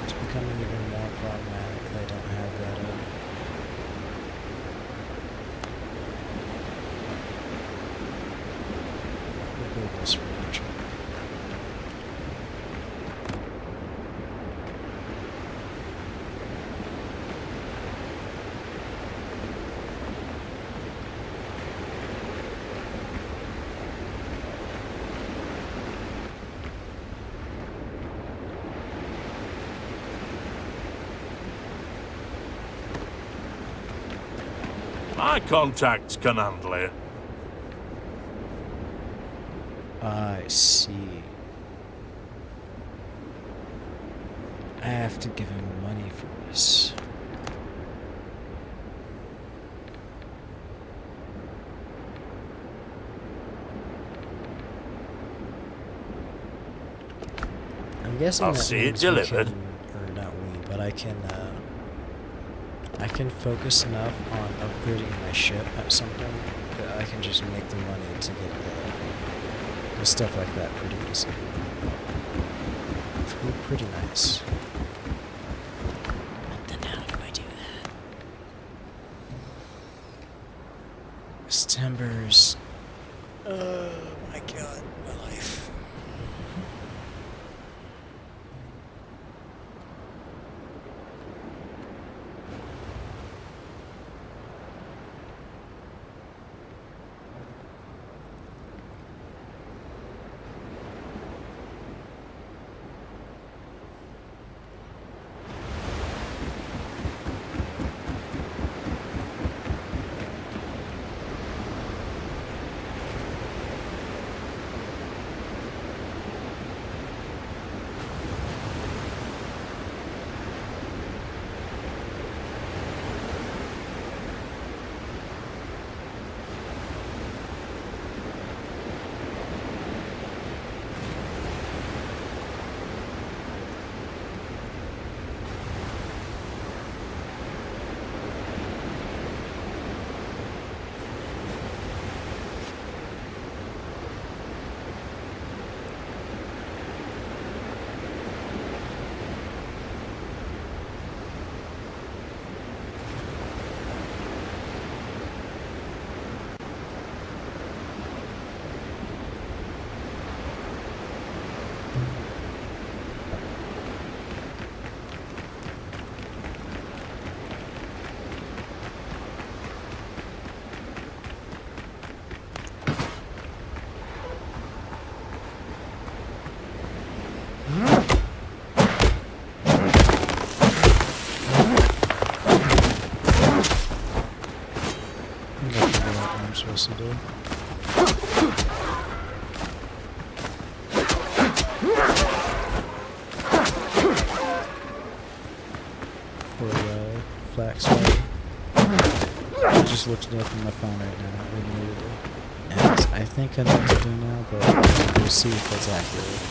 It's becoming even more problematic that I don't have that this furniture. My contacts can handle it. I see. I have to give him money for this. I'm guessing I'll that see it means we delivered. can, or not we, but I can focus enough on upgrading my ship at some point that I can just make the money to get the stuff like that pretty easy. Pretty nice. But then how do I do that? This timber's... Oh my god, my life. just looked it up on my phone right now, admittedly. And I think I know what to do now, but we'll see if that's accurate.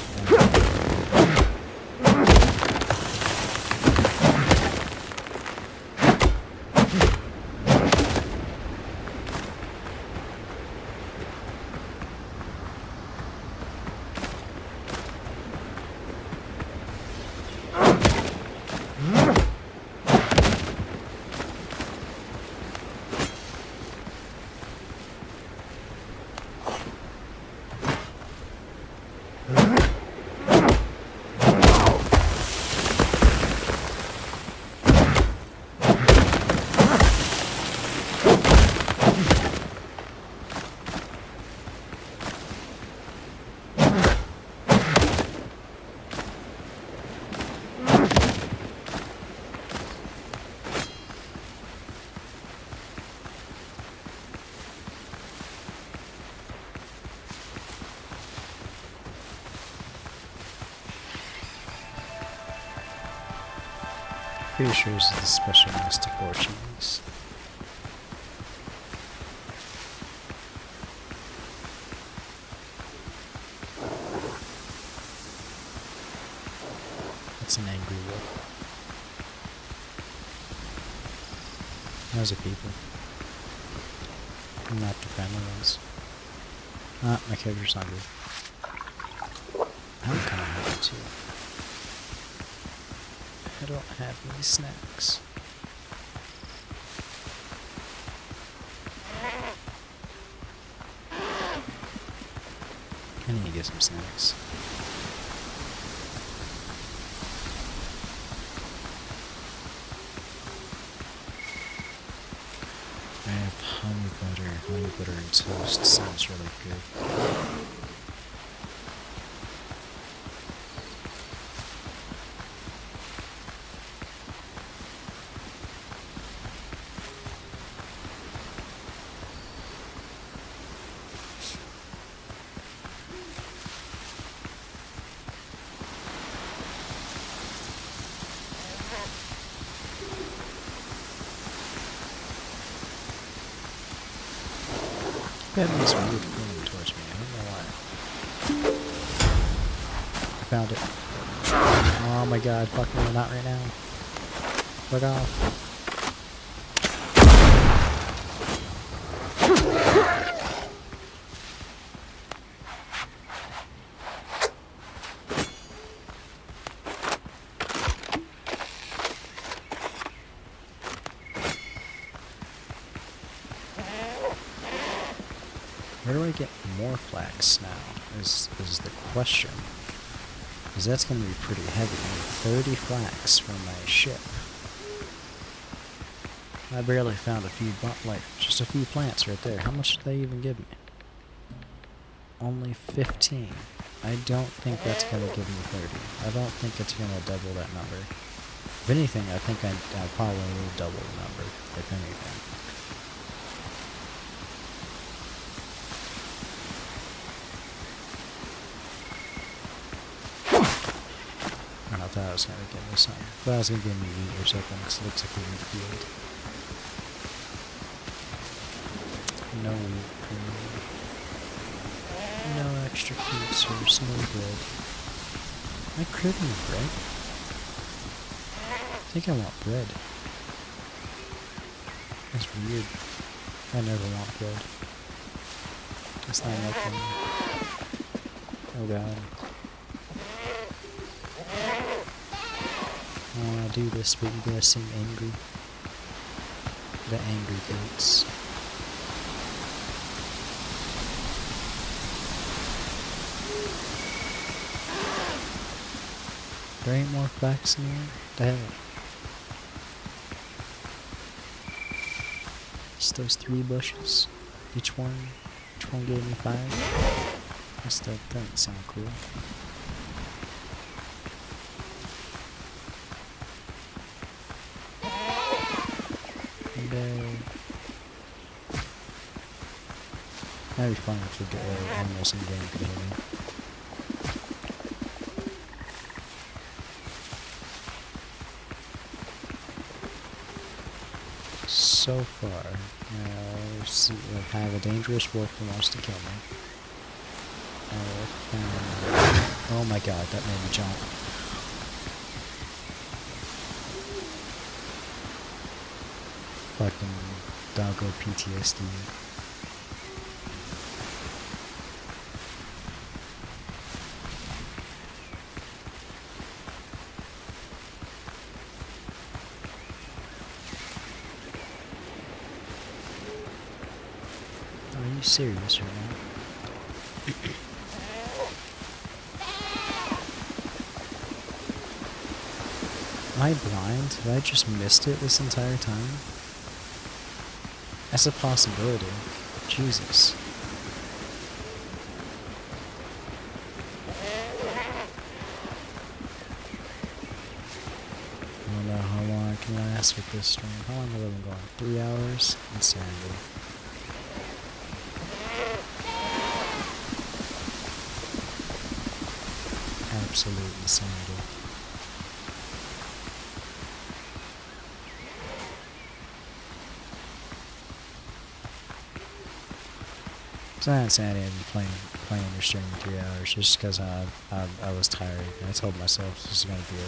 Pretty sure this is the special mystic Portuguese. That's an angry wolf. Those are people. Not the friendly ones. Ah, my character's hungry. I'm kinda hungry too. I don't have any snacks. I need to get some snacks. I have honey butter. Honey butter and toast sounds really good. I have this weird feeling towards me. I don't know why. I found it. Oh my god, fuck me, not right now. Fuck off. Where do I get more flax now, is the question. Because that's going to be pretty heavy. 30 flax from my ship. I barely found a few, just a few plants right there. How much did they even give me? Only 15. I don't think that's going to give me 30. I don't think it's going to double that number. If anything, I think I probably will double the number, if anything. I thought I was going to give me something. I thought I was going to give me wheat or something, because it looks like a wheat field. No wheat for me. No extra food source, no bread. I could need bread. I think I want bread. That's weird. I never want bread. It's not nothing. Oh god. I want to do this, but you guys seem angry. The angry goats. There ain't more flax in here? The hell? Just those 3 bushes. Each one gave me 5. That still doesn't sound cool. That'd be fun if we get almost in game could hear me. so far. I have a dangerous wolf who wants to kill me. Oh my god, that made me jump. Fucking doggo PTSD. Are you serious right now? Am I blind? Have I just missed it this entire time? That's a possibility. Jesus. I don't know how long I can last with this stream. How long have I been going? 3 hours? Insanity. Absolute insanity. It's not insanity. I've been playing your stream in 3 hours just because I was tired. And I told myself this is going to be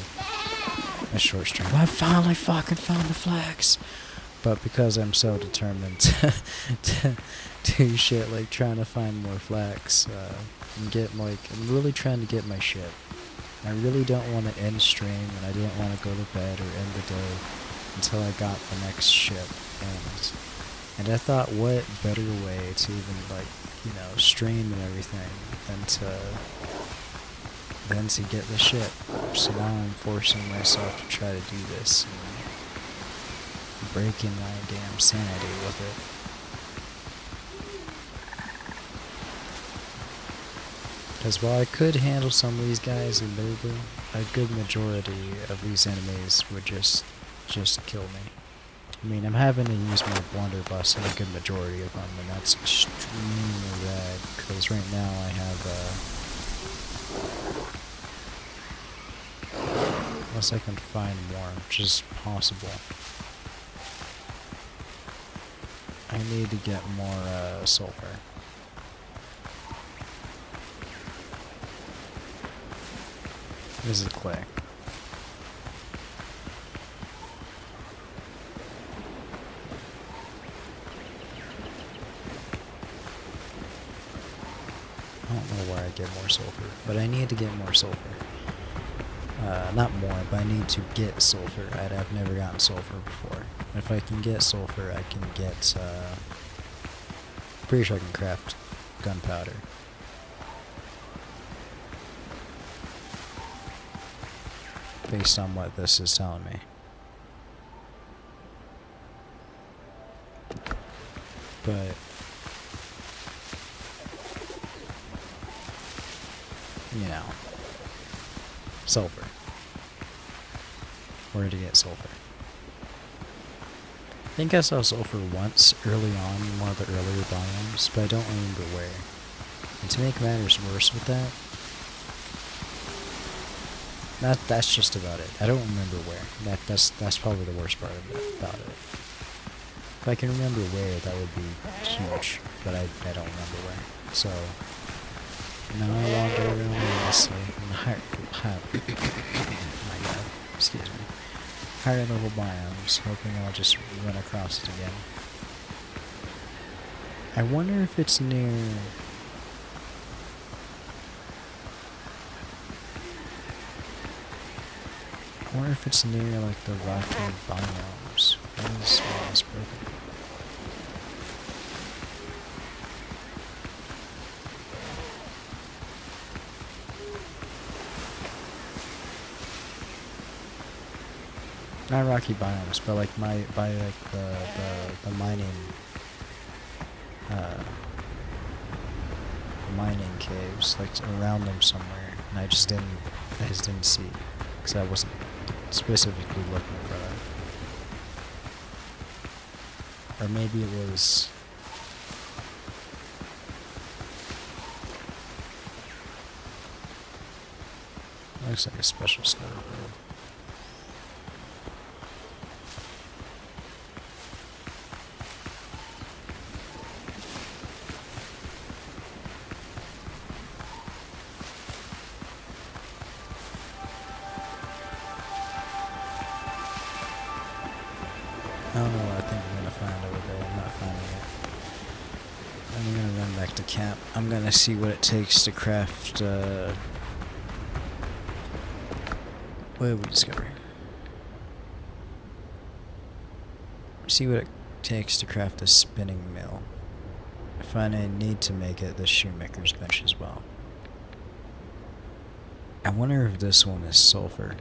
a short stream. I finally fucking found the flags. But because I'm so determined to do shit like trying to find more flags, and get like, I'm really trying to get my shit. I really don't want to end stream, and I didn't want to go to bed or end the day until I got the next ship. And I thought, what better way to even, like, you know, stream and everything than to get the ship. So now I'm forcing myself to try to do this and breaking my damn sanity with it. Because while I could handle some of these guys, admittedly, a good majority of these enemies would just kill me. I mean, I'm having to use my blunderbuss in a good majority of them, and that's extremely rad, because right now I have, unless I can find more, which is possible. I need to get more, sulfur. This is clay. I don't know where I get more sulfur, but I need to get more sulfur. Not more, but I need to get sulfur. I've never gotten sulfur before. If I can get sulfur, I can get, pretty sure I can craft gunpowder. Based on what this is telling me. But you know, sulfur. Where to get sulfur? I think I saw sulfur once early on in one of the earlier biomes, but I don't remember where. And to make matters worse with that, that's just about it. I don't remember where. That's probably the worst part of it, about it. If I can remember where, that would be huge, but I don't remember where. So now I wander around aimlessly in my god, excuse me. Higher level biomes, hoping I'll just run across it again. I wonder if it's near. I wonder if it's near, like, the rocky biomes. What is all this broken? Not rocky biomes, but like by like the mining caves, like around them somewhere, and I just didn't see, because I wasn't specifically looking for that. Or maybe it was. Looks like a special snow bird. don't know what I think I'm gonna find over there. I'm not finding it. I'm gonna run back to camp. I'm gonna see what it takes to craft, what did we discover? See what it takes to craft a spinning mill. I find I need to make it the shoemaker's bench as well. I wonder if this one is sulfur.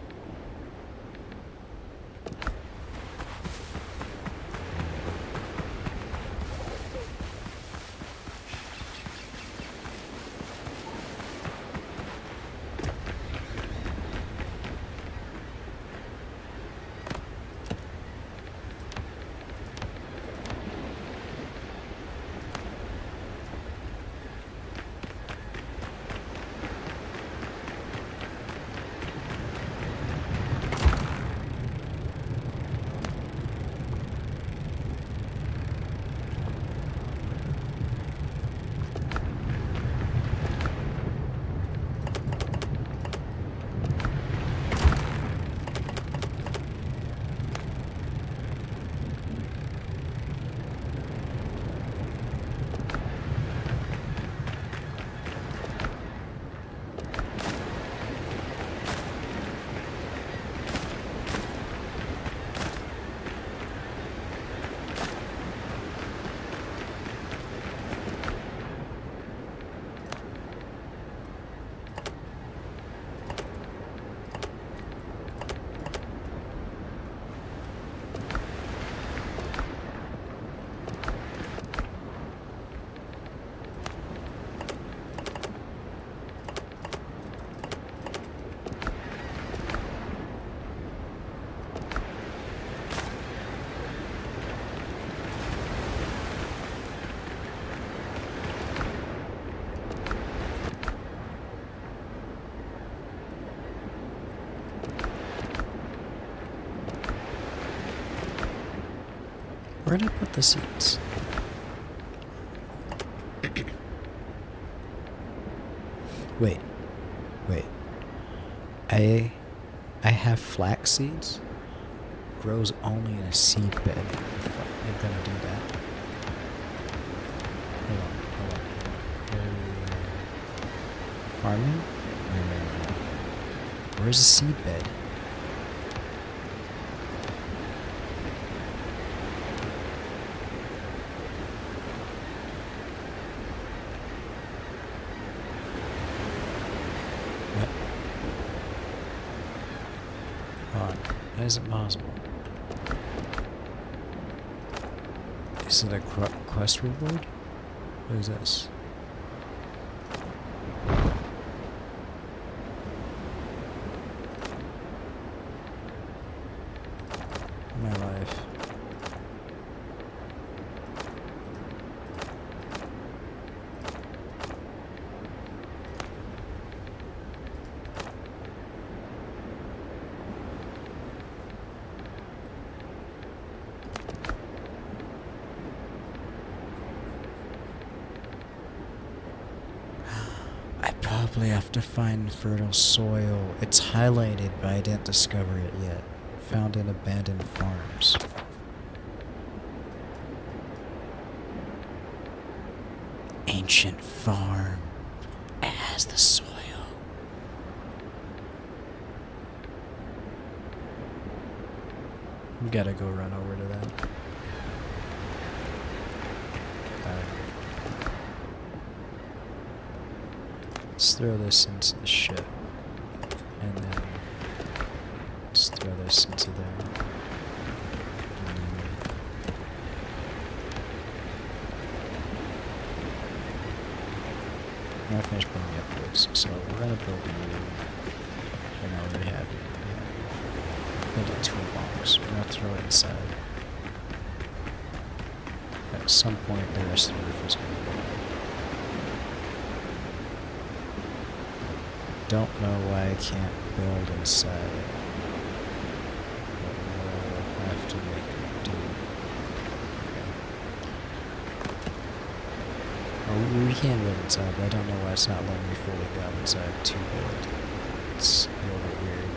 Where did I put the seeds? Wait. I have flax seeds? Grows only in a seed bed. I'm gonna do that. Hold on. Farming? No. Where's the seed bed? That isn't possible. Is it a quest reward? What is this? My life. Probably have to find fertile soil. It's highlighted, but I didn't discover it yet. Found in abandoned farms. Ancient farm. It has the soil. We gotta go run over to that. Let's throw this into the ship, and then let's throw this into there. I'm gonna finish building up woods, so we're gonna build a new. I know we already have it. Build a toolbox. We're gonna throw it inside. At some point, the rest of the roof is gonna go. Don't know why I can't build inside, but we'll have to make do. Oh, we can build inside, but I don't know why it's not letting me fully go inside to build. It's a little bit weird.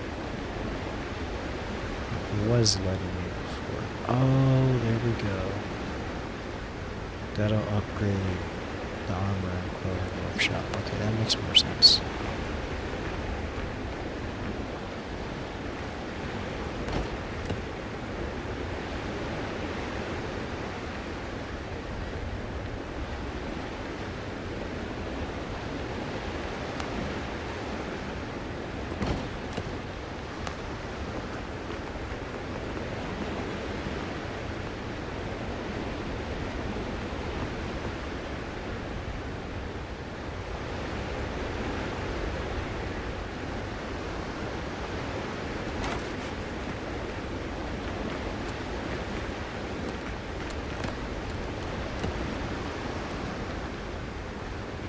It was letting me before. Oh, there we go. That'll upgrade the armor and clothing workshop. Okay, that makes more sense.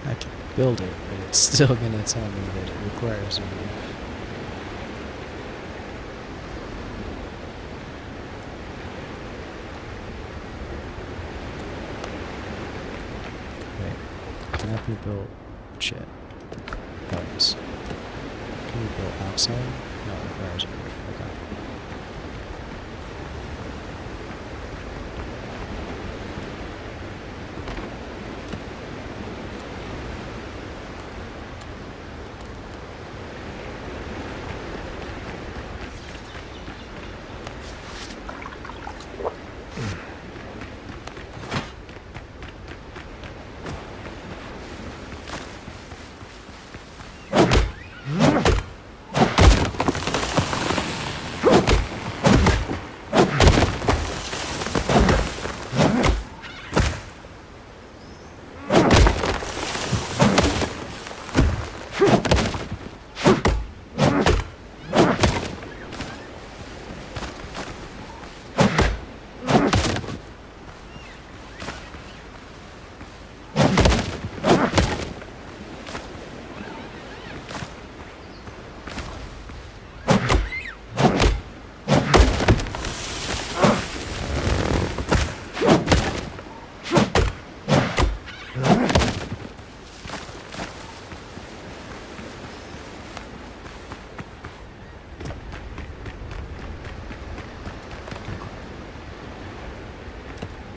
I can build it, but it's still gonna tell me that it requires a roof. Wait, cannot be built. Shit. Bugs. Can we build outside? No, it requires a roof. Okay.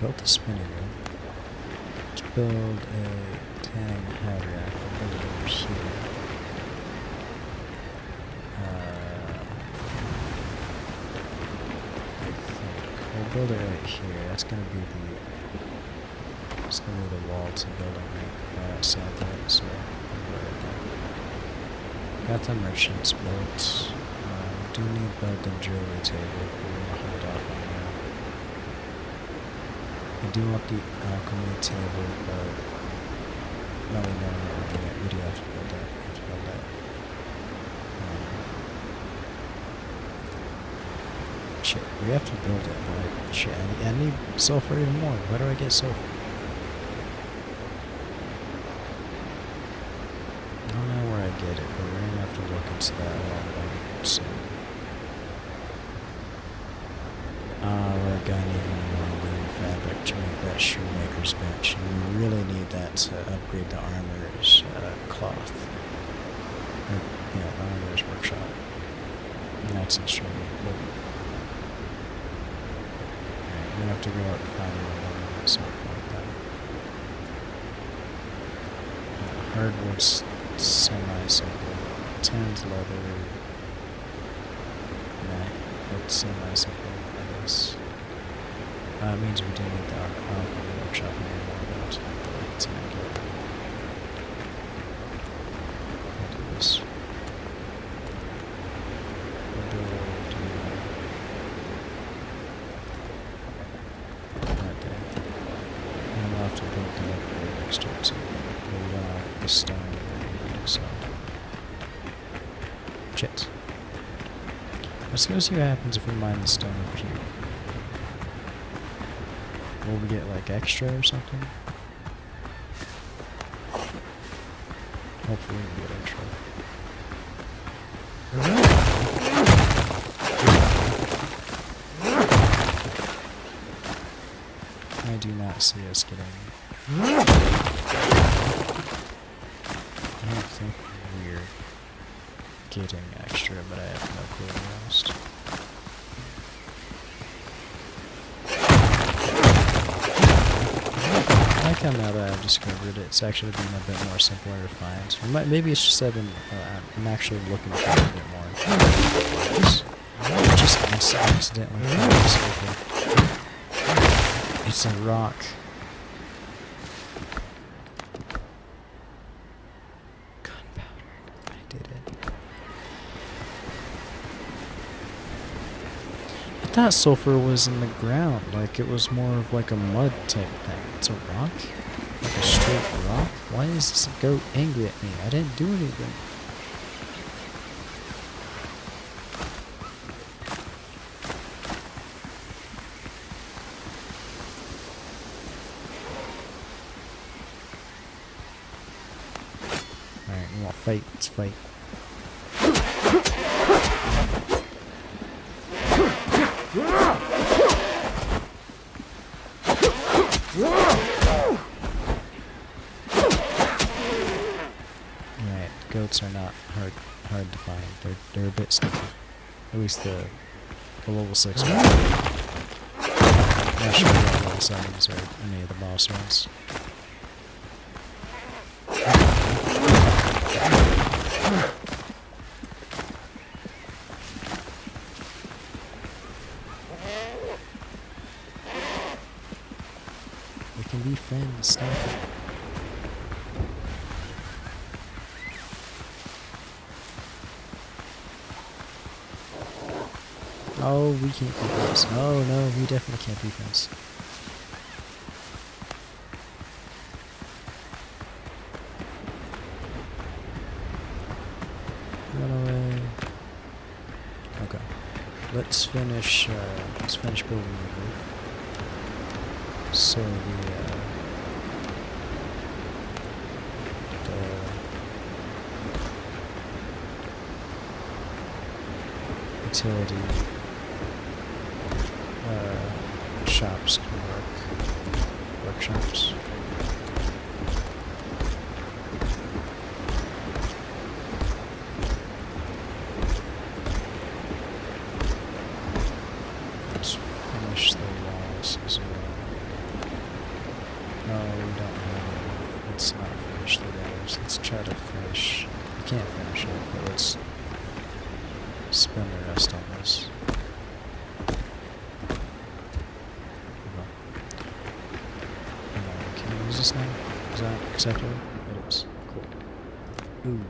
Built a spinning wheel. Let's build a tanning head rack. We'll build it over here. I think we'll build it right here. That's gonna be the wall to building right outside that. So we'll go right there. Got the merchants built. Do need to build the jewelry table. We're gonna hold off on that. I do want the alchemy table, but no, we do have to build that. We have to build that. Shit, we have to build it, but shit, I need sulfur even more. Where do I get sulfur? I don't know where I get it, but we're gonna have to look into that a lot more soon. We're gonna need more linen fabric to make that shoemaker's bench, and we really need that to upgrade the armorer's cloth. Or, yeah, the armorer's workshop. And that's extremely important. Alright, we're gonna have to go out and find more linen at some point then. Hardwood's semi-simple. Tanned leather. Nah, it's semi-simple. It means we do need the alchemy workshop and more about the tank. I'll do this. We'll build that day. And we'll have to build the upgrade next to it, so we'll the stone so. Shit. Let's go see what happens if we mine the stone up here. Will we get like extra or something? Hopefully we get extra. I do not see us getting... I don't think we're getting extra, but I have no clue where else. like how now that I've discovered it, it's actually being a bit more simple and refined. Maybe it's just that I'm actually looking for it a bit more. Just accidentally found this open. It's a rock. Gunpowder. I did it. I thought sulfur was in the ground, like it was more of like a mud type thing. It's a rock? Like a straight rock? Why is this goat angry at me? I didn't do anything. Alright, we want to fight. Let's fight. Alright, goats are not hard to find. They're a bit sneaky. At least the level 6 ones. Not sure about level 7s or any of the boss ones. We can be friends, stop it. Oh, we can't be friends. Oh no, we definitely can't be friends. Run away. Okay. Let's finish building the roof. So the utility shops can work. Workshops. Let's finish the walls as well. No, we don't have enough. Let's not finish the walls. Let's try to finish. We can't finish it, but let's spend the rest on this. Can we use this now? Is that acceptable? It is. Cool. Ooh.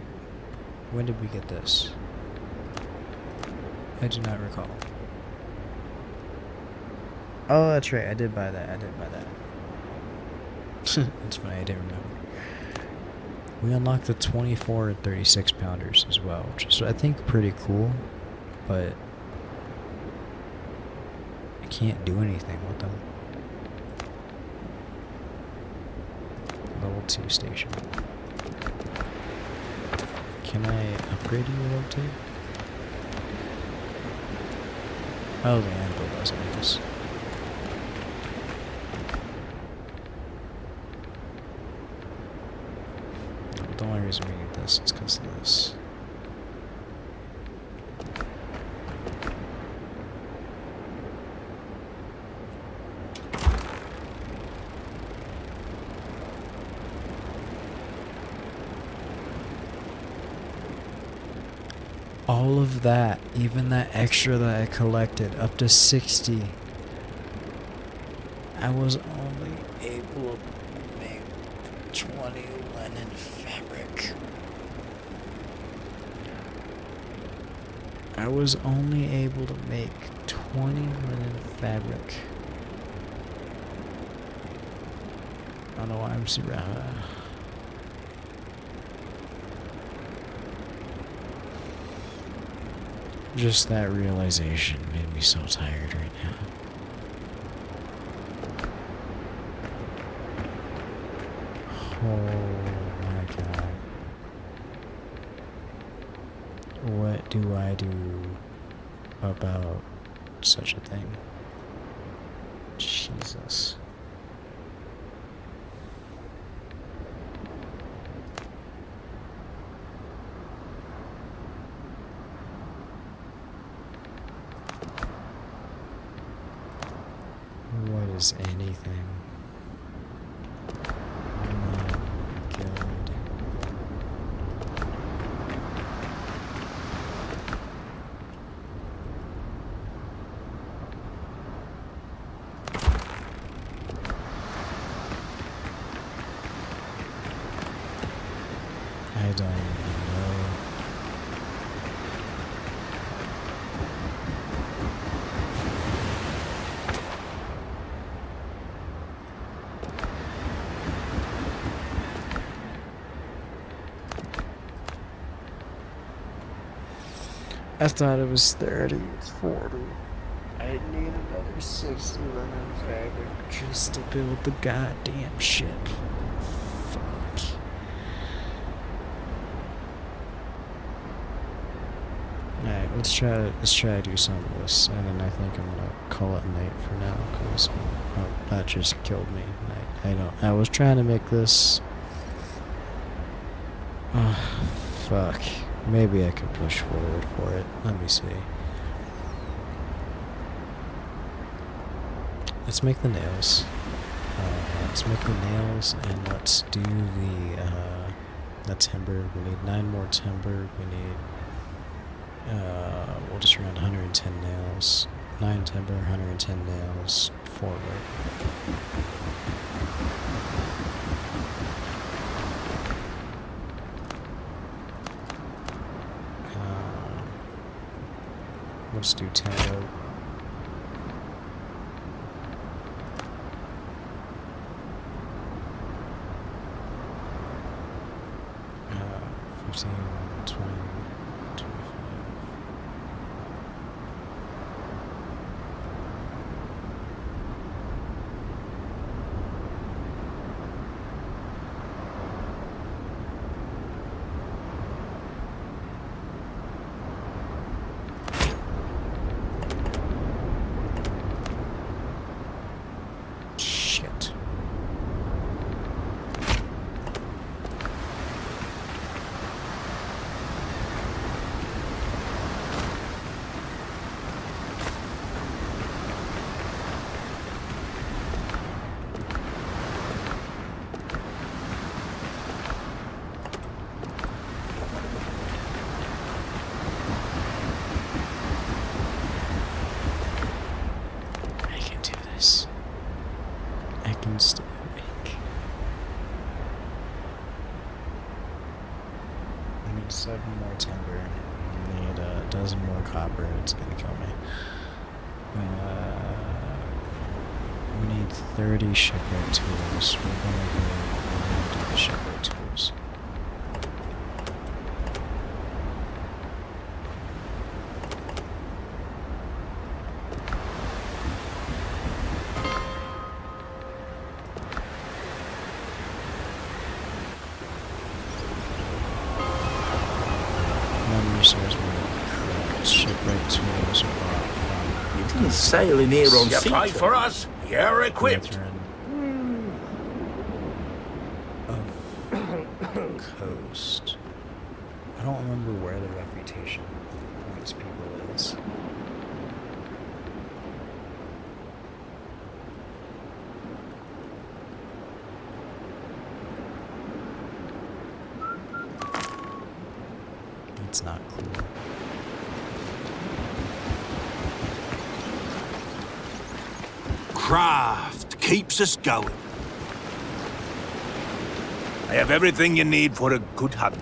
When did we get this? I do not recall. Oh, that's right. I did buy that. It's funny, I didn't remember. We unlocked the 24 and 36 pounders as well, which is, I think, pretty cool, but I can't do anything with them. Level 2 station. Can I upgrade you a level 2? Oh, the anvil doesn't, I guess. The only reason we need this is because of this. All of that, even that extra that I collected, up to 60, I was only able to make 20 linen fabric. I was only able to make 20 linen fabric. I don't know why I'm super... Just that realization made me so tired right now. Oh my god. What do I do about such a thing? Jesus. What is anything? don't even know. I thought it was 30, it's 40. I need another 60 lemon fabric just to build the goddamn ship. Fuck. Alright, let's try to do some of this, and then I think I'm gonna call it a night for now, because that just killed me. I was trying to make this. Fuck. Maybe I could push forward for it. Let me see. Let's make the nails. Let's make the nails, and let's do the timber. We need 9 more timber. We need, we'll just run 110 nails. 9 timber, 110 nails, forward. Let's do 10 oak. 15, 20, 25. Shit. I can do this. I can still make. I need 7 more timber. I need a dozen more copper. It's gonna kill me. We need 30 shipwright tools. We're gonna do the shipwright tools. Memory serves me correct. Shipwright tools are bought from You didn't sail in here on You sea. fight for us? You're equipped. Brethren of Coast. I don't remember where the reputation points people is. It's not cool. Craft keeps us going. I have everything you need for a good hunt.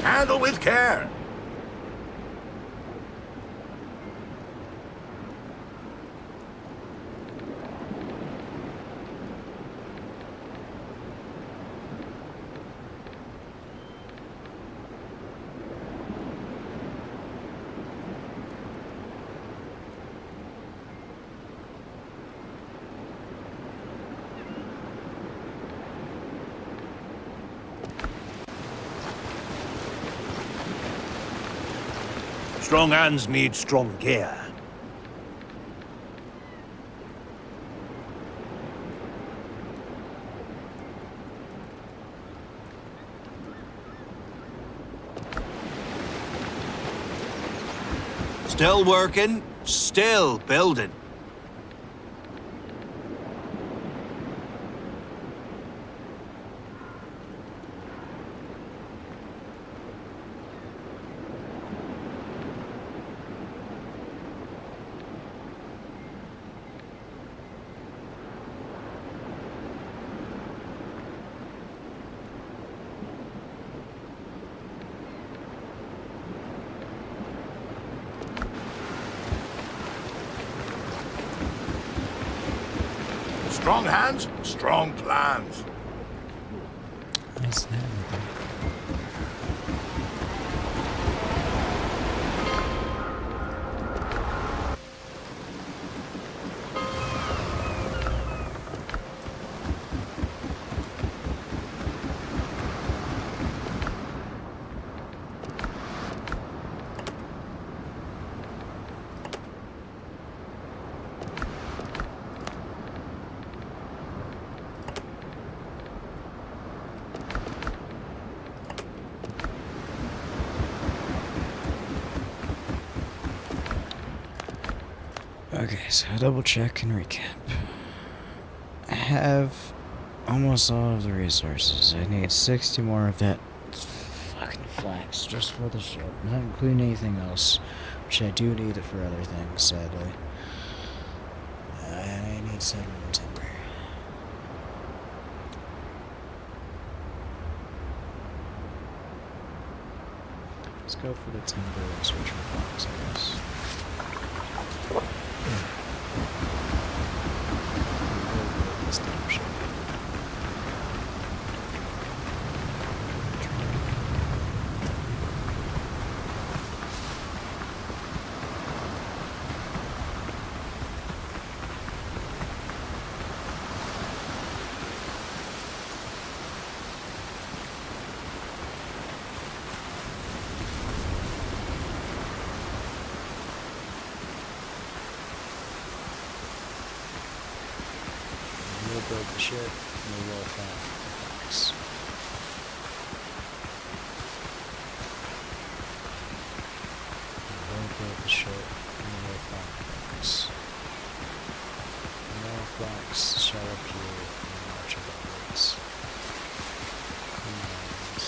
Handle with care. Strong hands need strong gear. Still working, still building. Strong hands, strong plans. Nice to have you there. Okay, so double check and recap. I have almost all of the resources. I need 60 more of that fucking flax just for the ship, not including anything else, which I do need it for other things, sadly. I need 7 more timber. Let's go for the timber and switch for flax, I guess. This damn shit. We'll build the ship, and we will find the flax. We'll build the ship, and we will find the flax. No flax shall appear in the march of upwards. Commands.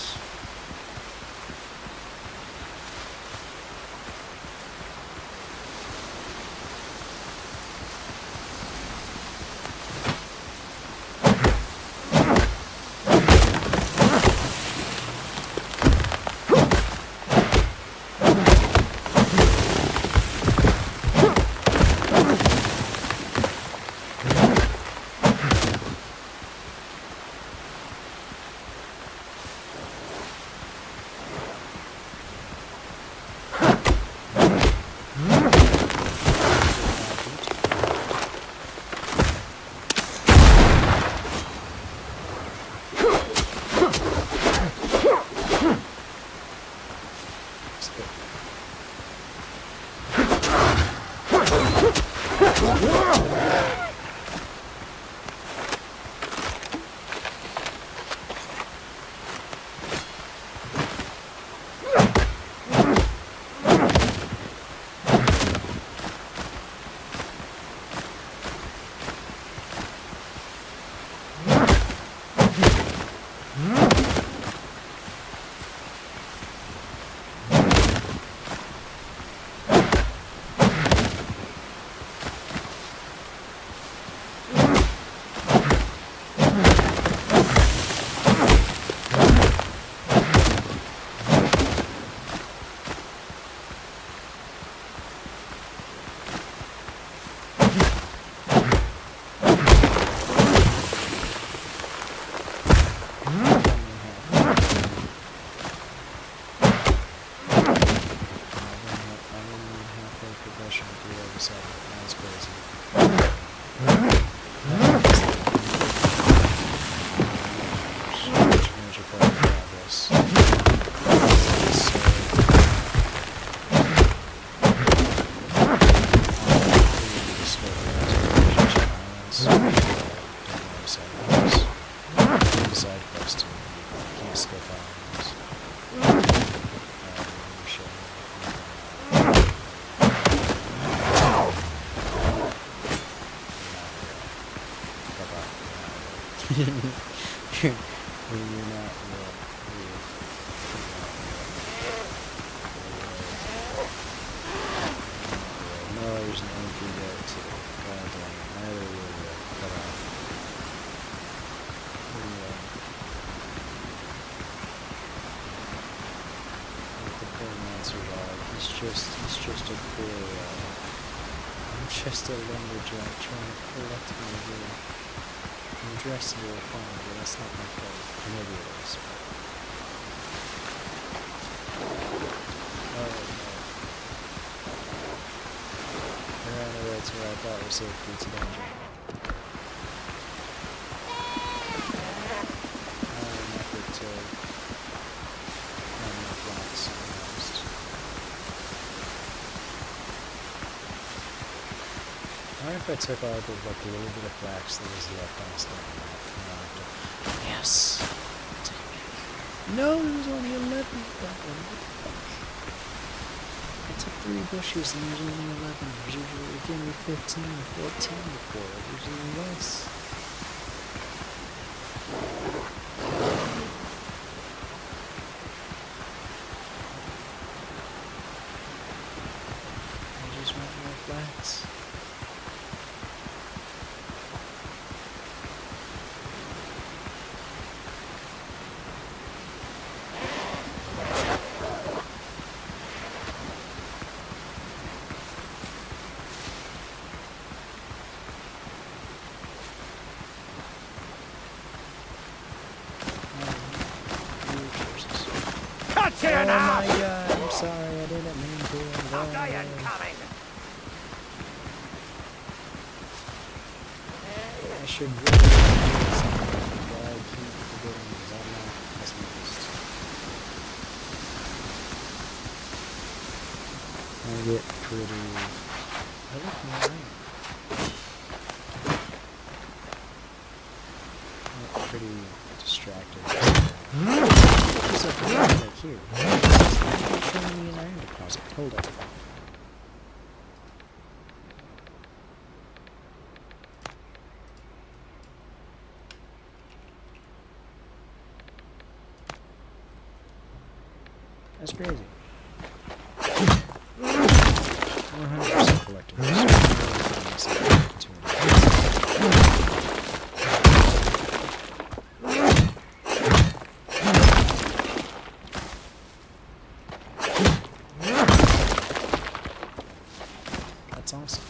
You're not real. No, there's no entry there too. God damn it. Neither will we. Cut off. Like the poor Mancer dog. He's just a poor, I'm just a lumberjack trying to collect my wood. I'm dressed in your phone, but that's not my fault. Maybe it is. Oh no. I ran away to where I thought was safety to danger. An effort to find more blocks almost. I wonder if I took all the like a little bit of flax that was left on the stem. Yes. No, there was only 11. I took 3 bushes and there's only 11. There's usually gave me 15 or 14 before. There's even less. I just want more flax. Here Oh now! my god, I'm sorry, I didn't mean to involve Giant you. coming! I should really do something, but I keep forgetting because I'm not pessimist. I get pretty... I look alright. I get pretty distracted. There's a thing right here. It's showing me an iron deposit. Hold up. That's crazy. 100% collecting this. That's awesome.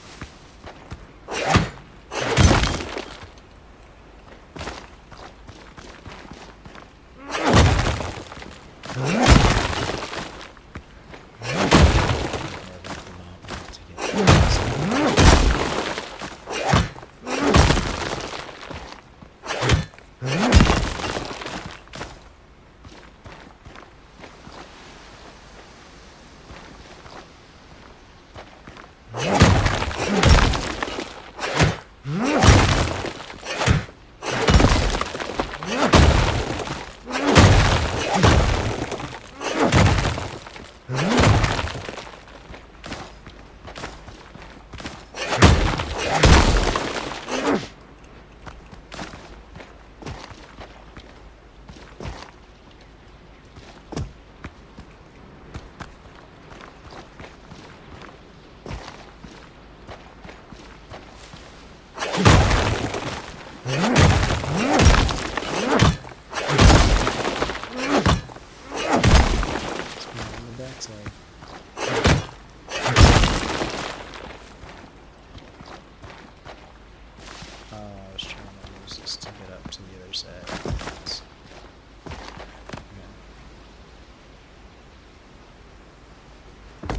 I was trying to use this to get up to the other side.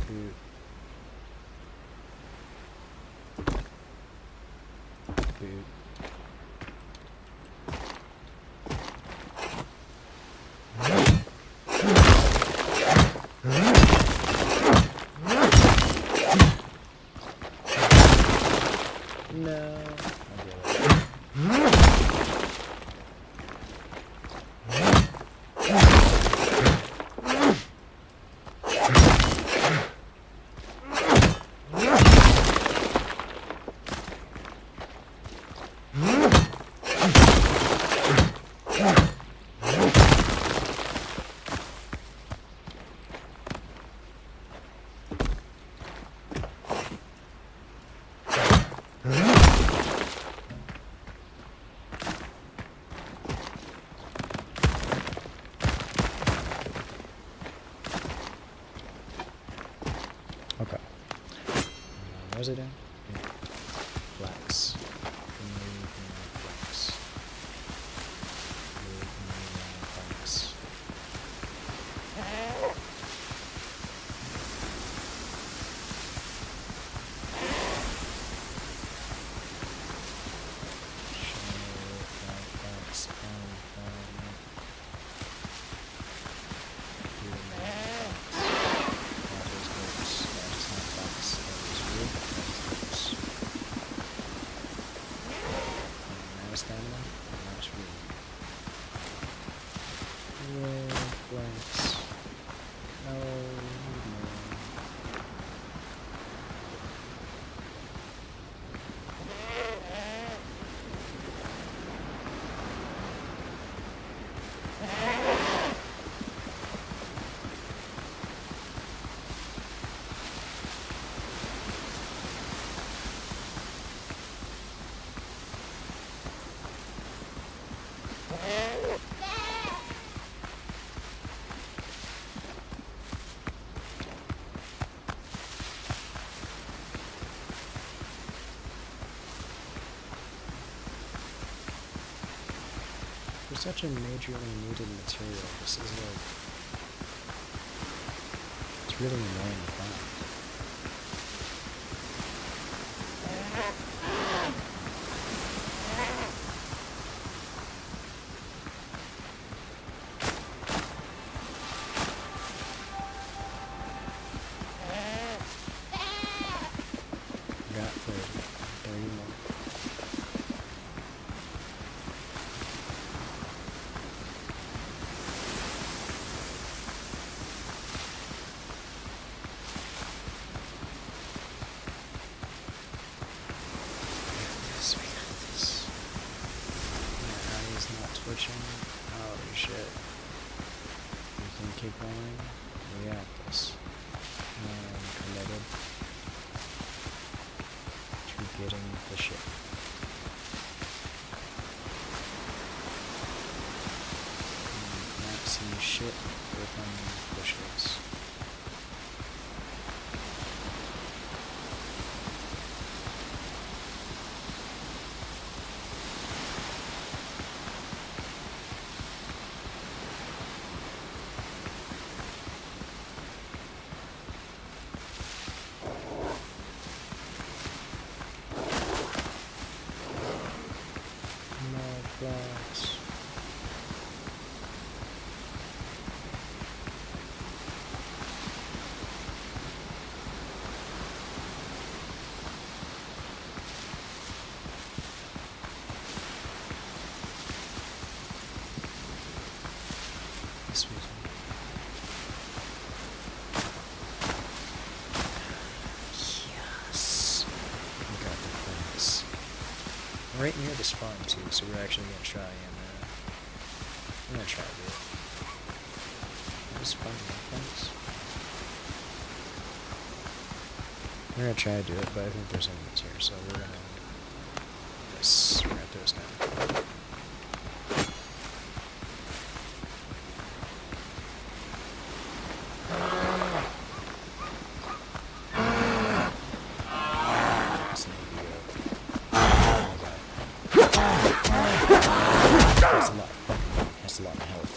Boot. Boot. No. Okay. What was it in? Yeah. Flax. Remove flax. Flex. Oh no. For such a majorly needed material, this is like... It's really annoying to find. Got 30 more. Twitching. Oh shit. We can keep going. We got this. Committed to getting the ship. Not see shit within bushes. Blocks. This was yes. We got the plants. Right near this farm too, so we're actually gonna try and I'm gonna try to do it. This farm plants. We're gonna try to do it, but I think there's enemies here, so we're gonna throw this down. That's a lot of health.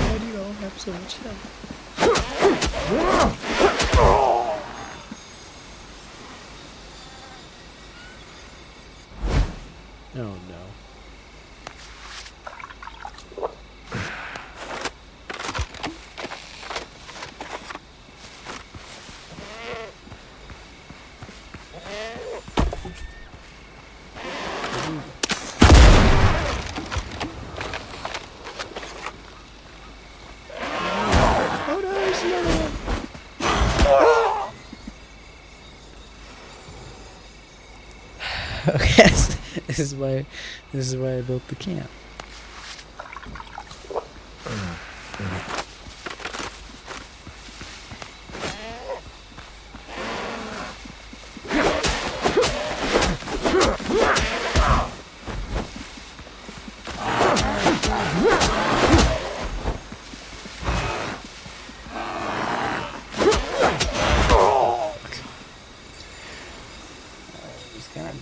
Why do you all have so much health? Oh no. Okay, this is why I built the camp.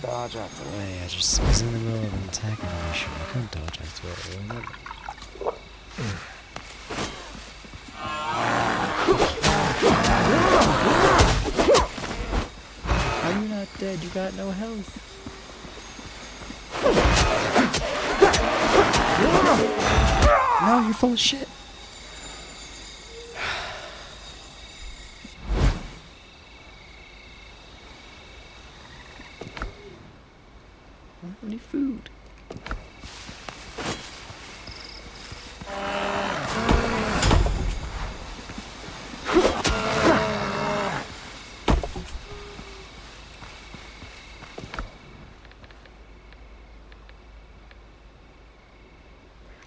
Dodge out the way. I just was in the middle of an attack animation. I couldn't dodge out the way. How are you not dead? You got no health. No, you're full of shit. have any food.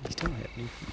You don't have any food.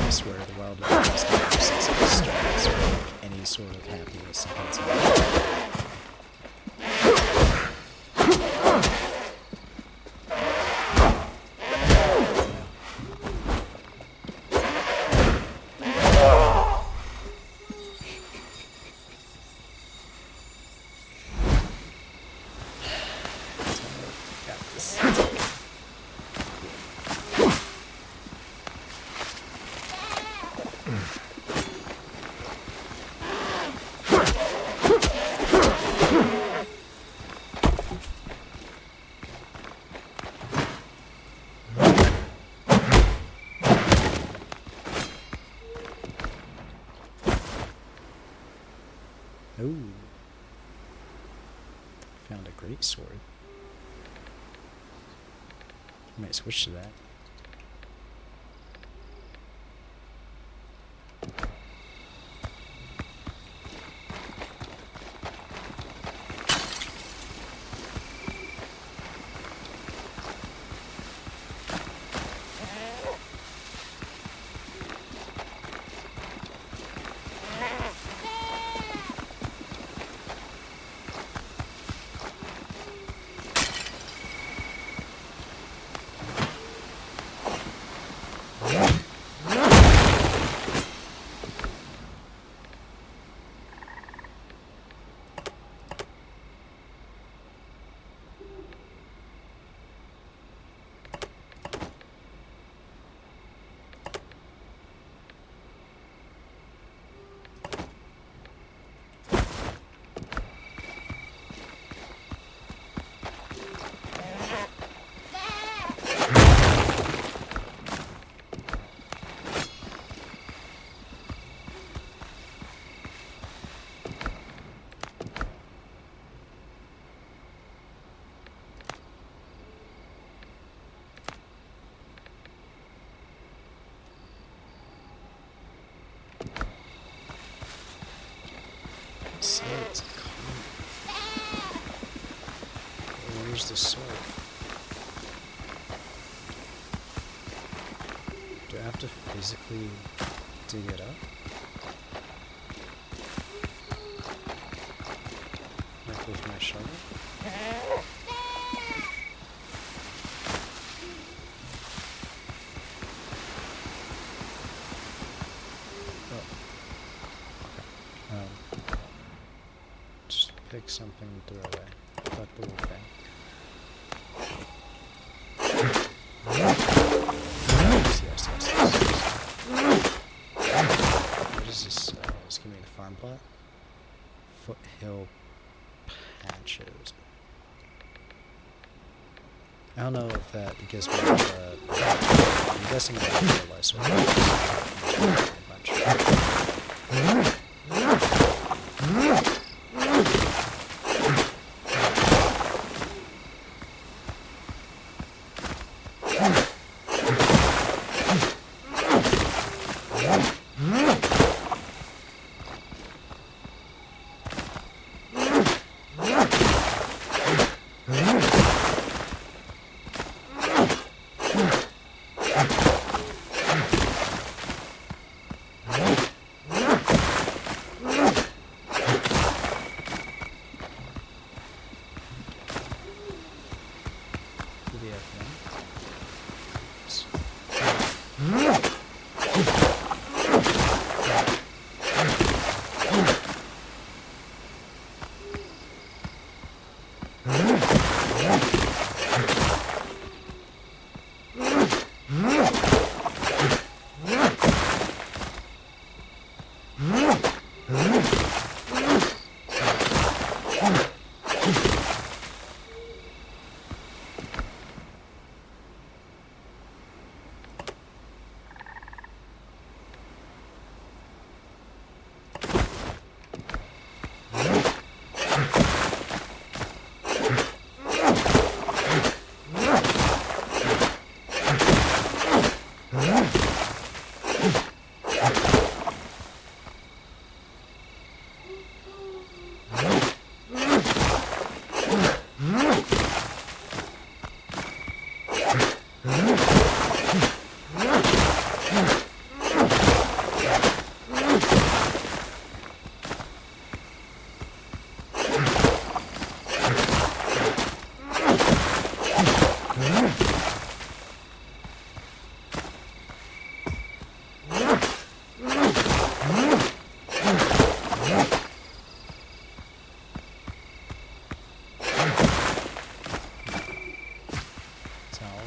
I swear the wild animals have a sense of distress or like any sort of happiness and content. Got this. Ooh. Found a great sword. I might switch to that. So it's where's the sword? Do I have to physically dig it up? Like with my shovel? Just pick something and throw away. Fuck the little thing. Yes. What is this? It's giving me the farm plot. Foothill patches. I don't know if that gives me I'm guessing I have to realize a bunch.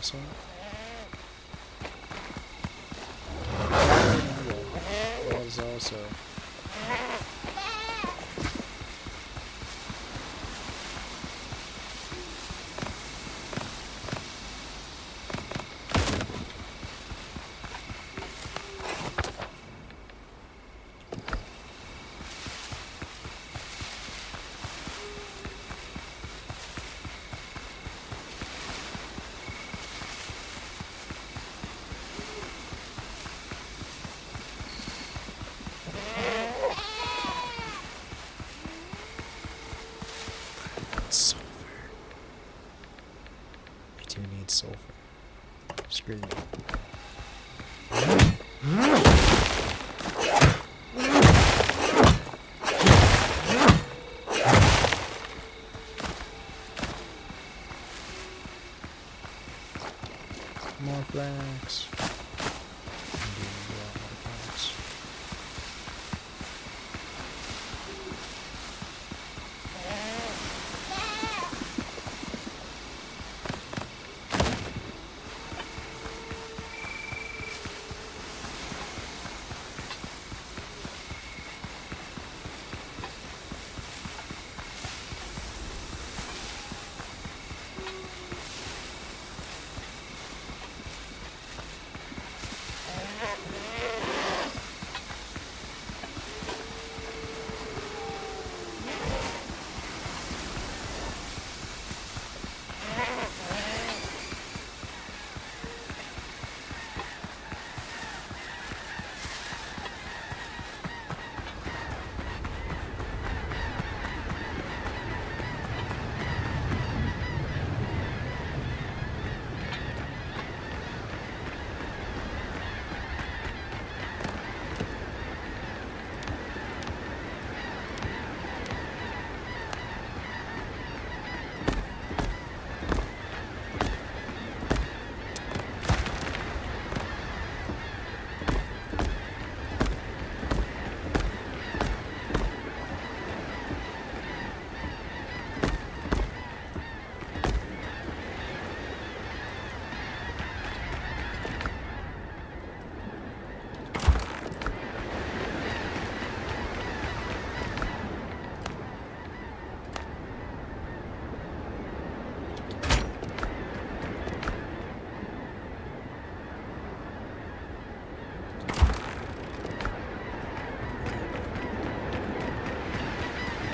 also. That is also. Sulfur. I do need sulfur. Screw me. More flags.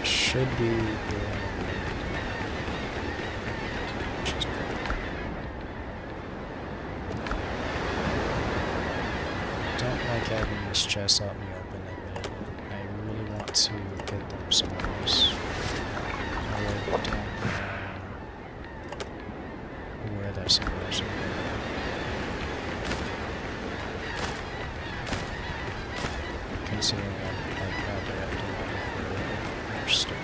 Should be don't like having this chest out in the open admittedly. I really want to get them somewhere else. I really don't know where they're somewhere else. Considering I probably have to look for more stone.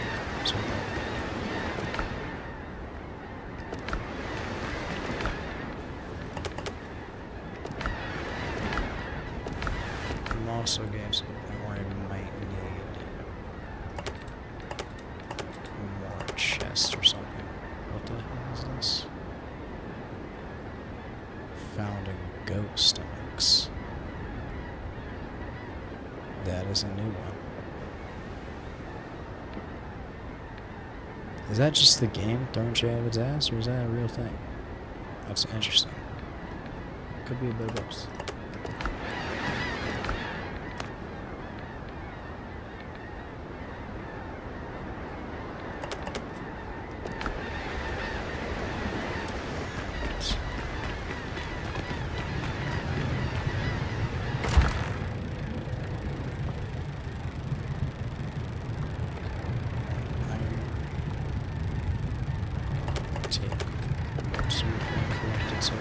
I'm also getting to the point where I might need more chests or something. What the hell is this? Found in goat stomachs. That is a new one. Is that just the game throwing shit out of its ass, or is that a real thing? That's interesting. Could be a bit of both. So far.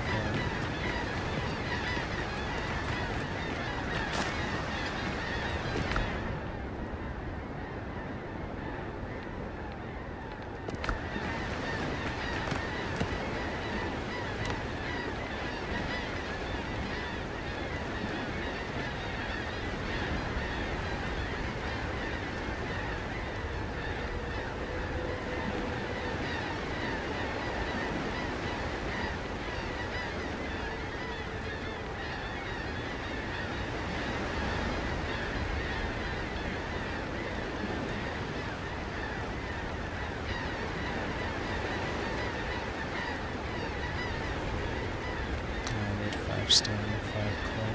stone, 5 clay.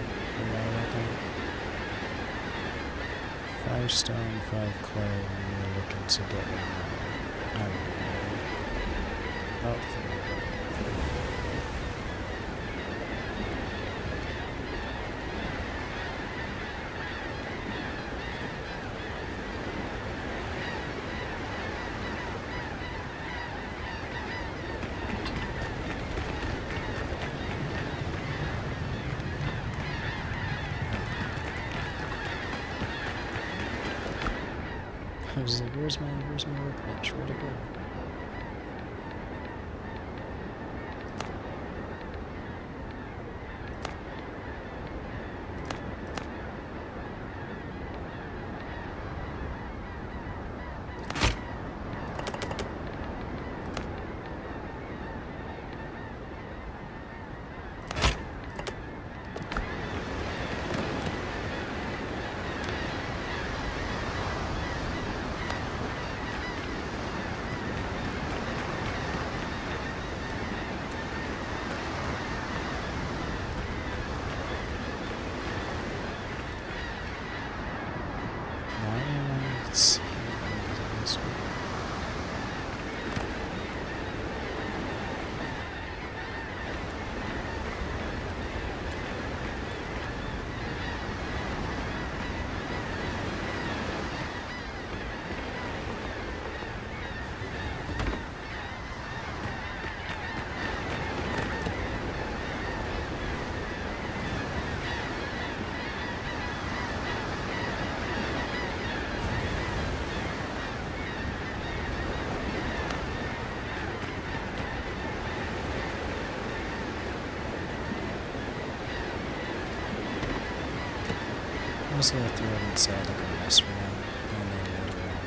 Right there. 5 stone, 5 clay, and we're looking to get iron. About 3. I was like, where's my workbench? Where'd it go? Let's see. I'm just gonna throw it inside like a mess for now, and then later on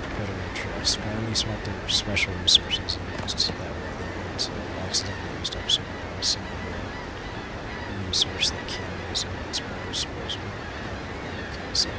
we'll go to Windrose. But I at least want the special resources used that way there, until I accidentally used up somewhere else and a resource that can be used once more disposable. Okay, so.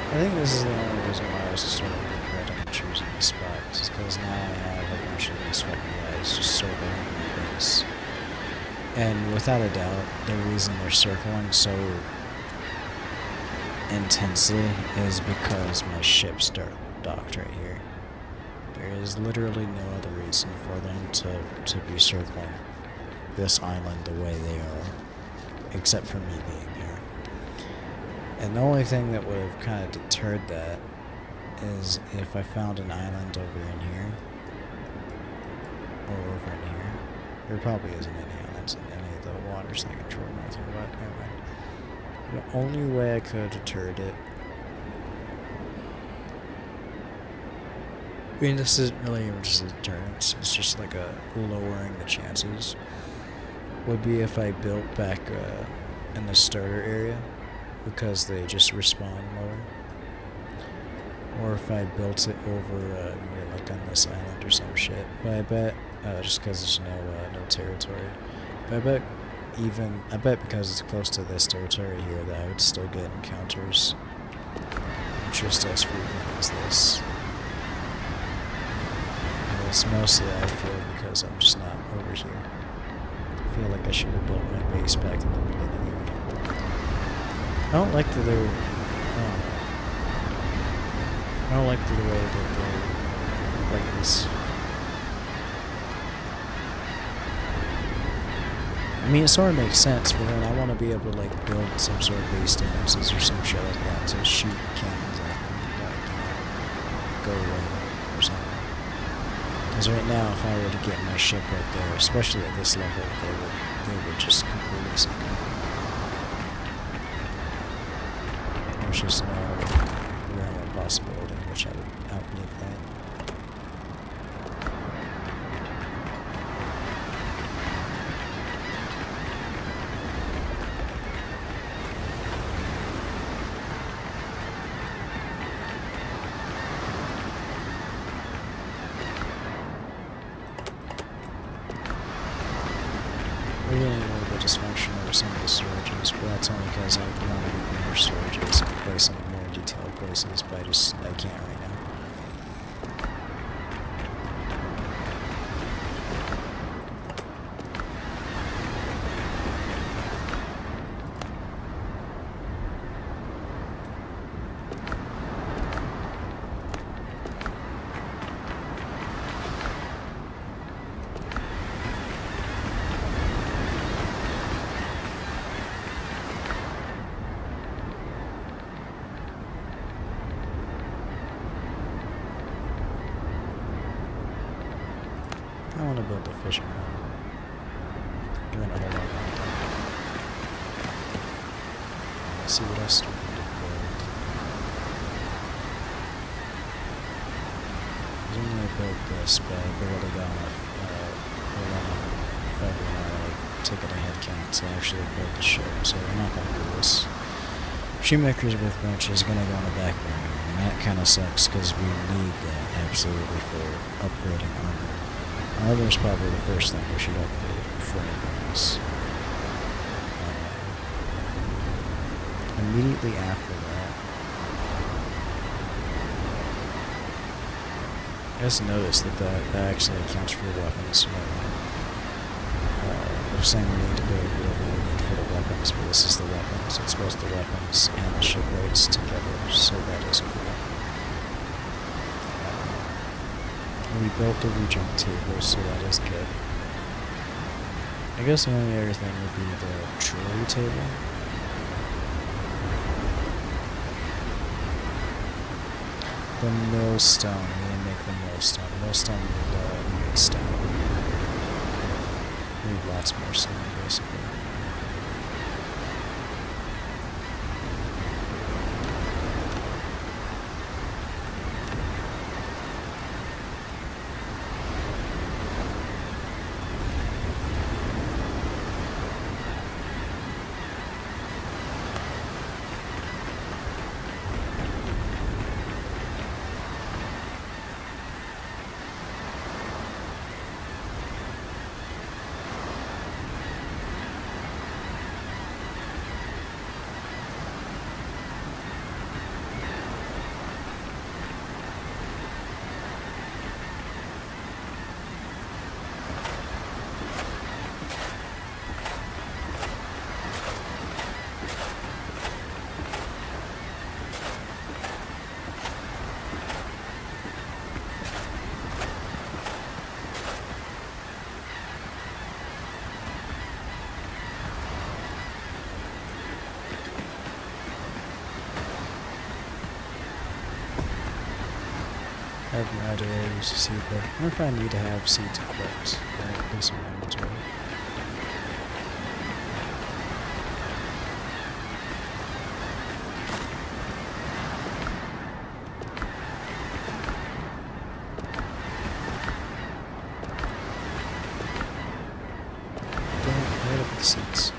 I think this is the only reason why I was sort of regretting choosing this spot, just because now I have a bunch of these fucking guys just circling my base. And without a doubt, the reason they're circling so intensely is because my ship's docked right here. There is literally no other reason for them to be circling this island the way they are, except for me being here. And the only thing that would have kind of deterred that is if I found an island over in here, or over in here. There probably isn't any islands in any of the waters I control nothing about. Never mind. The only way I could have deterred it, I mean, this isn't really even just a deterrence, it's just like a lowering the chances, would be if I built back in the starter area, because they just respawn lower. Or if I built it over, like on this island or some shit. But I bet, just because there's no territory. But I bet because it's close to this territory here that I would still get encounters just as frequent as this. And it's mostly, I feel, because I'm just not over here. I feel like I should have built my base back in the beginning here. I don't like that they're, I don't like the way that they're like this. I mean, it sort of makes sense, but then I want to be able to like build some sort of base defenses or some shit like that to shoot cannons at them, like, go away or something. Because right now, if I were to get my ship right there, especially at this level, they would just completely sink me. There's just no realm of possibility in which I would outlive that. dysfunction over some of the storages, but that's only because I want to get more storages and place them in more detailed places, but I can't right now. I want to build a fishing rod. Doing a whole lot of that. Let's see what else we can build. I was only build this, but I barely got enough ticket a head count to actually build the ship, so we're not going to do this. Shoemakers with wrench is going to go on the back burner, and that kind of sucks because we need that absolutely for upgrading armor. Armor is probably the first thing we should upgrade before anything else. Immediately after that, I just noticed that actually accounts for weapons. We're saying we need to build whatever we need for the weapons, but this is the weapons. It's both the weapons and the shipwrights together, so that is cool. We built the rejump table, so that is good. I guess the only other thing would be the jewelry table. The millstone. I'm going to make the millstone. Millstone will need stone. We need lots more stone, basically. I have no idea where to use the seed, but I wonder if I need to have seeds equipped. At least in my inventory. Where are the seeds?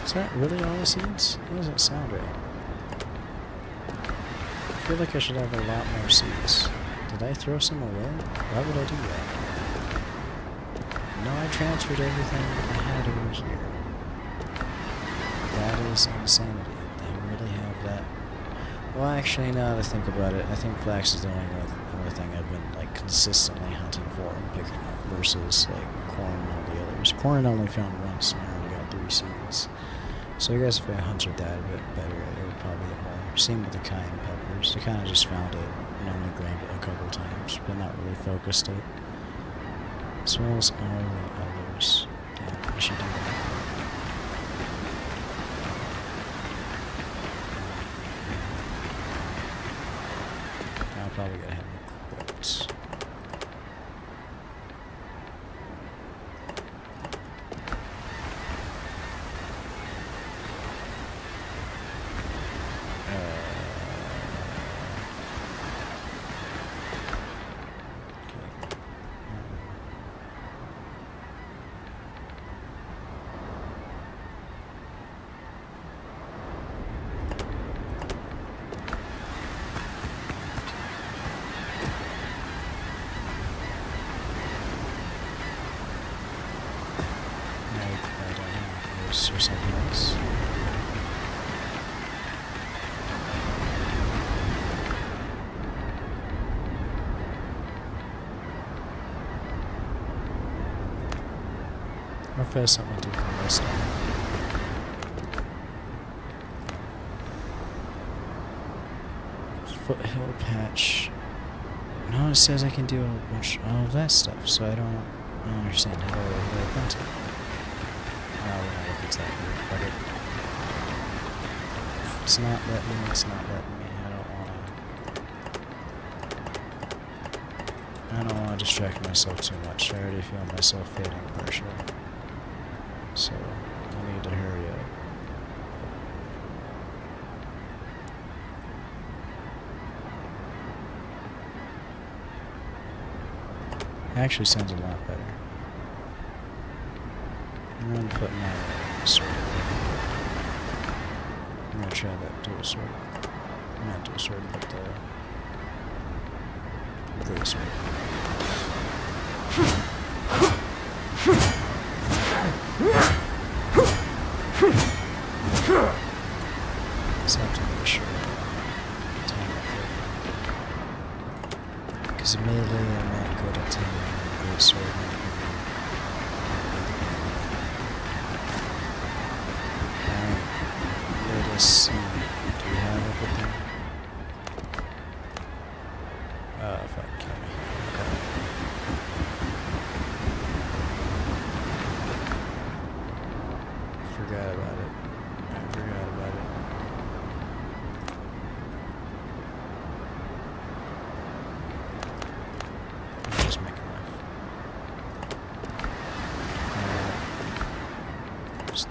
Is that really all the seeds? That doesn't sound right. I feel like I should have a lot more seeds. Did I throw some away? Why would I do that? No, I transferred everything I had over here. That is insanity. They really have that. Well, actually, now that I think about it, I think flax is the only thing I've been like consistently hunting for and picking up versus like corn and all the others. Corn I only found once and I already got 3 seeds. So I guess if I hunted that a bit better, I would probably get more. Same with the cayenne peppers. I kind of just found it and only grabbed it a couple times, but not really focused it. As well as all the others. Yeah, I should do that. I'll probably gotta have them equipped. Is there something else? Or if there's something to do with this stuff. Foothill patch. No, it says I can do a bunch of that stuff, so I don't understand how I print it. No, we're not looking at that weird, but it's not letting me, it's not letting me. I don't want to distract myself too much. I already feel myself fading partially. So, I need to hurry up. Actually sounds a lot better. I'm going to put my sword. I'm going to try that dual sword. Not dual sword, but the great sword. Just have to make sure time it good. Because melee I'm not good at taming a great sword. Alright, let us see. Do we have everything? Fuck, kill me. Okay. Forgot about it. I forgot about it. Just make enough. Just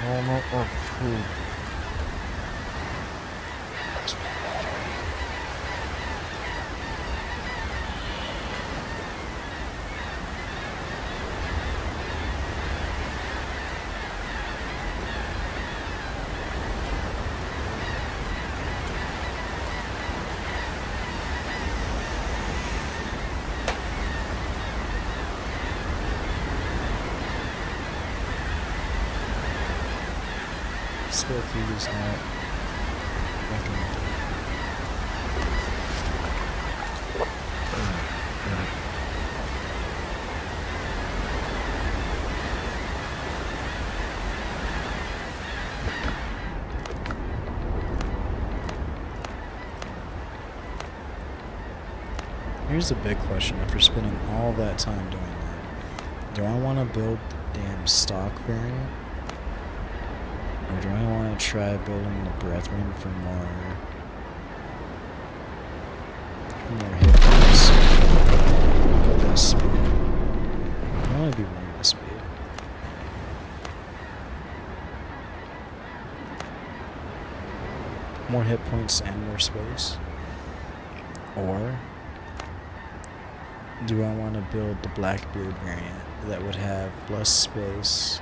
normal or food. Where's my battery? Still through this night. Recommended. Here's the big question after spending all that time doing that. Do I want to build the damn stock variant? Or do I want to try building the Brethren for more hit points? Go less speed. I'll only be one less speed. More hit points and more space. Or do I want to build the Blackbeard variant that would have less space,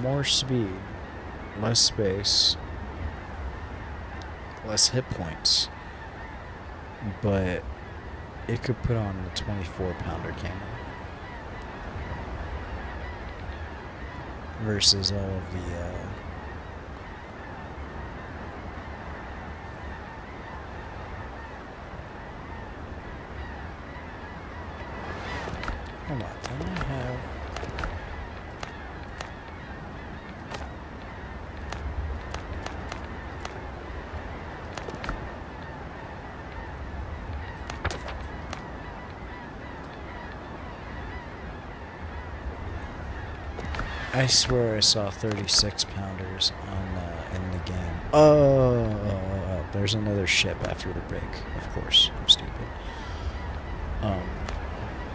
more speed, less space, less hit points, but it could put on the 24-pounder camo versus all of the hold on, don't I have I swear I saw 36-pounders on in the game. Oh, there's another ship after the break. Of course, I'm stupid.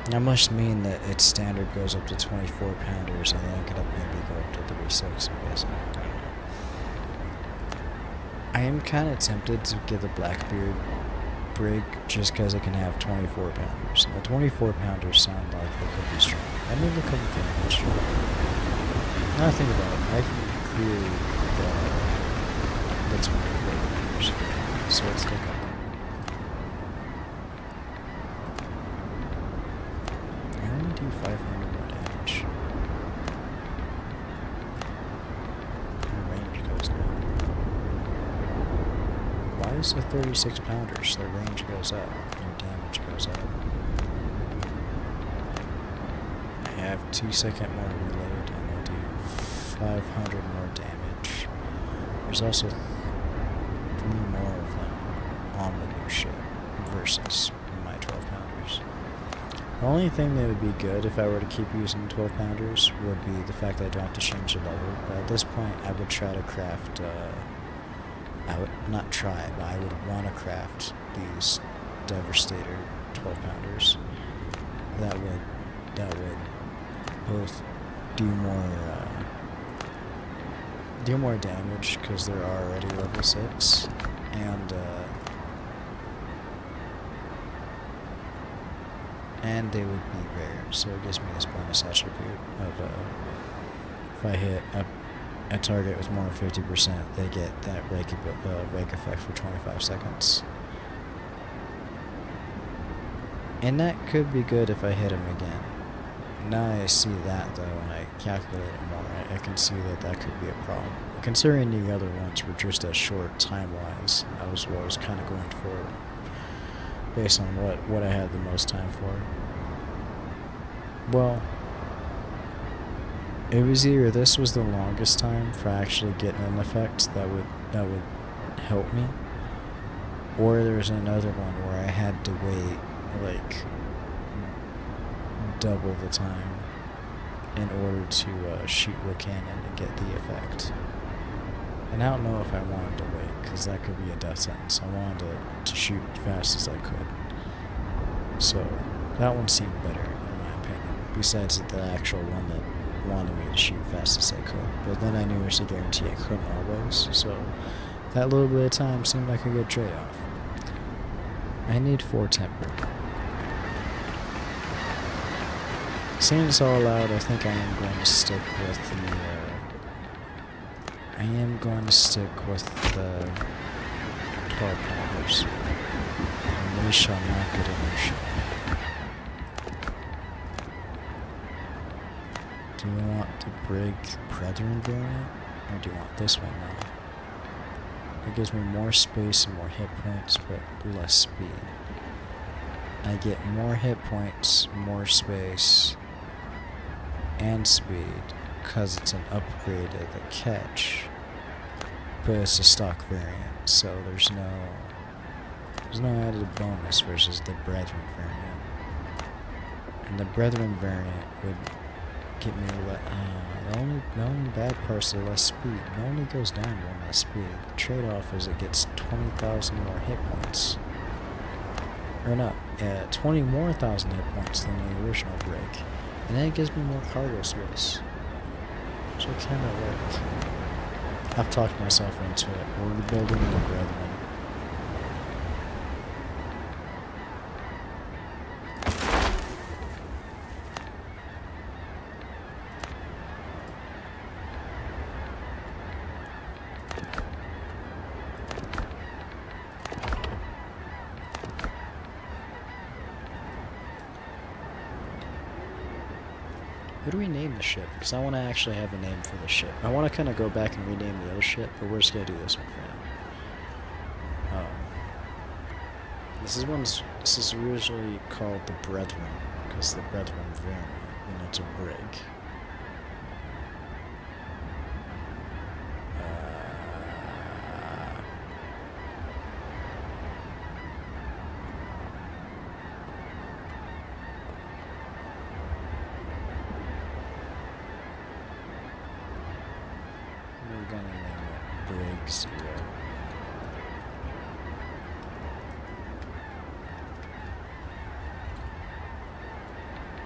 That must mean that its standard goes up to 24-pounders, and then it could maybe go up to 36. I'm guessing. I don't know. I am kind of tempted to get the Blackbeard brig just because it can have 24-pounders. And the 24-pounders sound like they could be strong. I mean, they could be pretty strong. Now I think about it, I can create 24 meters. So let's take a look. I only do 500 more damage. Your range goes down. Why is the 36 pounders? Their range goes up. Their damage goes up. I have 2-second more reload and I do 500 more damage. There's also 3 more of them on the new ship versus my 12 pounders. The only thing that would be good if I were to keep using 12 pounders would be the fact that I don't have to change the level. But at this point, I would try to craft, I would not try, but I would want to craft these Devastator 12 pounders. That would both do more damage because they're already level 6, and they would be rare, so it gives me this bonus attribute of if I hit a target with more than 50%, they get that rake effect for 25 seconds. And that could be good if I hit him again. Now I see that though, and I calculate it more, I can see that that could be a problem. Considering the other ones were just as short time-wise, that was what I was kind of going for, based on what I had the most time for. Well, it was either this was the longest time for actually getting an effect that would help me, or there was another one where I had to wait like double the time in order to shoot with cannon and get the effect. And I don't know if I wanted to wait, because that could be a death sentence. I wanted to shoot as fast as I could. So that one seemed better in my opinion, besides the actual one that wanted me to shoot fast as I could. But then I knew there was a guarantee I couldn't always, so that little bit of time seemed like a good trade-off. I need 4 temper. Seeing it's all out, I think I am going to stick with the 12 pounders. And we shall not get a new ship. Do you want the Brig Brethren variant? Or do you want this one now? It gives me more space and more hit points, but less speed. I get more hit points, more space, and speed, because it's an upgrade of the catch. But it's a stock variant, so there's no added bonus versus the Brethren variant. And the Brethren variant would get me the only bad part's the less speed. It only goes down one less speed. The trade-off is it gets 20,000 more hit points. Or not, 20 more thousand hit points than the original break. And then it gives me more cargo space. So it kinda worked. I've talked myself into it. We're building the Brethren. What do we name the ship? Because I want to actually have a name for the ship. I want to kind of go back and rename the other ship, but we're just going to do this one for now. This is originally called the Brethren, because the Brethren variant, and it's a brig. We're gonna name it Brig 0.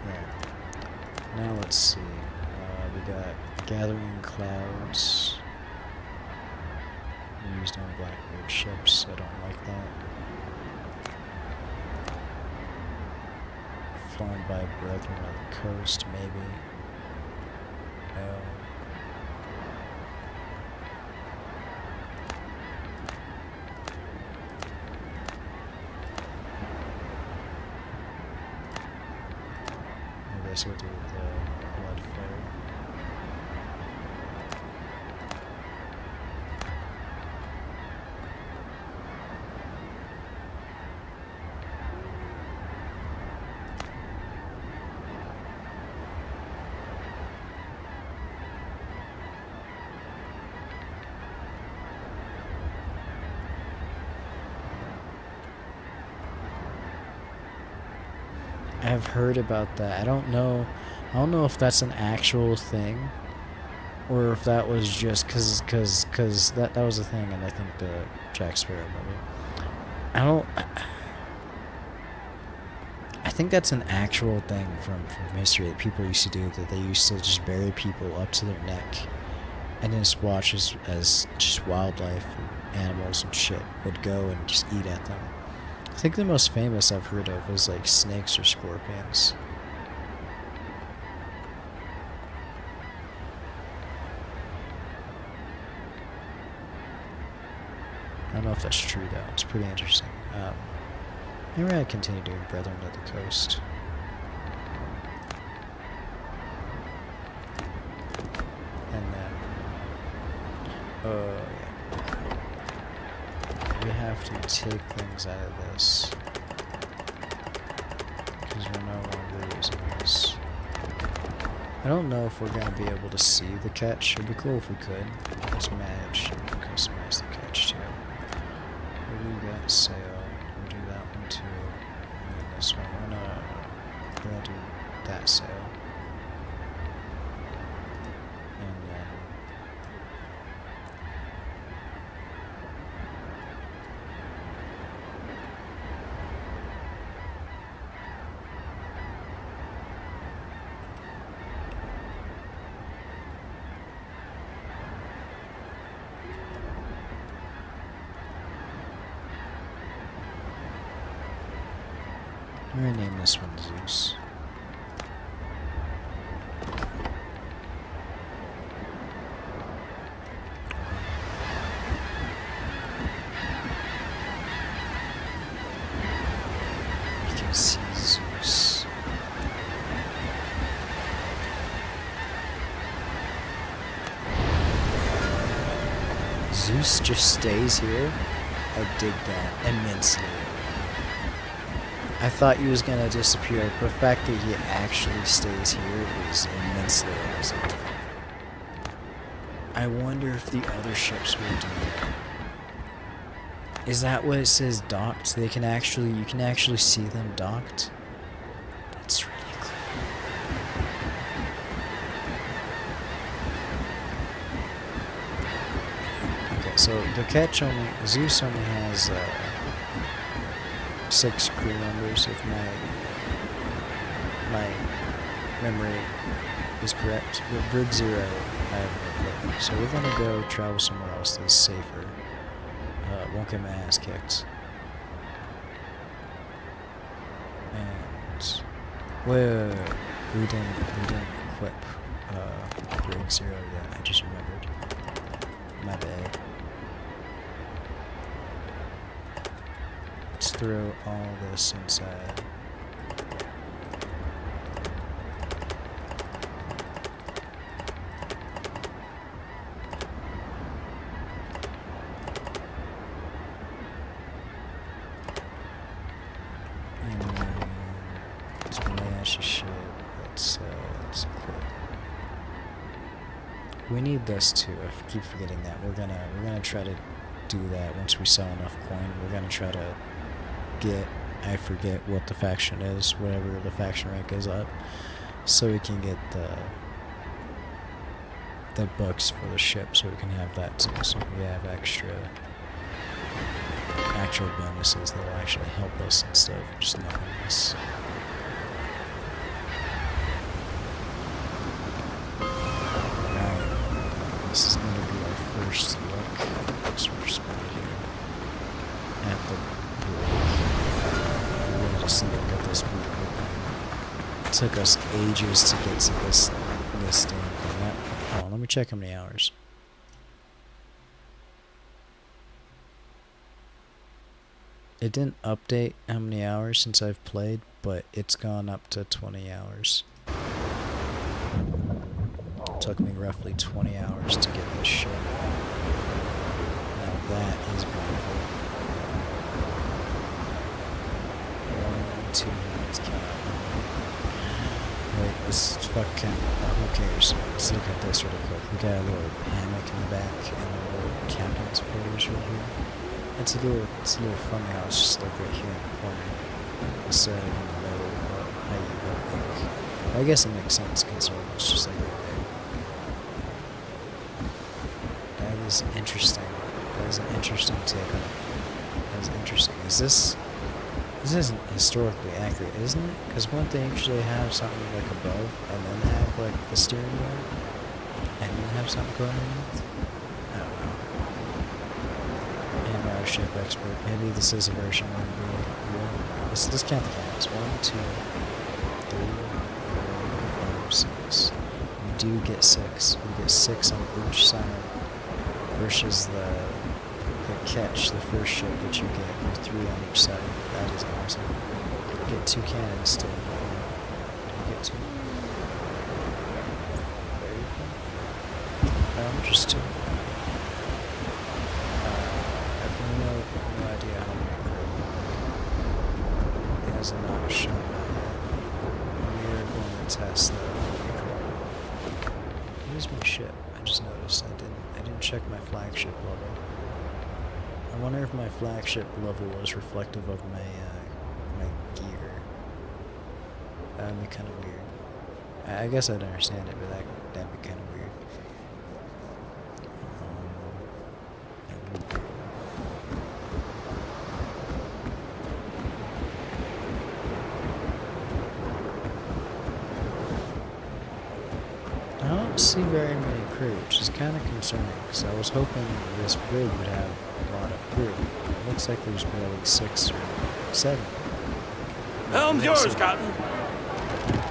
Right. Now let's see. We got Gathering Clouds. Used on Blackbeard ships. I don't like that. Flown by Brethren on the coast, maybe. No. guess we'll do the blood flare. I've heard about that. I don't know if that's an actual thing, or if that was just because that was a thing, and I think the Jack Sparrow movie. I think that's an actual thing from history that people used to do. That they used to just bury people up to their neck, and then just watch as just wildlife and animals and shit would go and just eat at them. I think the most famous I've heard of is like snakes or scorpions. I don't know if that's true though. It's pretty interesting. Maybe I continue doing Brethren of the Coast. And then, yeah. We have to take things out of this because we're no longer using this. I don't know if we're gonna be able to see the catch. It'd be cool if we could. Let's manage and customize the catch too. What do we got? Sail. We'll do that one too. And then this one. We're gonna do that sail. And then I'm gonna name this one Zeus. You can see Zeus. Zeus just stays here. I dig that immensely. I thought he was gonna disappear, but the fact that he actually stays here is immensely awesome. I wonder if the other ships will do that. Is that what it says docked? So you can actually see them docked? That's really cool. Okay, so the catch Zeus only has 6 crew members, if my memory is correct. But Brig 0, I have no clue. So we're gonna go travel somewhere else that's safer. Won't get my ass kicked. And wait. We didn't equip Brig 0 yet. I just remembered. My bad. Let's throw all this inside. And then let's manage the ship. Let's equip. We need this too. I keep forgetting that. We're gonna try to do that once we sell enough coin. We're gonna try to I forget what the faction is, whatever the faction rank is up, so we can get the books for the ship, so we can have that too, so we have actual bonuses that will actually help us instead of just nothing else. Alright, this is going to be our first look. So we're spotted here at the just look at this beautiful thing. It took us ages to get to this thing. Hold on, let me check how many hours. It didn't update how many hours since I've played, but it's gone up to 20 hours. took me roughly 20 hours to get this ship. Now that is beautiful. 1, 2, let's count out. Wait, this fucking, who cares? Let's look at this really quick. We got a little hammock in the back and a little captain's quarters right here. It's a little funny how it's just like right here in the corner instead of in the middle. How you would think. I guess it makes sense considering it's just like right there. That is interesting. That is an interesting take on it. That is interesting. This isn't historically accurate, isn't it? Because wouldn't they actually have something like above and then have like the steering wheel and then have something going underneath? I don't know. And our ship expert. Maybe this is a version 1B. Let's count the cannons. 1, 2, 3, 4, 5, 6. We do get 6. We get 6 on each side versus the catch, the first ship that you get with 3 on each side. That is awesome. You get 2 cannons still. You get 2. Just 2. I have no idea how to make it. It has not shown my head. We are going to test the vehicle. Here's my ship. I just noticed I didn't check my flagship level. I wonder if my flagship level was reflective of my gear. That would be kind of weird. I guess I'd understand it, but that'd be kind of weird. I don't see very many crew, which is kind of concerning, because I was hoping this brig would have a lot of crew. It looks like there's barely 6 or 7. Helm's yours, Captain.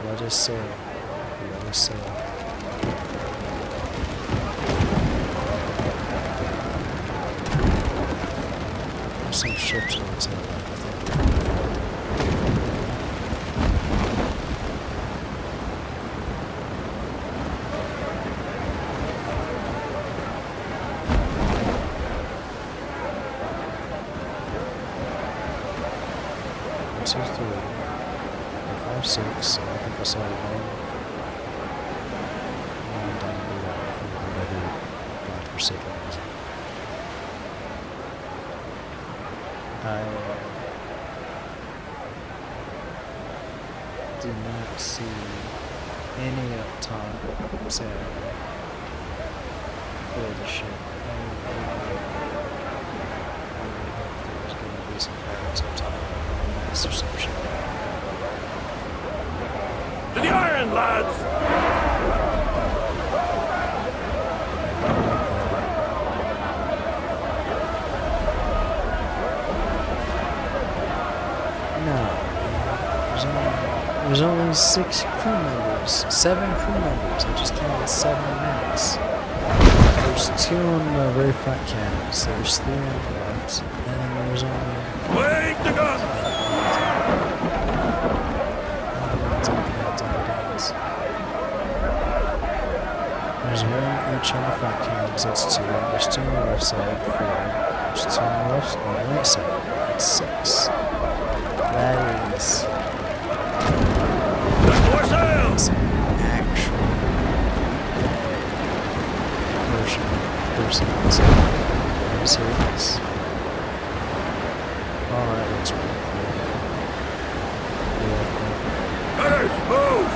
Let us sail. Let us sail. There's some ships on the tail, I think. Two, 3, 4, 5, 6. I think I saw one down below for whatever godforsaken reason. I do not see any up top sailing for the ship. I really hope there's going to be some pirates up top. Or some shit. To the iron, lads! No. There's only 6 crew members. 7 crew members. I just counted 7 max. There's 2 on the very front cannons. There's 3 on the left. And then there's only... Wait the gun! There's 1 each on the front cannons, that's 2. There's 2 on the left side, 4. There's 2 on the right side, that's 6. That is... More sails! Actual person on side. Are you serious? Oh, that looks pretty cool. Yeah. Gunners, move!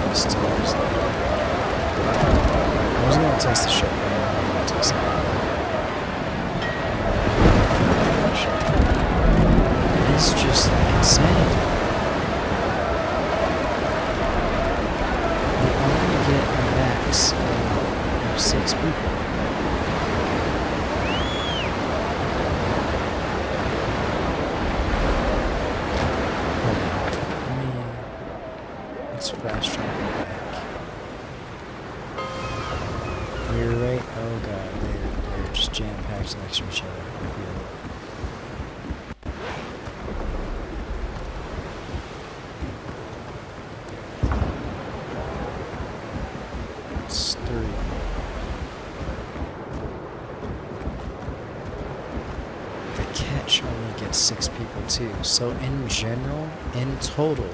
I was going to test the ship, but I'm not going to test it. It's just insane. You only get a max of 6 people. Let's fast travel back. You're right. Oh god, they're just jam-packed next to each other. I feel it. get 6 people too. So in general, in total,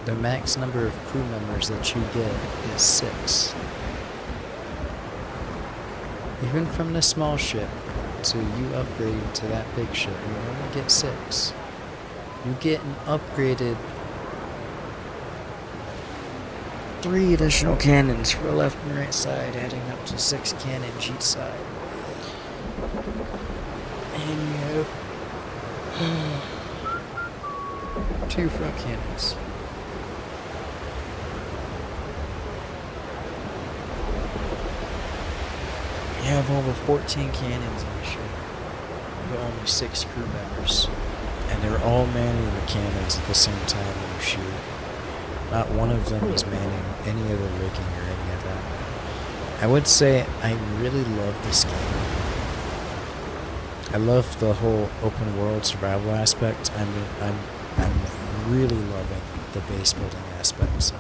the max number of crew members that you get is 6. Even from the small ship to you upgrade to that big ship, you only get 6. You get an upgraded 3 additional cannons for left and right side, adding up to 6 cannons each side. And you have 2 front cannons. You have over 14 cannons in the ship, but only 6 crew members. And they're all manning the cannons at the same time when you shoot. Not one of them is manning any of the rigging or any of that. I would say I really love this game. I love the whole open world survival aspect. I'm really loving the base building aspects.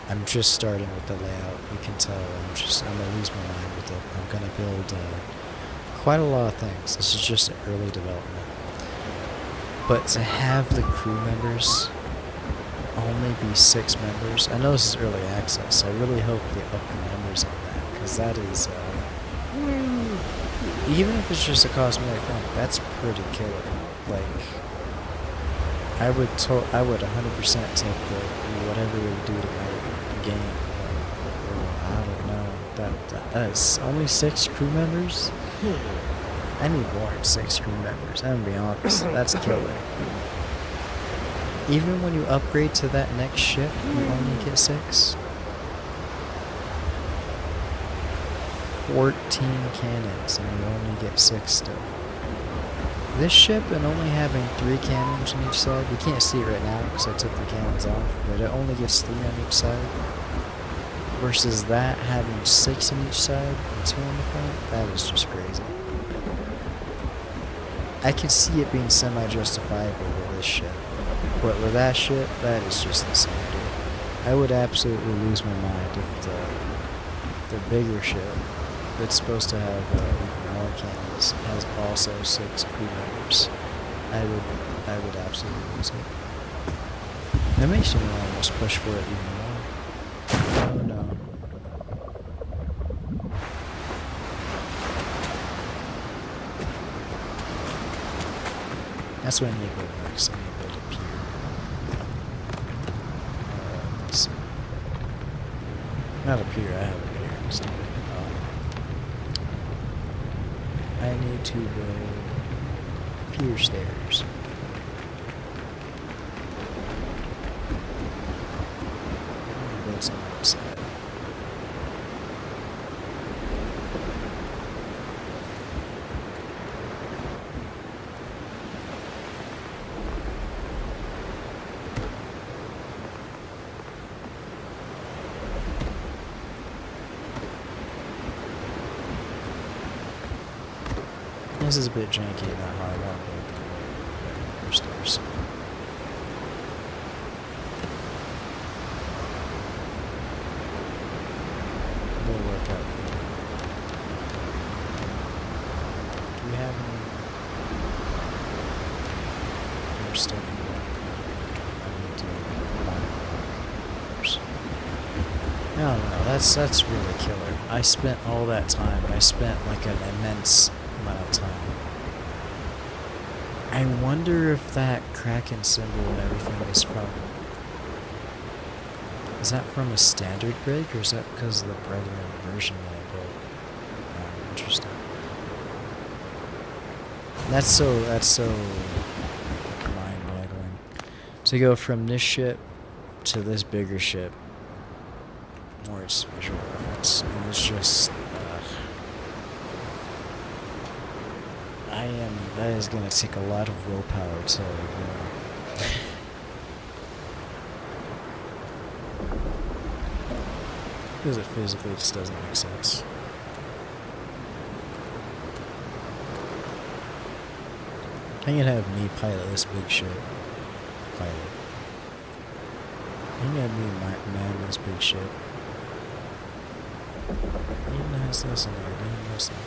I'm just starting with the layout. You can tell I'm gonna lose my mind with it. I'm gonna build quite a lot of things. This is just early development. But to have the crew members only be 6 members, I know this is early access. I really hope they up the numbers on that, because that is, even if it's just a cosmetic thing, that's pretty killer. Like, I would 100% take whatever it would do to my game. I don't know. That is only 6 crew members? I need more than 6 crew members. I'm gonna be honest. That's killer. Even when you upgrade to that next ship, you only get 6. 14 cannons, and you only get 6 still. This ship, and only having 3 cannons on each side, you can't see it right now because I took the cannons off, but it only gets 3 on each side. Versus that having 6 on each side and 2 on the front, that is just crazy. I can see it being semi-justifiable with this ship. But with that ship, that is just insanity. I would absolutely lose my mind if the bigger ship that's supposed to have even more cannons has also 6 crew members. I would absolutely lose it. That makes me almost push for it even more. Oh no. That's what I need to build next. I need to build a pier. Let's see. Not a pier, I have a pier. I need to build pier stairs. Build some outside. This is a bit janky, not how I want to build pier stairs. We'll work out. Do we have any more stuff? I need to buy first. No, that's really killer. I spent all that time. I spent like an immense amount of time. I wonder if that Kraken symbol and everything is from... Is that from a standard rig, or is that because of the Brethren version that I built? Interesting. That's so mind-boggling. To go from this ship to this bigger ship, or its visual reference, and it's just... that is going to take a lot of willpower to ignore. Because it physically just doesn't make sense. I can have me pilot this big ship. Pilot. You can have me man this big ship. Even has this in there, even this thing.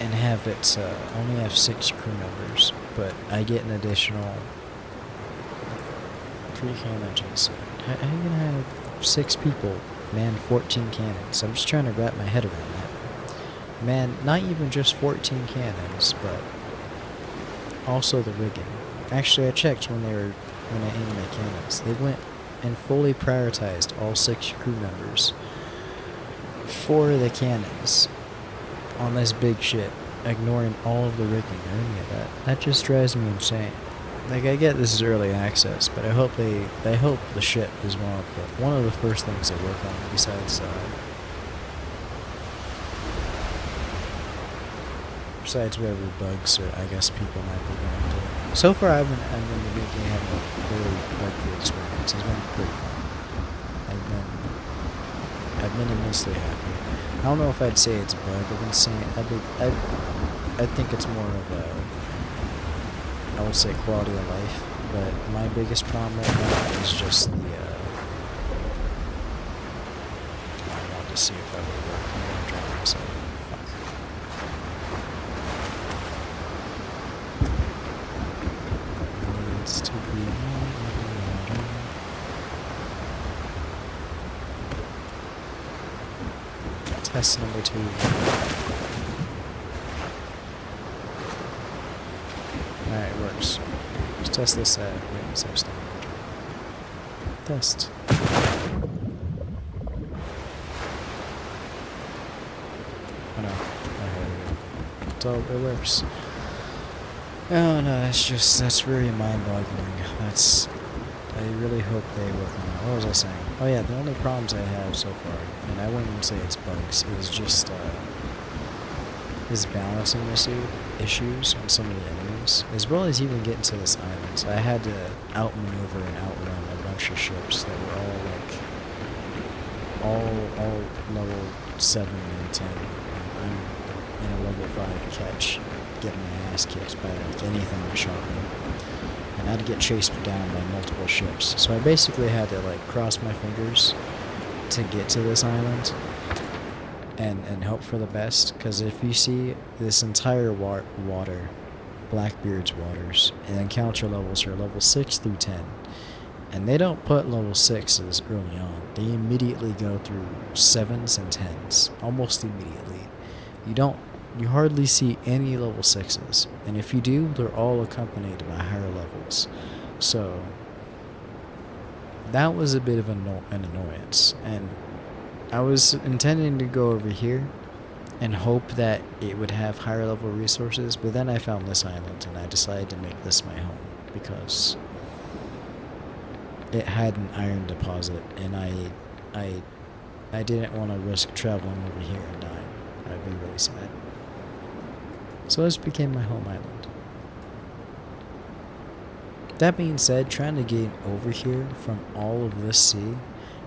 and have it only have 6 crew members, but I get an additional 3 cannons. How are you gonna have 6 people man 14 cannons? I'm just trying to wrap my head around that. Man, not even just 14 cannons, but also the rigging. Actually, I checked when I aimed my cannons. They went and fully prioritized all 6 crew members for the cannons on this big ship, ignoring all of the rigging or any of that. That just drives me insane. Like, I get this is early access, but I hope they hope the ship is one of the first things they work on besides whatever bugs or I guess people might be going to. So far, I've been making having a very bug-free experience. It's been pretty fun. I've been immensely happy. I don't know if I'd say it's a bug. I've been saying I think it's more of a, I would say, quality of life. But my biggest problem right now is just the I want to see if that would work. I'm gonna try myself. Needs to be test number 2. Alright, it works. Let's test this at same standard. Test. Oh no. So it works. Oh no, that's very mind-boggling. I really hope they work on that. What was I saying? Oh yeah, the only problems I have so far, and I wouldn't even say it's bugs, is just is balancing issues on some of the enemies, as well as even getting to this island. So I had to outmaneuver and outrun a bunch of ships that were all all level 7 and 10, and I'm in a level 5 catch, getting my ass kicked by like anything that shot me. And I had to get chased down by multiple ships. So I basically had to like cross my fingers to get to this island and hope for the best. Because if you see this entire water, Blackbeard's waters, and encounter levels are level 6 through 10. And they don't put level 6s early on. They immediately go through 7s and 10s. Almost immediately. You hardly see any level 6s, and if you do, they're all accompanied by higher levels. So that was a bit of an annoyance, and I was intending to go over here and hope that it would have higher level resources, but then I found this island and I decided to make this my home because it had an iron deposit, and I didn't want to risk traveling over here and dying. I'd be really sad. So this became my home island. That being said, trying to get over here from all of this sea,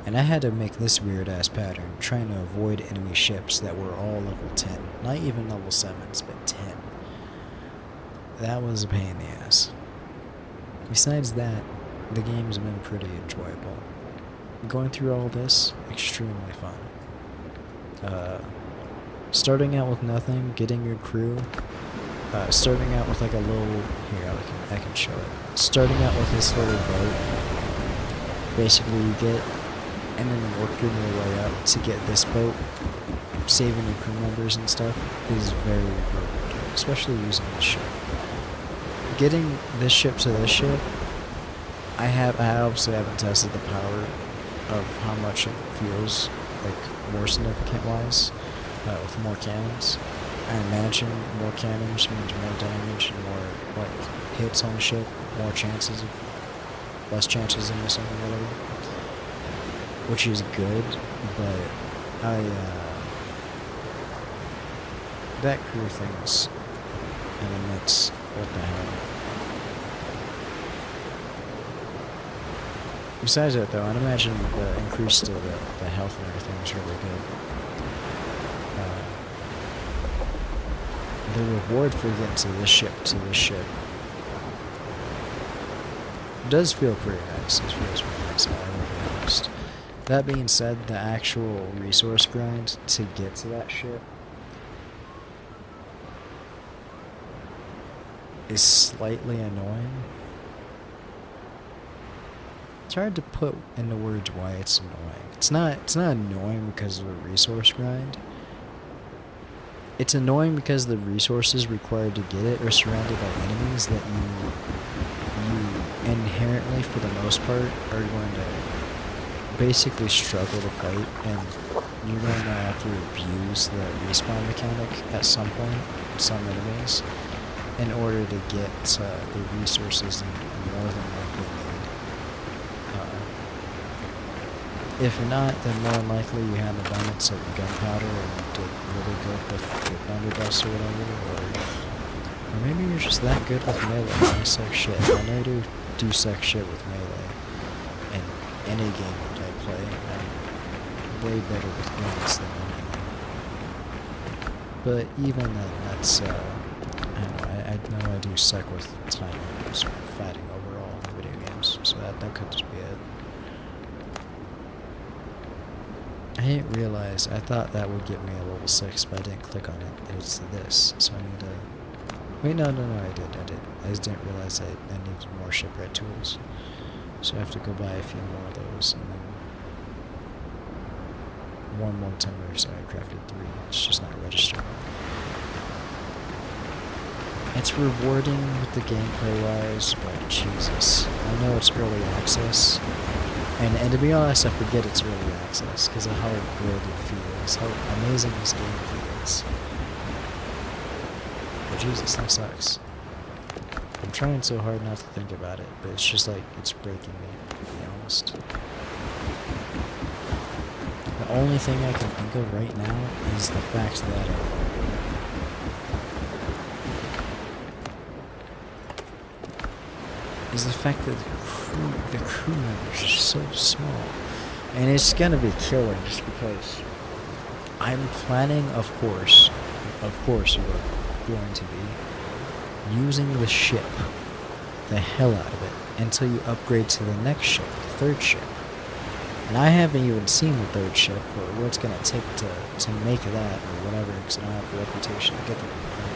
and I had to make this weird ass pattern, trying to avoid enemy ships that were all level 10. Not even level 7s, but 10. That was a pain in the ass. Besides that, the game's been pretty enjoyable. Going through all this, extremely fun. Starting out with nothing, getting your crew, starting out with like a little, here I can show it. Starting out with this little boat, basically you get, and then working your way up to get this boat, saving your crew members and stuff, is very rewarding, especially using this ship. Getting this ship to this ship, I obviously haven't tested the power of how much it feels, like more significant wise. With more cannons. I imagine more cannons means more damage and more like hits on the ship, less chances of missing or whatever. Which is good, but that crew thing's in the mix. What the hell? Besides that though, I'd imagine the increase to the health and everything is really good. The reward for getting to this ship does feel pretty nice. It feels pretty nice, I'll be honest. That being said, the actual resource grind to get to that ship is slightly annoying. It's hard to put into words why it's annoying. It's not annoying because of a resource grind. It's annoying because the resources required to get it are surrounded by enemies that you inherently, for the most part, are going to basically struggle to fight, and you're going to have to abuse the respawn mechanic at some point, some enemies, in order to get the resources you more than likely need. If not, then more than likely you had an abundance of gunpowder and you did really good with the blunderbuss or whatever, or maybe you're just that good with melee. I suck shit. I know you do suck shit with melee. In any game that I play, I'm way better with guns than anything. But even then, that's, I don't know, I know I do suck with time fighting overall in video games, so that could just be it. I didn't realize, I thought that would get me a level 6, but I didn't click on it. It's this, so I need to... Wait, no, I did. I just didn't realize I needed more shipwreck tools. So I have to go buy a few more of those, and then... one more timber, so I crafted 3. It's just not registering. It's rewarding with the gameplay-wise, but Jesus. I know it's early access. And to be honest, I forget it's early access because of how good it feels, how amazing this game feels. But Jesus, that sucks. I'm trying so hard not to think about it, but it's just like, it's breaking me, to be honest. The only thing I can think of right now is the fact that the crew members are so small, and it's gonna be killing just because I'm planning, of course you are going to be using the ship, the hell out of it, until you upgrade to the next ship, the third ship. And I haven't even seen the third ship, or what it's gonna take to make that, or whatever, because I don't have the reputation to get the blueprint.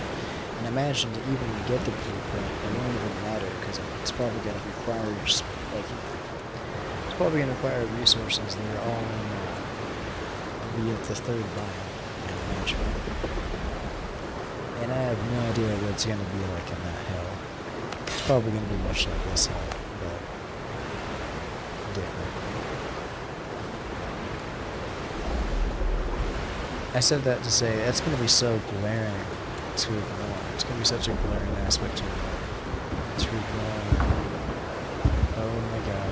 And imagine to even get the blueprint, it won't even matter, because it's probably gonna require, it's probably gonna require resources that are all in the third biome, I imagine. And I have no idea what it's gonna be like in that hell. It's probably gonna be much like this hell, but different. I said that to say, that's going to be so glaring to ignore. It's going to be such a glaring aspect to ignore. Oh my god.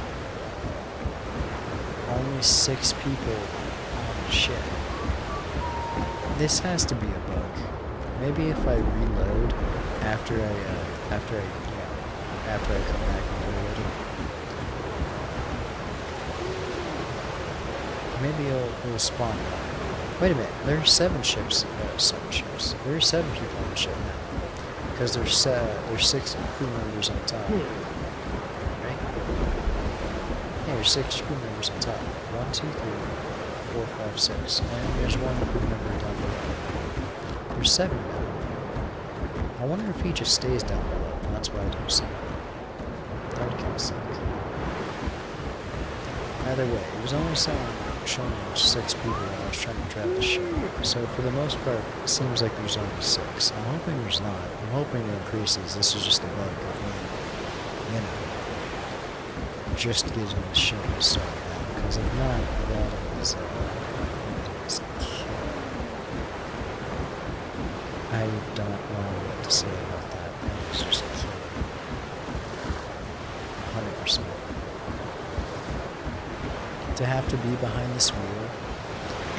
Only 6 people on the ship. This has to be a bug. Maybe if I reload after I come back and reload it. Maybe it'll spawn. Wait a minute, there are 7 ships. There are 7 people on the ship now. Because there's 6 crew members on top. Right? Yeah, there's 6 crew members on top. 1, 2, 3, 4, 5, 6. And there's 1 crew member down below. There's 7 now. I wonder if he just stays down below. That's why I don't see him. That would kind of suck. Either way, it was only showing 6 people when I was trying to drive the ship. So for the most part, it seems like there's only 6. I'm hoping there's not. I'm hoping it increases. This is just a bug of me, just getting the ship started out. Because if not, that is a kill. I don't know what to say about that. That is just a kill. 100%. To have to be behind this wheel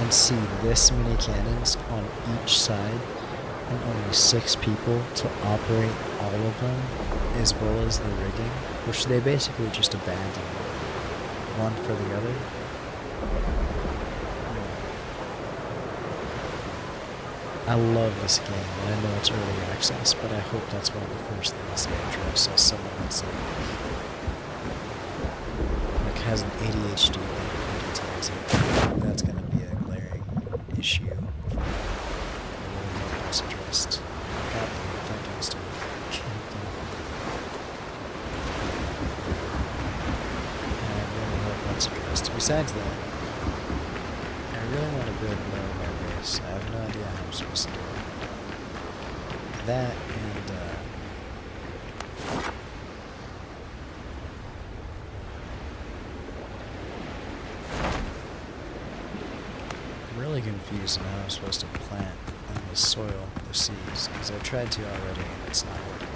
and see this many cannons on each side and only 6 people to operate all of them, as well as the rigging, which they basically just abandoned one for the other. I love this game, and I know it's early access, but I hope that's one of the first things they address as someone that's has an ADHD details. That's going to be a glaring issue. I really hope it's addressed. God damn, that guy's doing. besides that, I really want to build more of my base. I have no idea how I'm supposed to do it. That and I'm really confused on how I'm supposed to plant in the soil the seeds, because I've tried to already and it's not working.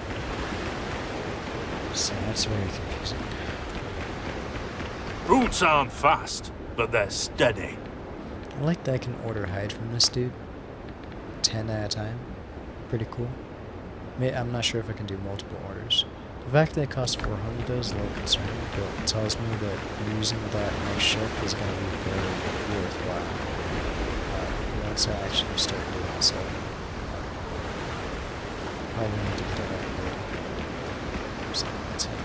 So that's very confusing. Roots aren't fast, but they're steady. I like that I can order hide from this dude 10 at a time. Pretty cool. I'm not sure if I can do multiple orders. The fact that it costs 400 is a little concerning, but it tells me that using that next ship is going to be very worthwhile. Once I actually start doing so. Probably need to get that upgrade. Something to take.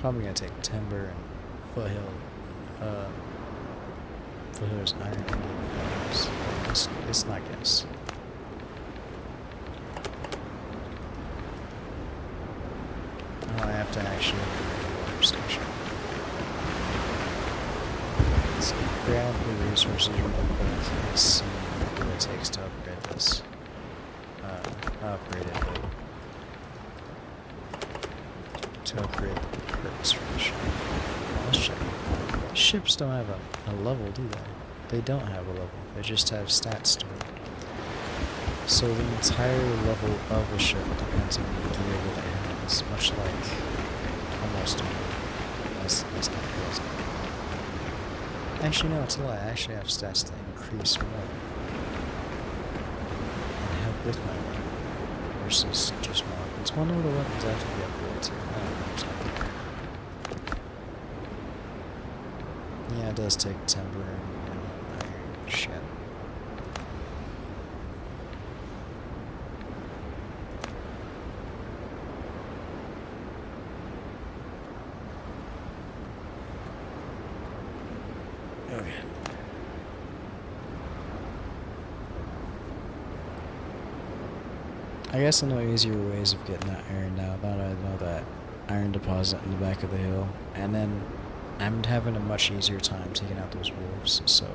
Probably gonna take timber and foothill. Foothill's iron. It's not gas. Oh, I have to actually upgrade the water station. Let's grab the resources real quick. Let's see what it takes to upgrade this. Not upgrade it, but to upgrade the perks for the ship. Let's check. Ships don't have a level, do they? They don't have a level. They just have stats to it. So the entire level of a ship depends on the gear that it has, much like almost all. That's not crazy. Actually, no, it's a lie. I actually have stats that increase more and help with my weapon versus just my weapons. One of the weapons I have to be upgraded to. I don't know. Yeah, it does take timber and iron shit. Okay. I guess I know easier ways of getting that iron now. Now that I know that iron deposit in the back of the hill, and then I'm having a much easier time taking out those wolves, so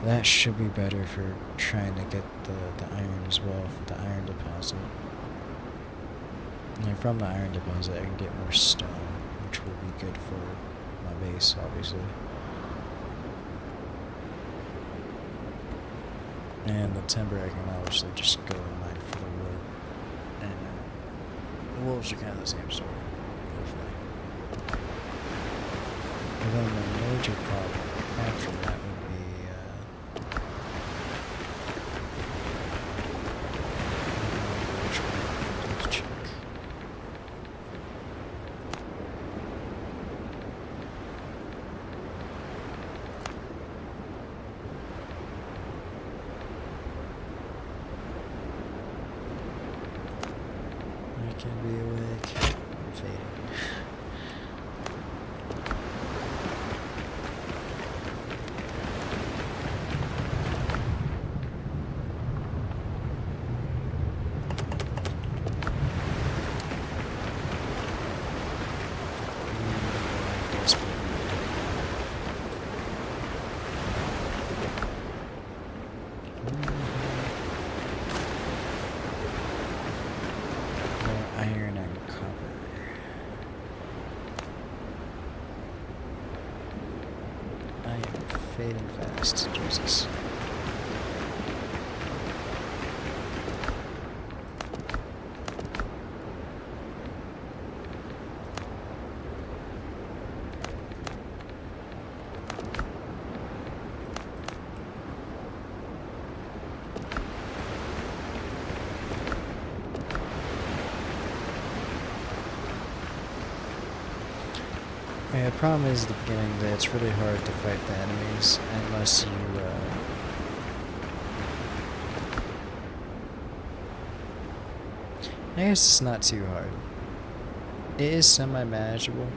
that should be better for trying to get the iron as well, for the iron deposit. And from the iron deposit I can get more stone, which will be good for my base, obviously. And the timber I can obviously just go and mine for the wood. And the wolves are kind of the same story, hopefully. And then the major problem after that would be which one? Let's check. I can be awake. I'm fading. Iron and copper. I am fading fast, Jesus. Yeah, the problem is at the beginning that it's really hard to fight the enemies unless you, I guess it's not too hard. It is semi-manageable.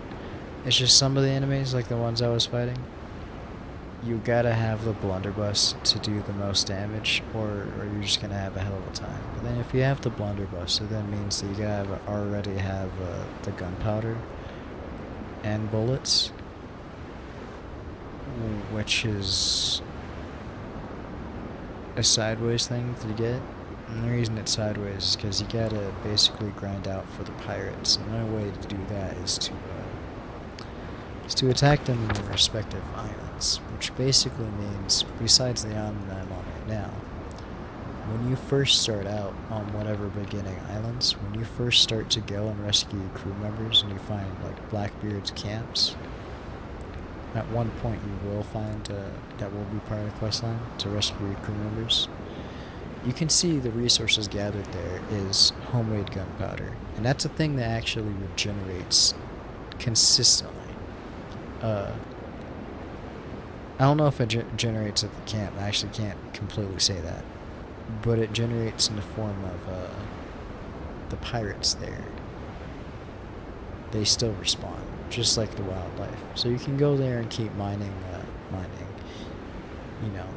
It's just some of the enemies, like the ones I was fighting, you gotta have the blunderbuss to do the most damage, or you're just gonna have a hell of a time. But then if you have the blunderbuss, it then means that you gotta already have the gunpowder and bullets, which is a sideways thing to get. And the reason it's sideways is because you gotta basically grind out for the pirates. And the only way to do that is to attack them in their respective islands, which basically means, besides the island that I'm on right now, when you first start out on whatever beginning islands, when you first start to go and rescue your crew members and you find like Blackbeard's camps, at one point you will find that will be part of the quest line to rescue your crew members. You can see the resources gathered there is homemade gunpowder, and that's a thing that actually regenerates consistently. I don't know if it generates at the camp. I actually can't completely say that, but it generates in the form of the pirates there. They still respawn, just like the wildlife. So you can go there and keep mining, you know.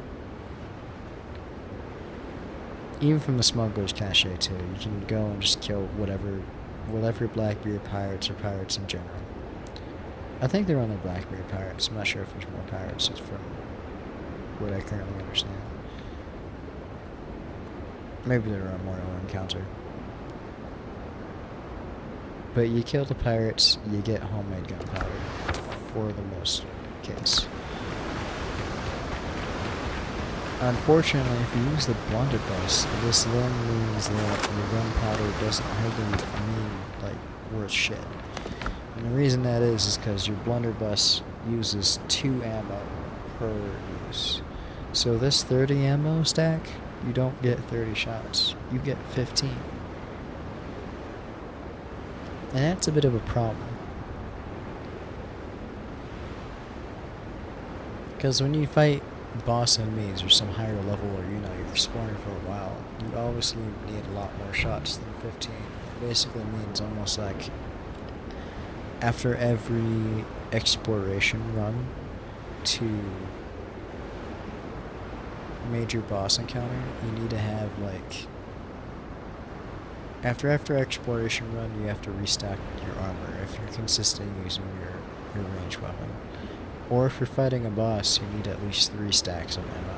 Even from the smuggler's cache too, you can go and just kill whatever Blackbeard pirates or pirates in general. I think they're only Blackbeard pirates. I'm not sure if there's more pirates, just from what I currently understand. Maybe there are more I'll encounter. But you kill the pirates, you get homemade gunpowder, for the most case. Unfortunately, if you use the blunderbuss, this then means that your gunpowder doesn't hardly mean, like, worth shit. And the reason that is because your blunderbuss uses 2 ammo per use. So this 30 ammo stack, you don't get 30 shots. You get 15. And that's a bit of a problem. Because when you fight boss enemies or some higher level, or you know, you're spawning for a while, you obviously need a lot more shots than 15. It basically means almost like after every exploration run to major boss encounter, you need to have like after exploration run, you have to restock your armor if you're consistently using your ranged weapon. Or if you're fighting a boss, you need at least 3 stacks of ammo.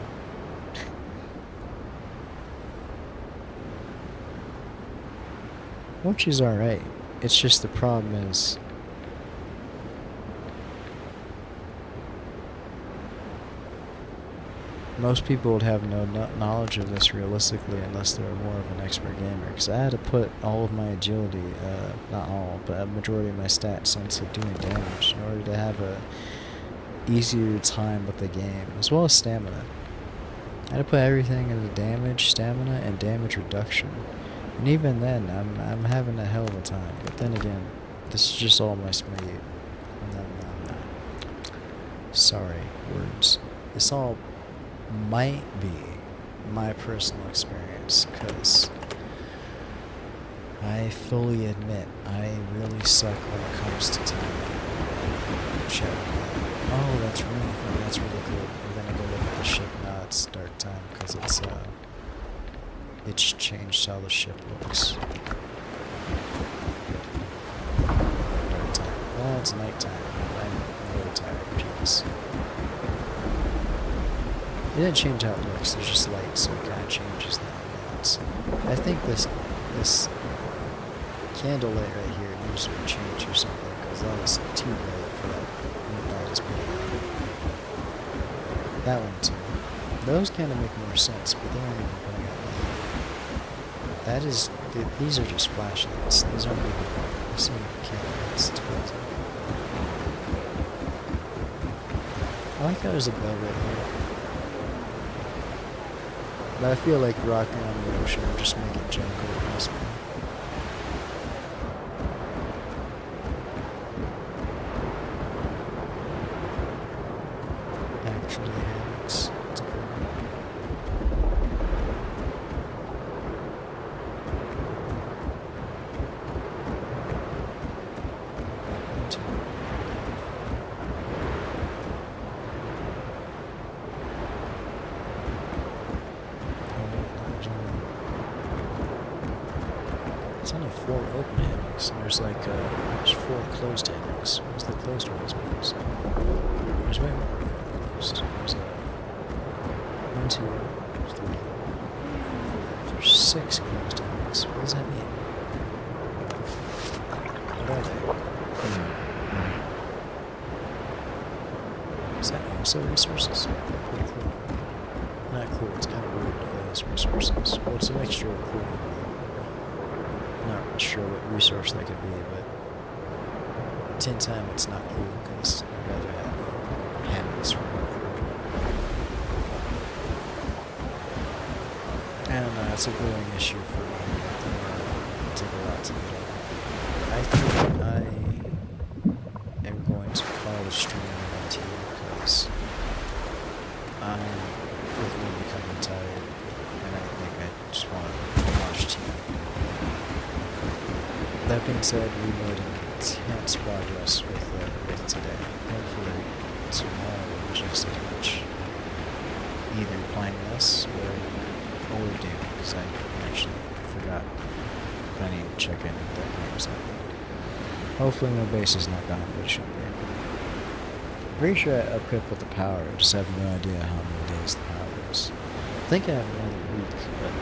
Which is alright. It's just the problem is most people would have no knowledge of this realistically unless they're more of an expert gamer. Because I had to put all of my agility, not all, but a majority of my stats into doing damage in order to have a easier time with the game, as well as stamina. I had to put everything into damage, stamina, and damage reduction. And even then, I'm having a hell of a time. But then again, this is just all my speed. Sorry, words. This all might be my personal experience, because I fully admit I really suck when it comes to time. Check. Oh, that's really cool. We're gonna go look at the ship now. It's dark time because it's changed how the ship looks. Dark time. Well, it's nighttime. I'm really tired. Jeez. It didn't change how it looks. There's just light, so it kind of changes the ambiance. I think this candle light right here needs to be changed or something, because that was too bright for that. That one too. Those kind of make more sense, but they aren't even putting out light. That is, these are just flashlights. These aren't even light. These are candle lights. It's crazy. I like how there's a bell right here. But I feel like rocking on the ocean would just make it jangle possible. There's only 4 open hammocks, and there's like there's 4 closed hammocks. Where's the closed ones, please? There's way more closed. There's 1, 2, 3, 4, 5. There's 6 closed hammocks. What does that mean? What are they? Is that also resources? Pretty cool. Not cool, it's kind of weird for those resources. Well, it's a mixture of cool and weird. Not really sure what resource that could be, but at the same time it's not cool because I'd rather have hammocks from I don't know, it's a growing issue for me. It'll take a lot to get over. I think I am going to call the stream on TV because I'm quickly becoming tired and I think I just want to watch TV. That being said, we made intense progress with today. Hopefully tomorrow just as much. Either playing this or doing, because I actually forgot if I need to check in with that game set. Hopefully my base is not gone, but it should be. Pretty sure I upgraded with the power, I just have no idea how many days the power is. I think I have another week, but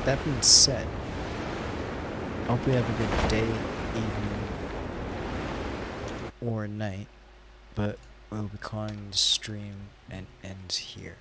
that being said, I hope you have a good day, evening, or night, but we'll be calling the stream and end here.